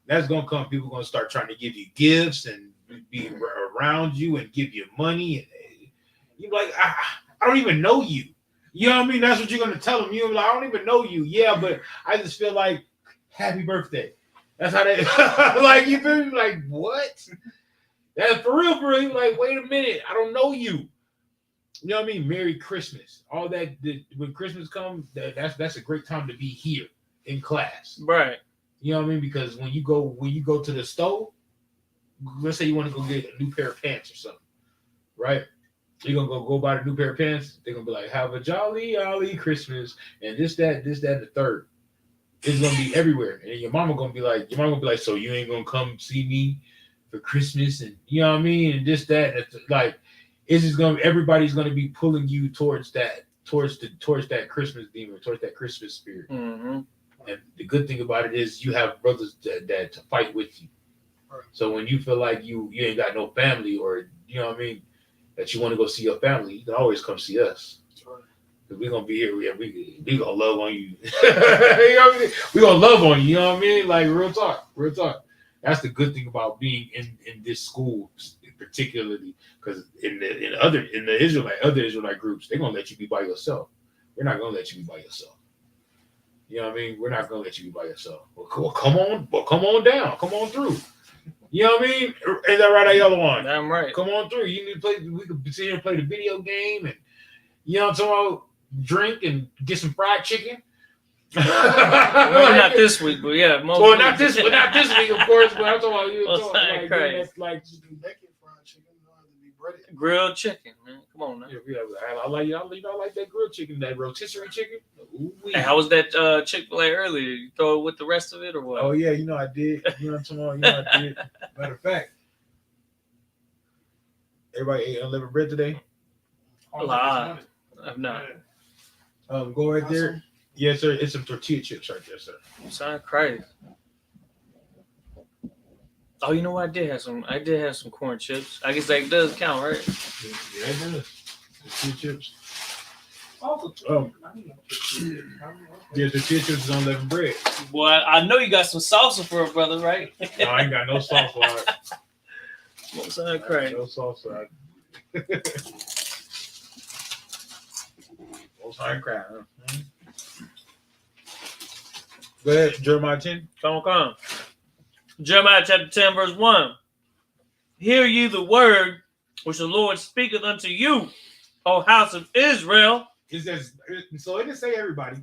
[SPEAKER 3] That's gonna come. People are gonna start trying to give you gifts and be around you and give you money. And you're like, I don't even know you. You know what I mean? That's what you're gonna tell them. You're like, I don't even know you. Yeah, but I just feel like, happy birthday. That's how they like, you feel me? Like, what? That's for real. You're like, wait a minute, I don't know you. You know what I mean? Merry Christmas. All that when Christmas comes, that's a great time to be here in class.
[SPEAKER 5] Right.
[SPEAKER 3] You know what I mean? Because when you go to the store, let's say you want to go get a new pair of pants or something, right? You're gonna go buy a new pair of pants. They're gonna be like, have a jolly Christmas, and this, that, and the third. It's gonna be everywhere. And your mama gonna be like, so you ain't gonna come see me for Christmas, and you know what I mean? And this, that, like, it's just everybody's gonna be pulling you towards that Christmas demon, towards that Christmas spirit.
[SPEAKER 5] Mm-hmm.
[SPEAKER 3] And the good thing about it is you have brothers that to fight with you. So when you feel like you ain't got no family, or you know what I mean, that you want to go see your family, you can always come see us. Because we're gonna be here. We gonna love on you. You know what I mean? We gonna love on you. You know what I mean? Like, real talk. That's the good thing about being in this school, particularly because in the other Israelite groups, they're gonna let you be by yourself. We're not gonna let you be by yourself. You know what I mean? We're not gonna let you be by yourself. Well, come on down. Come on through. You know what I mean? Is that right, y'all one?
[SPEAKER 5] Damn right.
[SPEAKER 3] Come on through. You need to play. We could sit here and play the video game, and you know what I'm talking about, drink and get some fried chicken.
[SPEAKER 5] Well, not this week, but yeah.
[SPEAKER 3] Not this week, of course. But I'm talking about like
[SPEAKER 6] fried chicken,
[SPEAKER 5] grilled chicken, man. Come on now.
[SPEAKER 3] Yeah, I like that grilled chicken, that rotisserie chicken.
[SPEAKER 5] Hey, how was that Chick-fil-A earlier? You throw it with the rest of it or what?
[SPEAKER 3] Oh yeah, you know I did. You know what I'm talking about? I did. Matter of fact, everybody ate unleavened bread today.
[SPEAKER 5] I've not.
[SPEAKER 3] Go right there. Yes, sir. It's some tortilla chips right there, sir.
[SPEAKER 5] Sound crazy. Oh, you know what? I did have some corn chips. I guess that does count, right?
[SPEAKER 3] Yeah, it does. Tortilla chips. Yeah, tortilla chips is on leavened bread.
[SPEAKER 5] Boy, I know you got some salsa for a brother, right?
[SPEAKER 3] No, I ain't got no sauce on it.
[SPEAKER 5] What sound crazy?
[SPEAKER 3] No sauce on it. Most high crap. Huh? Go ahead, Jeremiah 10.
[SPEAKER 5] Come. Jeremiah chapter 10, verse 1. Hear ye the word which the Lord speaketh unto you, O house of Israel.
[SPEAKER 3] It says, so it didn't say everybody.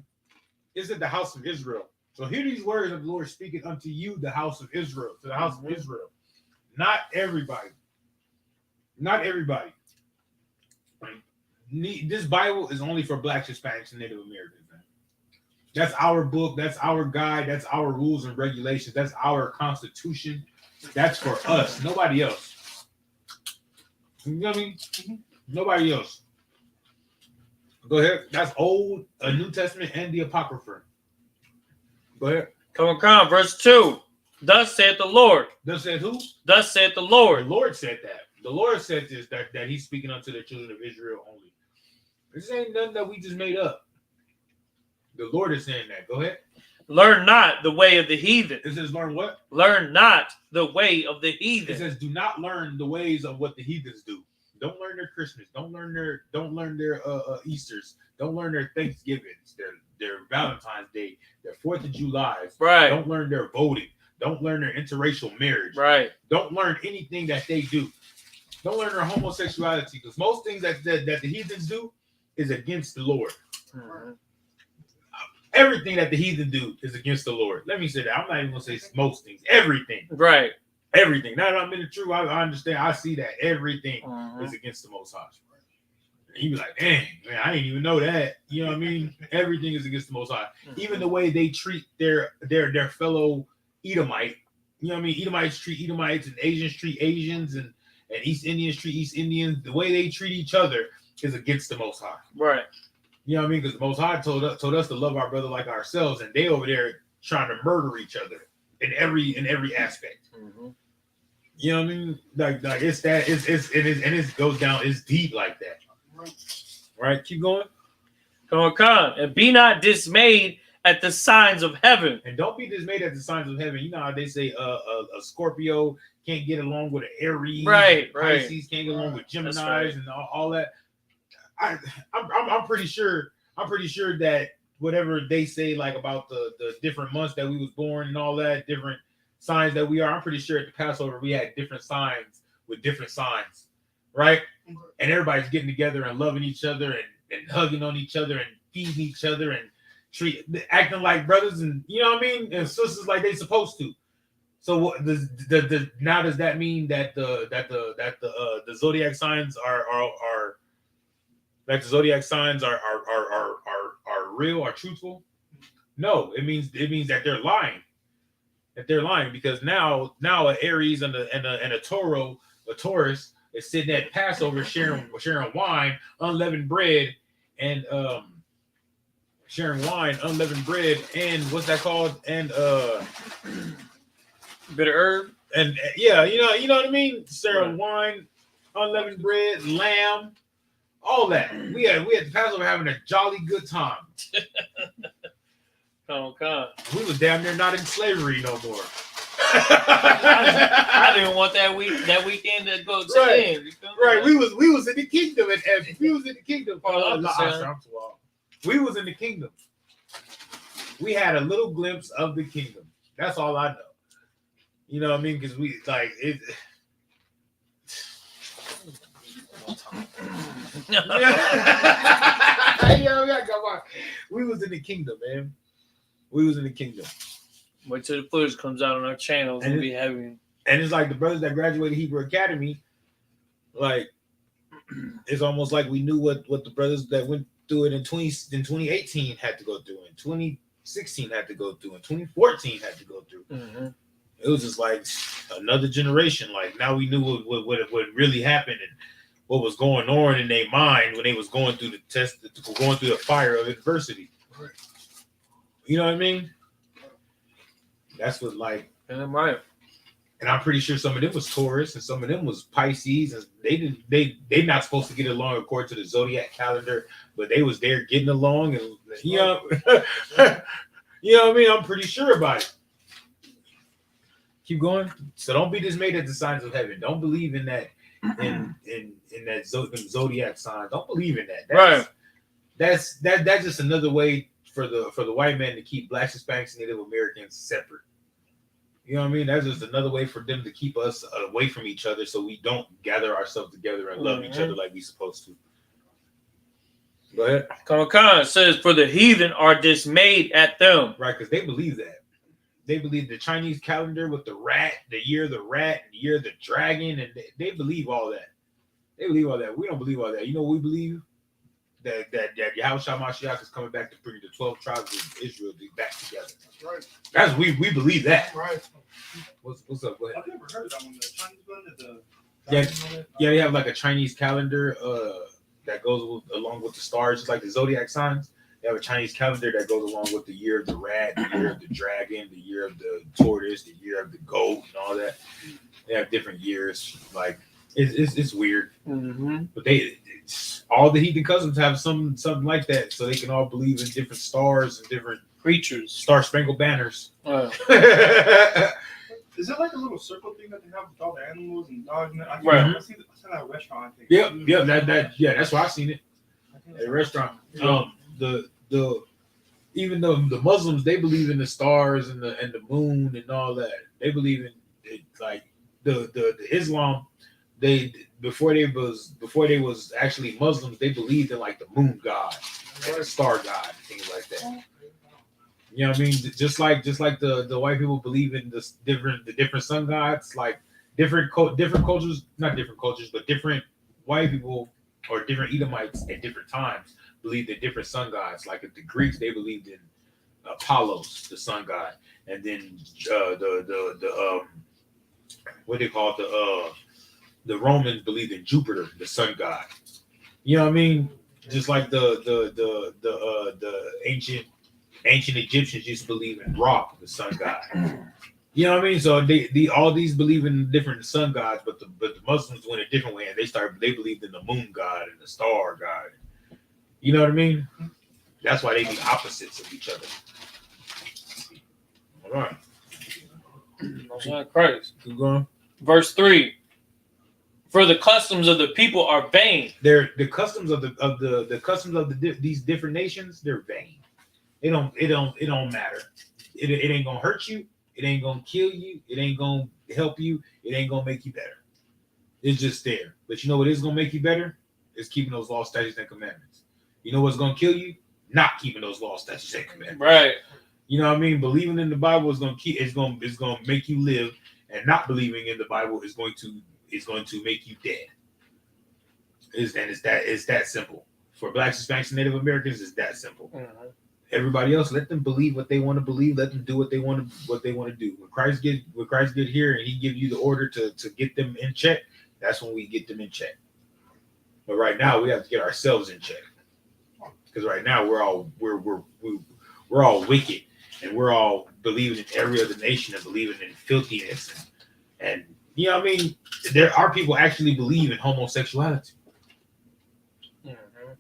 [SPEAKER 3] It said the house of Israel. So hear these words of the Lord speaking unto you, the house of Israel, to the house of Israel. Not everybody. Not everybody. This Bible is only for Blacks, Hispanics, and Native Americans. Man. That's our book. That's our guide. That's our rules and regulations. That's our constitution. That's for us. Nobody else. You know what I mean? Nobody else. Go ahead. That's Old, New Testament, and the Apocrypha. Go ahead.
[SPEAKER 5] Come. Verse 2. Thus saith the Lord.
[SPEAKER 3] Thus said who?
[SPEAKER 5] Thus saith the Lord.
[SPEAKER 3] The Lord said that. The Lord said this, that he's speaking unto the children of Israel only. This ain't nothing that we just made up. The Lord is saying that. Go ahead.
[SPEAKER 5] Learn not the way of the heathen.
[SPEAKER 3] It says learn what?
[SPEAKER 5] Learn not the way of the heathen.
[SPEAKER 3] It says do not learn the ways of what the heathens do. Don't learn their Christmas. Don't learn their Easters. Don't learn their Thanksgivings, their Valentine's Day, their 4th of July.
[SPEAKER 5] Right.
[SPEAKER 3] Don't learn their voting. Don't learn their interracial marriage.
[SPEAKER 5] Right.
[SPEAKER 3] Don't learn anything that they do. Don't learn their homosexuality, because most things that the heathens do is against the Lord.
[SPEAKER 5] Mm-hmm.
[SPEAKER 3] Everything that the heathen do is against the Lord. Let me say that. I'm not even going to say most things. Everything.
[SPEAKER 5] Right.
[SPEAKER 3] Everything. Now that I'm in the truth, I understand. I see that everything is against the Most High. And you be like, dang, man, I didn't even know that. You know what I mean? Everything is against the Most High. Even the way they treat their fellow Edomite. You know what I mean? Edomites treat Edomites, and Asians treat Asians, and East Indians treat East Indians. The way they treat each other is against the Most High.
[SPEAKER 5] Right.
[SPEAKER 3] You know what I mean? Because the Most High told us to love our brother like ourselves, and they over there trying to murder each other in every aspect.
[SPEAKER 5] Mm-hmm.
[SPEAKER 3] You know what I mean? Like it's that it goes down. It's deep like that. Right? Keep going.
[SPEAKER 5] Come, and be not dismayed at the signs of heaven.
[SPEAKER 3] And don't be dismayed at the signs of heaven. You know how they say a Scorpio can't get along with an Aries,
[SPEAKER 5] right?
[SPEAKER 3] Pisces can't get along with Geminis, and all that. I'm pretty sure that whatever they say, like about the different months that we was born and all that, different signs that we are, I'm pretty sure at the Passover we had different signs with different signs, right? And everybody's getting together and loving each other and hugging on each other and feeding each other and acting like brothers, and you know what I mean, and sisters like they supposed to. So now does that mean that the zodiac signs are that the zodiac signs are real, are truthful? No, it means that they're lying. That they're lying, because now an Aries and a Taurus is sitting at Passover sharing wine, unleavened bread, and what's that called? And
[SPEAKER 5] bitter herb.
[SPEAKER 3] And yeah, you know what I mean? Sharing wine, unleavened bread, lamb, all that. We had the Passover having a jolly good time.
[SPEAKER 5] Come.
[SPEAKER 3] We was damn near not in slavery no more.
[SPEAKER 5] I didn't want that weekend to go to end.
[SPEAKER 3] Right. We was in the kingdom, and we was in the kingdom. We was in the kingdom. We had a little glimpse of the kingdom. That's all I know. You know what I mean? Because we like it. We was in the kingdom, man. We was in the kingdom.
[SPEAKER 5] Wait till the footage comes out on our channels and be heavy.
[SPEAKER 3] And it's like the brothers that graduated Hebrew Academy, like it's almost like we knew what the brothers that went through it in 2018 had to go through, in 2016 had to go through, in 2014 had to go through.
[SPEAKER 5] Mm-hmm.
[SPEAKER 3] It was just like another generation. Like now we knew what really happened and what was going on in their mind when they was going through the test, going through the fire of adversity. You know what I mean? That's what like.
[SPEAKER 5] Damn right.
[SPEAKER 3] And I'm pretty sure some of them was Taurus and some of them was Pisces, and they not supposed to get along according to the zodiac calendar, but they was there getting along, and you know, you know what I mean? I'm pretty sure about it. Keep going. So don't be dismayed at the signs of heaven. Don't believe in that in that zodiac sign. Don't believe in that. That's just another way for the white man to keep blacks, Hispanics, and Native Americans separate. You know what I mean? That's just another way for them to keep us away from each other so we don't gather ourselves together and love each other like we supposed to. Go ahead.
[SPEAKER 5] Khan says, for the heathen are dismayed at them.
[SPEAKER 3] Right, because they believe that. They believe the Chinese calendar with the rat, the year of the rat, the year of the dragon, and they believe all that. They believe all that. We don't believe all that. You know what we believe? That Yahweh Mashiach is coming back to bring the 12 tribes of Israel back together.
[SPEAKER 6] That's right.
[SPEAKER 3] That's we believe that.
[SPEAKER 6] Right.
[SPEAKER 3] What's up? Go ahead.
[SPEAKER 4] I've never heard of that one. The Chinese one,
[SPEAKER 3] Yeah, they have like a Chinese calendar that goes along with the stars, just like the zodiac signs. They have a Chinese calendar that goes along with the year of the rat, the year of the dragon, the year of the tortoise, the year of the goat, and all that. They have different years. Like it's weird, but all the heathen cousins have something like that, so they can all believe in different stars and different
[SPEAKER 5] Creatures.
[SPEAKER 3] star-spangled banners.
[SPEAKER 4] Is it like a little circle thing that they have with all the animals and dogs? And I see that at a restaurant. I think.
[SPEAKER 3] Yep. That's why I seen it at a restaurant. Even though the Muslims, they believe in the stars and the moon and all that. They believe in it, like the Islam. Before they was actually Muslims, they believed in like the moon god and the star god and things like that. You know what I mean? Just like the white people believe in the different sun gods, like different cultures, not different cultures, but different white people or different Edomites at different times believed in different sun gods. Like the Greeks, they believed in Apollos, the sun god, and then what they call it, the Romans believed in Jupiter, the sun god. You know what I mean? Just like the ancient Egyptians used to believe in Ra, the sun god. You know what I mean? So they all these believe in different sun gods, but the Muslims went a different way, and they believed in the moon god and the star god. You know what I mean? That's why they be opposites of each other. All right.
[SPEAKER 5] Christ.
[SPEAKER 3] Keep going.
[SPEAKER 5] Verse 3. For the customs of the people are vain.
[SPEAKER 3] The customs of these different nations, they're vain. It don't matter. It ain't gonna hurt you. It ain't gonna kill you. It ain't gonna help you. It ain't gonna make you better. It's just there. But you know what is gonna make you better? It's keeping those laws, statutes, and commandments. You know what's gonna kill you? Not keeping those laws, statutes, and commandments.
[SPEAKER 5] Right.
[SPEAKER 3] You know what I mean? Believing in the Bible is gonna make you live, and not believing in the Bible is going to make you dead. It's that simple. For Blacks, Hispanics, and Native Americans, it's that simple.
[SPEAKER 5] Mm-hmm.
[SPEAKER 3] Everybody else, let them believe what they want to believe. Let them do what they want to do. When Christ get here and He give you the order to get them in check, that's when we get them in check. But right now, we have to get ourselves in check, because right now we're all wicked, and we're all believing in every other nation and believing in filthiness, and you know what I mean. There are people actually believe in homosexuality.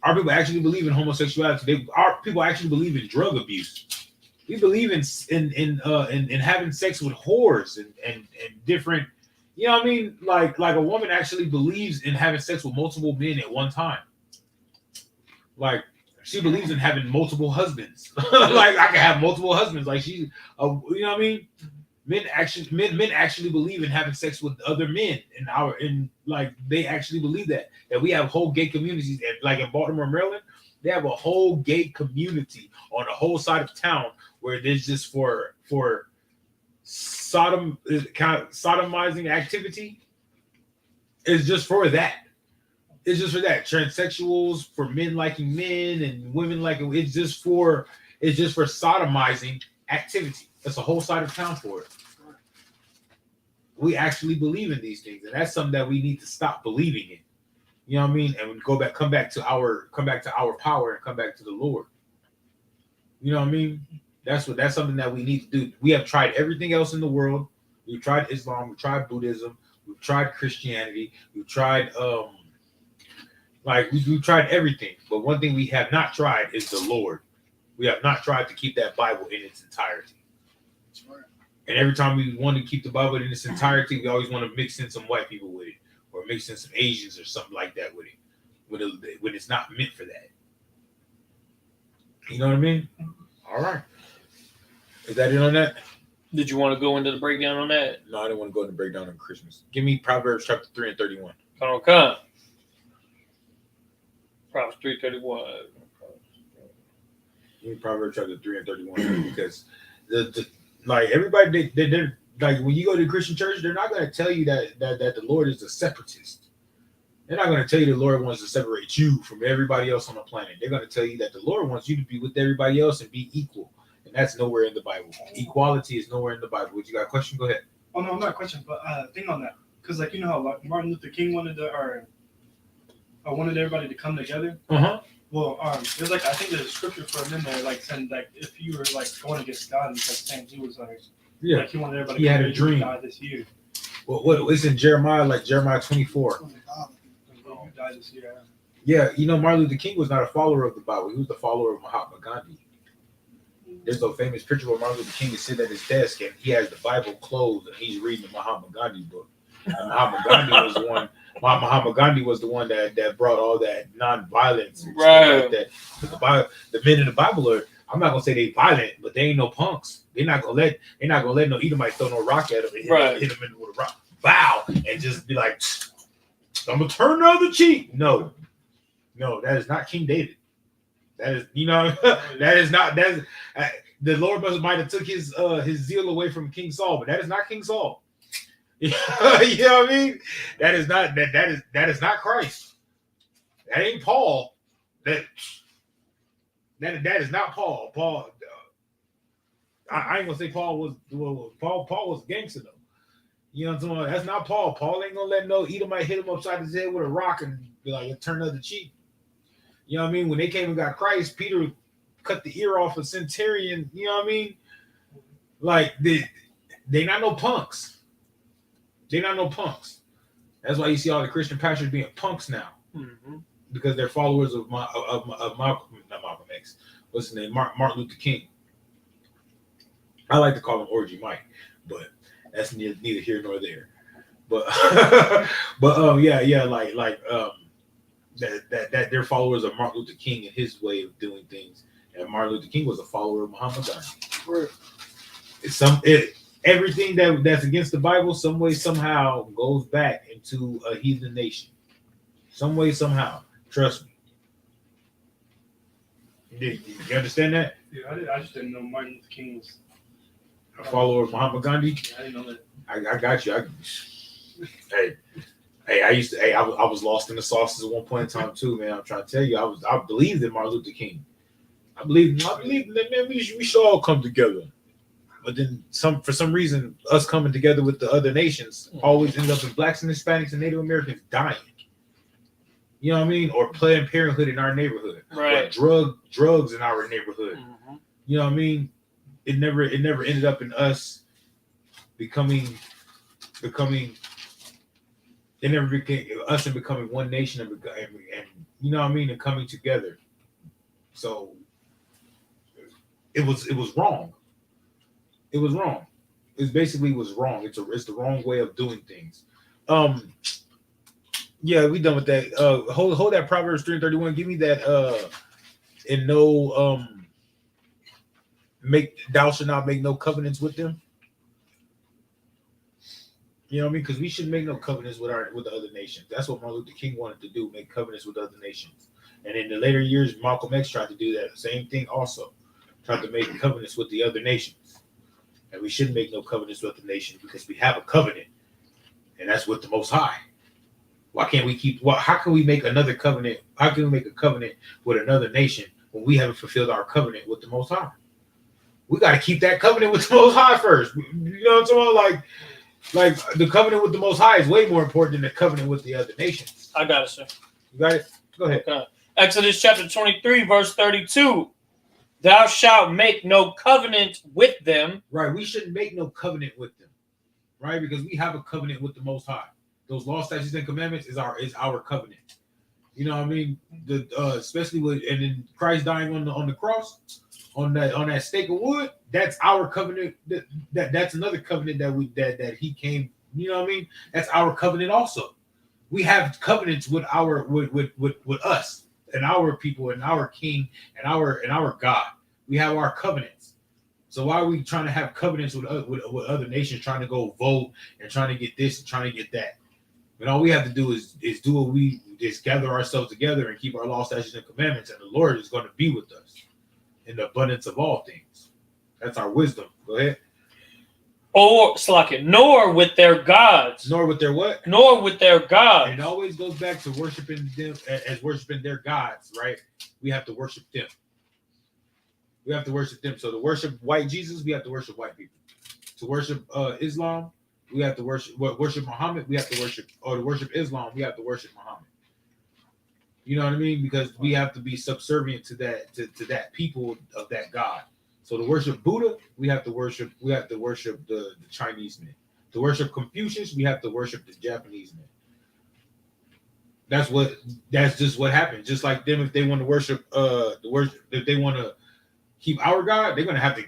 [SPEAKER 3] Our people actually believe in homosexuality. Our people actually believe in drug abuse. We believe in having sex with whores and different. You know what I mean? Like a woman actually believes in having sex with multiple men at one time. Like she believes in having multiple husbands. Like I can have multiple husbands. Like she, you know what I mean? Men actually believe in having sex with other men like they actually believe that we have whole gay communities, and like in Baltimore, Maryland, they have a whole gay community on a whole side of town where there's just for sodomizing activity. It's just for that. It's just for that. Transsexuals, for men liking men and women liking. It's just for sodomizing activity. That's a whole side of town for it. We actually believe in these things, and that's something that we need to stop believing in. You know what I mean? And we come back to our power, and come back to the Lord. You know what I mean? That's something that we need to do. We have tried everything else in the world. We've tried Islam, we've tried Buddhism, we've tried Christianity, we've tried we've tried everything. But one thing we have not tried is the Lord. We have not tried to keep that Bible in its entirety. That's right. And every time we want to keep the Bible in its entirety, we always want to mix in some white people with it, or mix in some Asians or something like that with it, when it's not meant for that. You know what I mean? All right. Is that it on that?
[SPEAKER 5] Did you want to go into the breakdown on that?
[SPEAKER 3] No, I didn't want to go into the breakdown on Christmas. Give me Proverbs chapter 3 and 31.
[SPEAKER 5] Okay. Proverbs 3:31.
[SPEAKER 3] Give me Proverbs chapter 3 and 31 because the like everybody they're like when you go to the Christian church, they're not going to tell you that the Lord is a separatist. They're not going to tell you the Lord wants to separate you from everybody else on the planet. They're going to tell you that the Lord wants you to be with everybody else and be equal. And that's nowhere in the Bible. Equality is nowhere in the Bible. Would you got a question? Go ahead.
[SPEAKER 4] Oh, no, not a question, but think on that. Because, like, you know how like, Martin Luther King wanted everybody to come together?
[SPEAKER 3] Uh-huh.
[SPEAKER 4] Well, there's like, I think there's a scripture for him in there, like, saying, like, if you were, like, going against God, and like, saying he was, like,
[SPEAKER 3] yeah.
[SPEAKER 4] Like, he wanted everybody
[SPEAKER 3] to had a dream.
[SPEAKER 4] Die this year.
[SPEAKER 3] Well, it's in Jeremiah, like Jeremiah 24.
[SPEAKER 4] You died this year.
[SPEAKER 3] Yeah, you know, Martin Luther King was not a follower of the Bible. He was the follower of Mahatma Gandhi. There's a famous picture where Martin Luther King is sitting at his desk and he has the Bible closed and he's reading the Mahatma Gandhi book. And Mahatma Gandhi was the one. Mahatma Gandhi was the one that brought all that non-violence and stuff like that. Because the men in the Bible are, I'm not gonna say they violent, but they ain't no punks. They're not gonna let no Edomite throw no rock at them and hit them with a rock. Bow and just be like, I'm gonna turn the other cheek. No, that is not King David. That is, that is not. That is the Lord might have took his zeal away from King Saul, but that is not King Saul. You know what I mean? That is not Christ. That ain't Paul. That is not Paul. Paul. I ain't gonna say Paul was. Paul was a gangster though. You know what I'm saying? That's not Paul. Paul ain't gonna let no Edomite hit him upside his head with a rock and be like, turn the other cheek. You know what I mean? When they came and got Christ, Peter cut the ear off a centurion. You know what I mean? Like they not no punks. They not no punks. That's why you see all the Christian pastors being punks now, because they're followers of Malcolm X. What's his name? Martin Luther King. I like to call him Orgy Mike, but that's neither here nor there. But that they're followers of Martin Luther King and his way of doing things. And Martin Luther King was a follower of Muhammad Gandhi. Right. Everything that's against the Bible, some way, somehow goes back into a heathen nation. Some way, somehow. Trust me. You understand that?
[SPEAKER 4] Yeah, I just didn't know Martin Luther King was
[SPEAKER 3] a follower of Muhammad Gandhi.
[SPEAKER 4] Yeah, I didn't know that.
[SPEAKER 3] I got you. I was lost in the sauces at one point in time too, man. I'm trying to tell you, I believed in Martin Luther King. I believe that, man, we should all come together. But then for some reason, us coming together with the other nations always end up in blacks and Hispanics and Native Americans dying. You know what I mean? Or Planned Parenthood in our neighborhood.
[SPEAKER 5] Right.
[SPEAKER 3] Or drugs in our neighborhood.
[SPEAKER 5] Mm-hmm.
[SPEAKER 3] You know what I mean? It never ended up in us becoming it never became us and becoming one nation and you know what I mean, and coming together. So it was wrong. It was wrong. It basically was wrong. It's the wrong way of doing things. Yeah, we done with that. Hold that Proverbs 3:31. Give me that. And no, thou shalt not make no covenants with them. You know what I mean? Because we shouldn't make no covenants with the other nations. That's what Martin Luther King wanted to do, make covenants with other nations. And in the later years, Malcolm X tried to do that same thing also. Tried to make covenants with the other nations. And we shouldn't make no covenants with the nations because we have a covenant. And that's with the Most High. Why can't we how can we make another covenant? How can we make a covenant with another nation when we haven't fulfilled our covenant with the Most High? We got to keep that covenant with the Most High first. You know what I'm talking about? Like the covenant with the Most High is way more important than the covenant with the other nations.
[SPEAKER 5] I got it, sir.
[SPEAKER 3] You got it? Go ahead.
[SPEAKER 5] Okay. Exodus chapter 23, verse 32. Thou shalt make no covenant with them.
[SPEAKER 3] Right. We shouldn't make no covenant with them. Right? Because we have a covenant with the Most High. Those law, statutes, and commandments is our covenant. You know what I mean? Especially with and then Christ dying on the cross, on that stake of wood. That's our covenant. That's another covenant that he came. You know what I mean? That's our covenant also. We have covenants with us and our people and our king and our God. We have our covenants. So why are we trying to have covenants with other nations, trying to go vote and trying to get this and trying to get that? But all we have to do is do what we just gather ourselves together and keep our law, statutes, and commandments, and the Lord is going to be with us in the abundance of all things. That's our wisdom. Go ahead.
[SPEAKER 5] Or nor with their gods.
[SPEAKER 3] Nor with their what?
[SPEAKER 5] Nor with their gods.
[SPEAKER 3] And it always goes back to worshiping them as worshiping their gods, right? We have to worship them. We have to worship them. So to worship white Jesus, we have to worship white people. To worship Islam, we have to worship Muhammad. We have to worship, or to worship Islam, we have to worship Muhammad. You know what I mean? Because we have to be subservient to that people of that God. So to worship Buddha, we have to worship the Chinese men. To worship Confucius, we have to worship the Japanese men. That's just what happened. Just like them, if they want to worship if they want to keep our God, they're gonna have to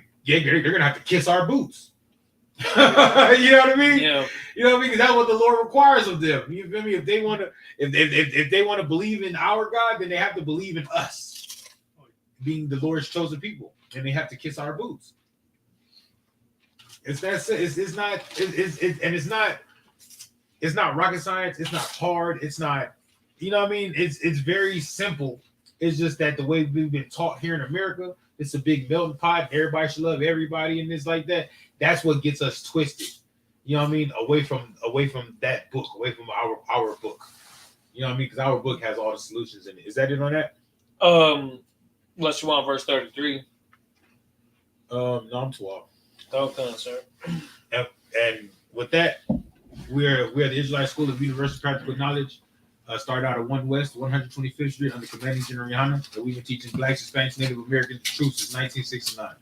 [SPEAKER 3] kiss our boots. You know what I mean?
[SPEAKER 5] Yeah.
[SPEAKER 3] You know what I mean? Because that's what the Lord requires of them. You feel me? If they want to believe in our God, then they have to believe in us, being the Lord's chosen people, and they have to kiss our boots. It's not rocket science. It's not hard. It's not, you know what I mean? It's very simple. It's just that the way we've been taught here in America, it's a big melting pot. Everybody should love everybody, and it's like that. That's what gets us twisted. You know what I mean? Away from that book, away from our book. You know what I mean? Because our book has all the solutions in it. Is that it on that?
[SPEAKER 5] Unless you want verse 33.
[SPEAKER 3] No, I'm 12.
[SPEAKER 5] Okay, sir.
[SPEAKER 3] And with that, we're the Israelite School of Universal Practical Knowledge. Started out at 1 West, 125th Street under Commanding General Yana. That we've been teaching Blacks, Hispanics, Native Americans the truth since 1969.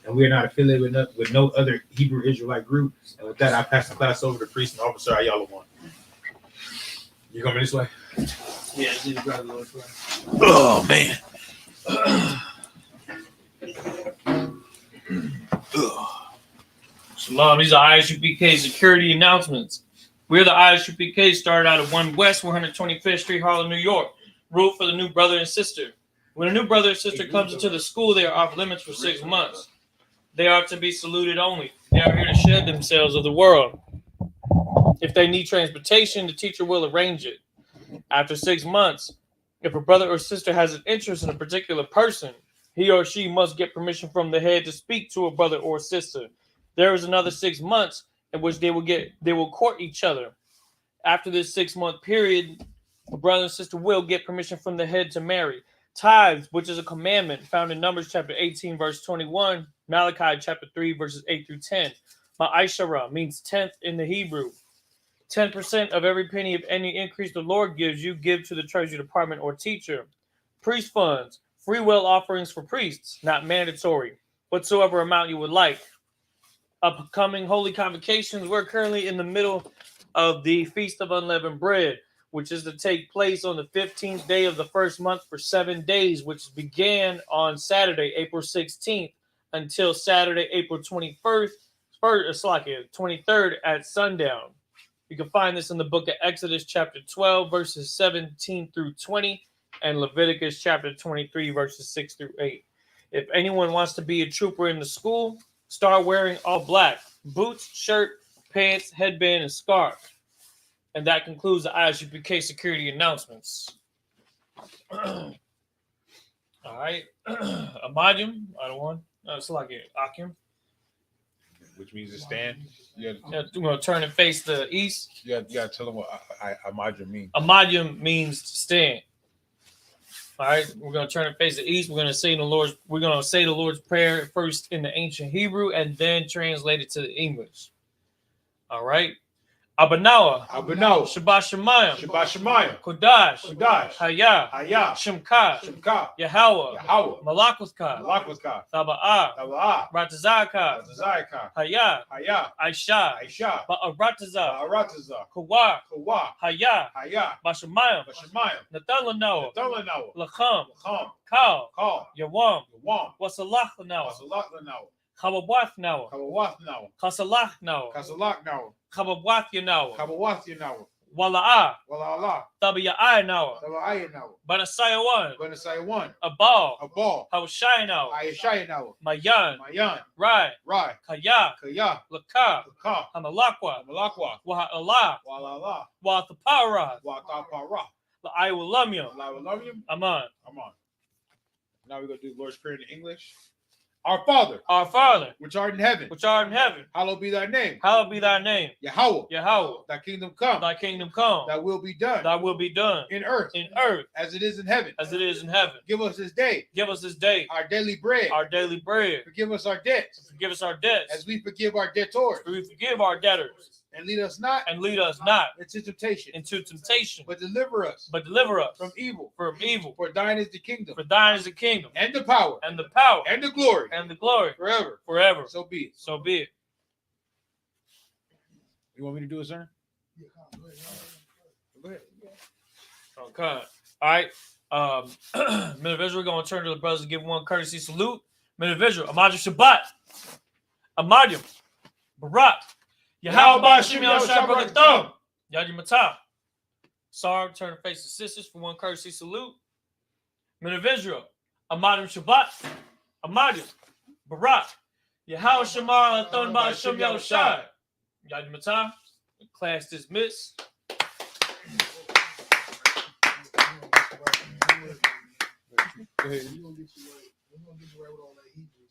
[SPEAKER 3] And we are not affiliated with no other Hebrew Israelite group. And with that, I pass the class over to Priest and Officer Ayala. You coming this way?
[SPEAKER 5] Yeah, I need to grab the Lord's way.
[SPEAKER 2] Oh, man.
[SPEAKER 5] Shalom, these are I.S.U.P.K security announcements. We're the I.S.U.P.K, started out at 1 West, 125th Street, Harlem, New York. Rule for the new brother and sister. When a new brother or sister comes into the school, they are off limits for 6 months. They are to be saluted only. They are here to shed themselves of the world. If they need transportation, the teacher will arrange it. After 6 months, if a brother or sister has an interest in a particular person, he or she must get permission from the head to speak to a brother or sister. There is another 6 months in which they will court each other. After this 6-month period, a brother and sister will get permission from the head to marry. Tithes, which is a commandment found in Numbers chapter 18, verse 21, Malachi chapter 3, verses 8 through 10. Ma'ashara means 10th in the Hebrew. 10% of every penny of any increase the Lord gives you, give to the treasury department or teacher. Priest funds, free will offerings for priests, not mandatory. Whatsoever amount you would like. Upcoming holy convocations, we're currently in the middle of the Feast of Unleavened Bread, which is to take place on the 15th day of the first month for 7 days, which began on Saturday, April 16th, until Saturday, April 23rd at sundown. You can find this in the book of Exodus chapter 12, verses 17 through 20, and Leviticus chapter 23, verses 6 through 8. If anyone wants to be a trooper in the school, start wearing all black: boots, shirt, pants, headband, and scarf. And that concludes the I.S.U.P.K security announcements. All right. Amadium, I don't want. It's like Akim.
[SPEAKER 3] Which means to stand.
[SPEAKER 5] We're going to turn and face the east.
[SPEAKER 3] You got to tell them what Amadium means.
[SPEAKER 5] Amadium means to stand. All right, we're going to turn and face the east. We're going to say the Lord's Prayer first in the ancient Hebrew and then translate it to the English. All right. Abanawa,
[SPEAKER 3] Abano,
[SPEAKER 5] Shabbat Shemayim,
[SPEAKER 3] Shabbat Shemayim,
[SPEAKER 5] Kodash,
[SPEAKER 3] Kodash,
[SPEAKER 5] Hayah,
[SPEAKER 3] Hayah,
[SPEAKER 5] Shemka,
[SPEAKER 3] Shemka,
[SPEAKER 5] Yahweh,
[SPEAKER 3] Yahweh,
[SPEAKER 5] Malakuska,
[SPEAKER 3] Malakuska,
[SPEAKER 5] Taba'ah,
[SPEAKER 3] Taba'ah,
[SPEAKER 5] Ratazaka,
[SPEAKER 3] Zayaka,
[SPEAKER 5] Hayah,
[SPEAKER 3] Hayah,
[SPEAKER 5] Aisha,
[SPEAKER 3] Aisha,
[SPEAKER 5] Ba'arataza,
[SPEAKER 3] Arataza,
[SPEAKER 5] Kawa,
[SPEAKER 3] Kawa,
[SPEAKER 5] Hayah,
[SPEAKER 3] Hayah,
[SPEAKER 5] Bashamayim,
[SPEAKER 3] Bashamayim,
[SPEAKER 5] Nathalanoah,
[SPEAKER 3] Tolano,
[SPEAKER 5] Lacham,
[SPEAKER 3] Lacham,
[SPEAKER 5] Kal,
[SPEAKER 3] Call,
[SPEAKER 5] Yawam,
[SPEAKER 3] Wam,
[SPEAKER 5] Wasalachanoah,
[SPEAKER 3] Wasalaknao,
[SPEAKER 5] Chabawathnoah,
[SPEAKER 3] Kawawathno,
[SPEAKER 5] Kasalachnoah,
[SPEAKER 3] Kasalakno,
[SPEAKER 5] Chabawathyanawah,
[SPEAKER 3] Kawawathino,
[SPEAKER 5] Wala'ah,
[SPEAKER 3] Wala Allah,
[SPEAKER 5] Tabiya'ayanoah,
[SPEAKER 3] Tabayano,
[SPEAKER 5] Banasayawan,
[SPEAKER 3] Benasai one,
[SPEAKER 5] Abal,
[SPEAKER 3] a ball,
[SPEAKER 5] Hawashayanoah,
[SPEAKER 3] Ayashayano,
[SPEAKER 5] Mayan,
[SPEAKER 3] Mayan,
[SPEAKER 5] Rai,
[SPEAKER 3] Rai,
[SPEAKER 5] Kaya,
[SPEAKER 3] Kaya,
[SPEAKER 5] Laka,
[SPEAKER 3] Ka,
[SPEAKER 5] Hamalakwa,
[SPEAKER 3] Malakwa,
[SPEAKER 5] Waha'Allah,
[SPEAKER 3] Wala Allah,
[SPEAKER 5] Wathapara,
[SPEAKER 3] Watapara,
[SPEAKER 5] La'aywalamyam,
[SPEAKER 3] Lawalamium.
[SPEAKER 5] Aman.
[SPEAKER 3] Come on. Now we're going to do the Lord's Prayer in English. Our Father,
[SPEAKER 5] Our Father,
[SPEAKER 3] which art in heaven,
[SPEAKER 5] which art in heaven,
[SPEAKER 3] hallowed be thy name.
[SPEAKER 5] hallowed be thy name.
[SPEAKER 3] Yahweh,
[SPEAKER 5] Yahweh,
[SPEAKER 3] thy kingdom come,
[SPEAKER 5] thy kingdom come,
[SPEAKER 3] thy will be done
[SPEAKER 5] thy will be done
[SPEAKER 3] in earth
[SPEAKER 5] in earth
[SPEAKER 3] as it is in heaven.
[SPEAKER 5] as it is in heaven.
[SPEAKER 3] Give us this day
[SPEAKER 5] Give us this day
[SPEAKER 3] our daily bread.
[SPEAKER 5] our daily bread.
[SPEAKER 3] Forgive us our debts
[SPEAKER 5] Forgive us our debts
[SPEAKER 3] as we forgive our debtors.
[SPEAKER 5] as we forgive our debtors.
[SPEAKER 3] And lead us not
[SPEAKER 5] And lead us not
[SPEAKER 3] into temptation,
[SPEAKER 5] into temptation,
[SPEAKER 3] but deliver us
[SPEAKER 5] but deliver us
[SPEAKER 3] from evil.
[SPEAKER 5] from evil.
[SPEAKER 3] For thine is the kingdom,
[SPEAKER 5] For thine is the kingdom,
[SPEAKER 3] and the power,
[SPEAKER 5] and the power,
[SPEAKER 3] and the glory,
[SPEAKER 5] and the glory,
[SPEAKER 3] forever.
[SPEAKER 5] forever.
[SPEAKER 3] So be it.
[SPEAKER 5] So be it.
[SPEAKER 3] You want me to do it, sir? Go ahead.
[SPEAKER 5] Okay. All right. Men of Israel, we're going to turn to the brothers and give one courtesy salute. Men of Israel, Amadim Shabbat, Amadim, Barak, Yahweh Bashim Yahushua Barakatum, Yadi Matah. Sorry, turn to face the sisters for one courtesy salute. Men of Israel, Amadim Shabbat, Amadim, Barak, Yahweh Shamar Athon Bashim Yahushua, Yadi Matah. Class dismissed.
[SPEAKER 3] Go ahead.
[SPEAKER 6] We're gonna get you right with all that Hebrew.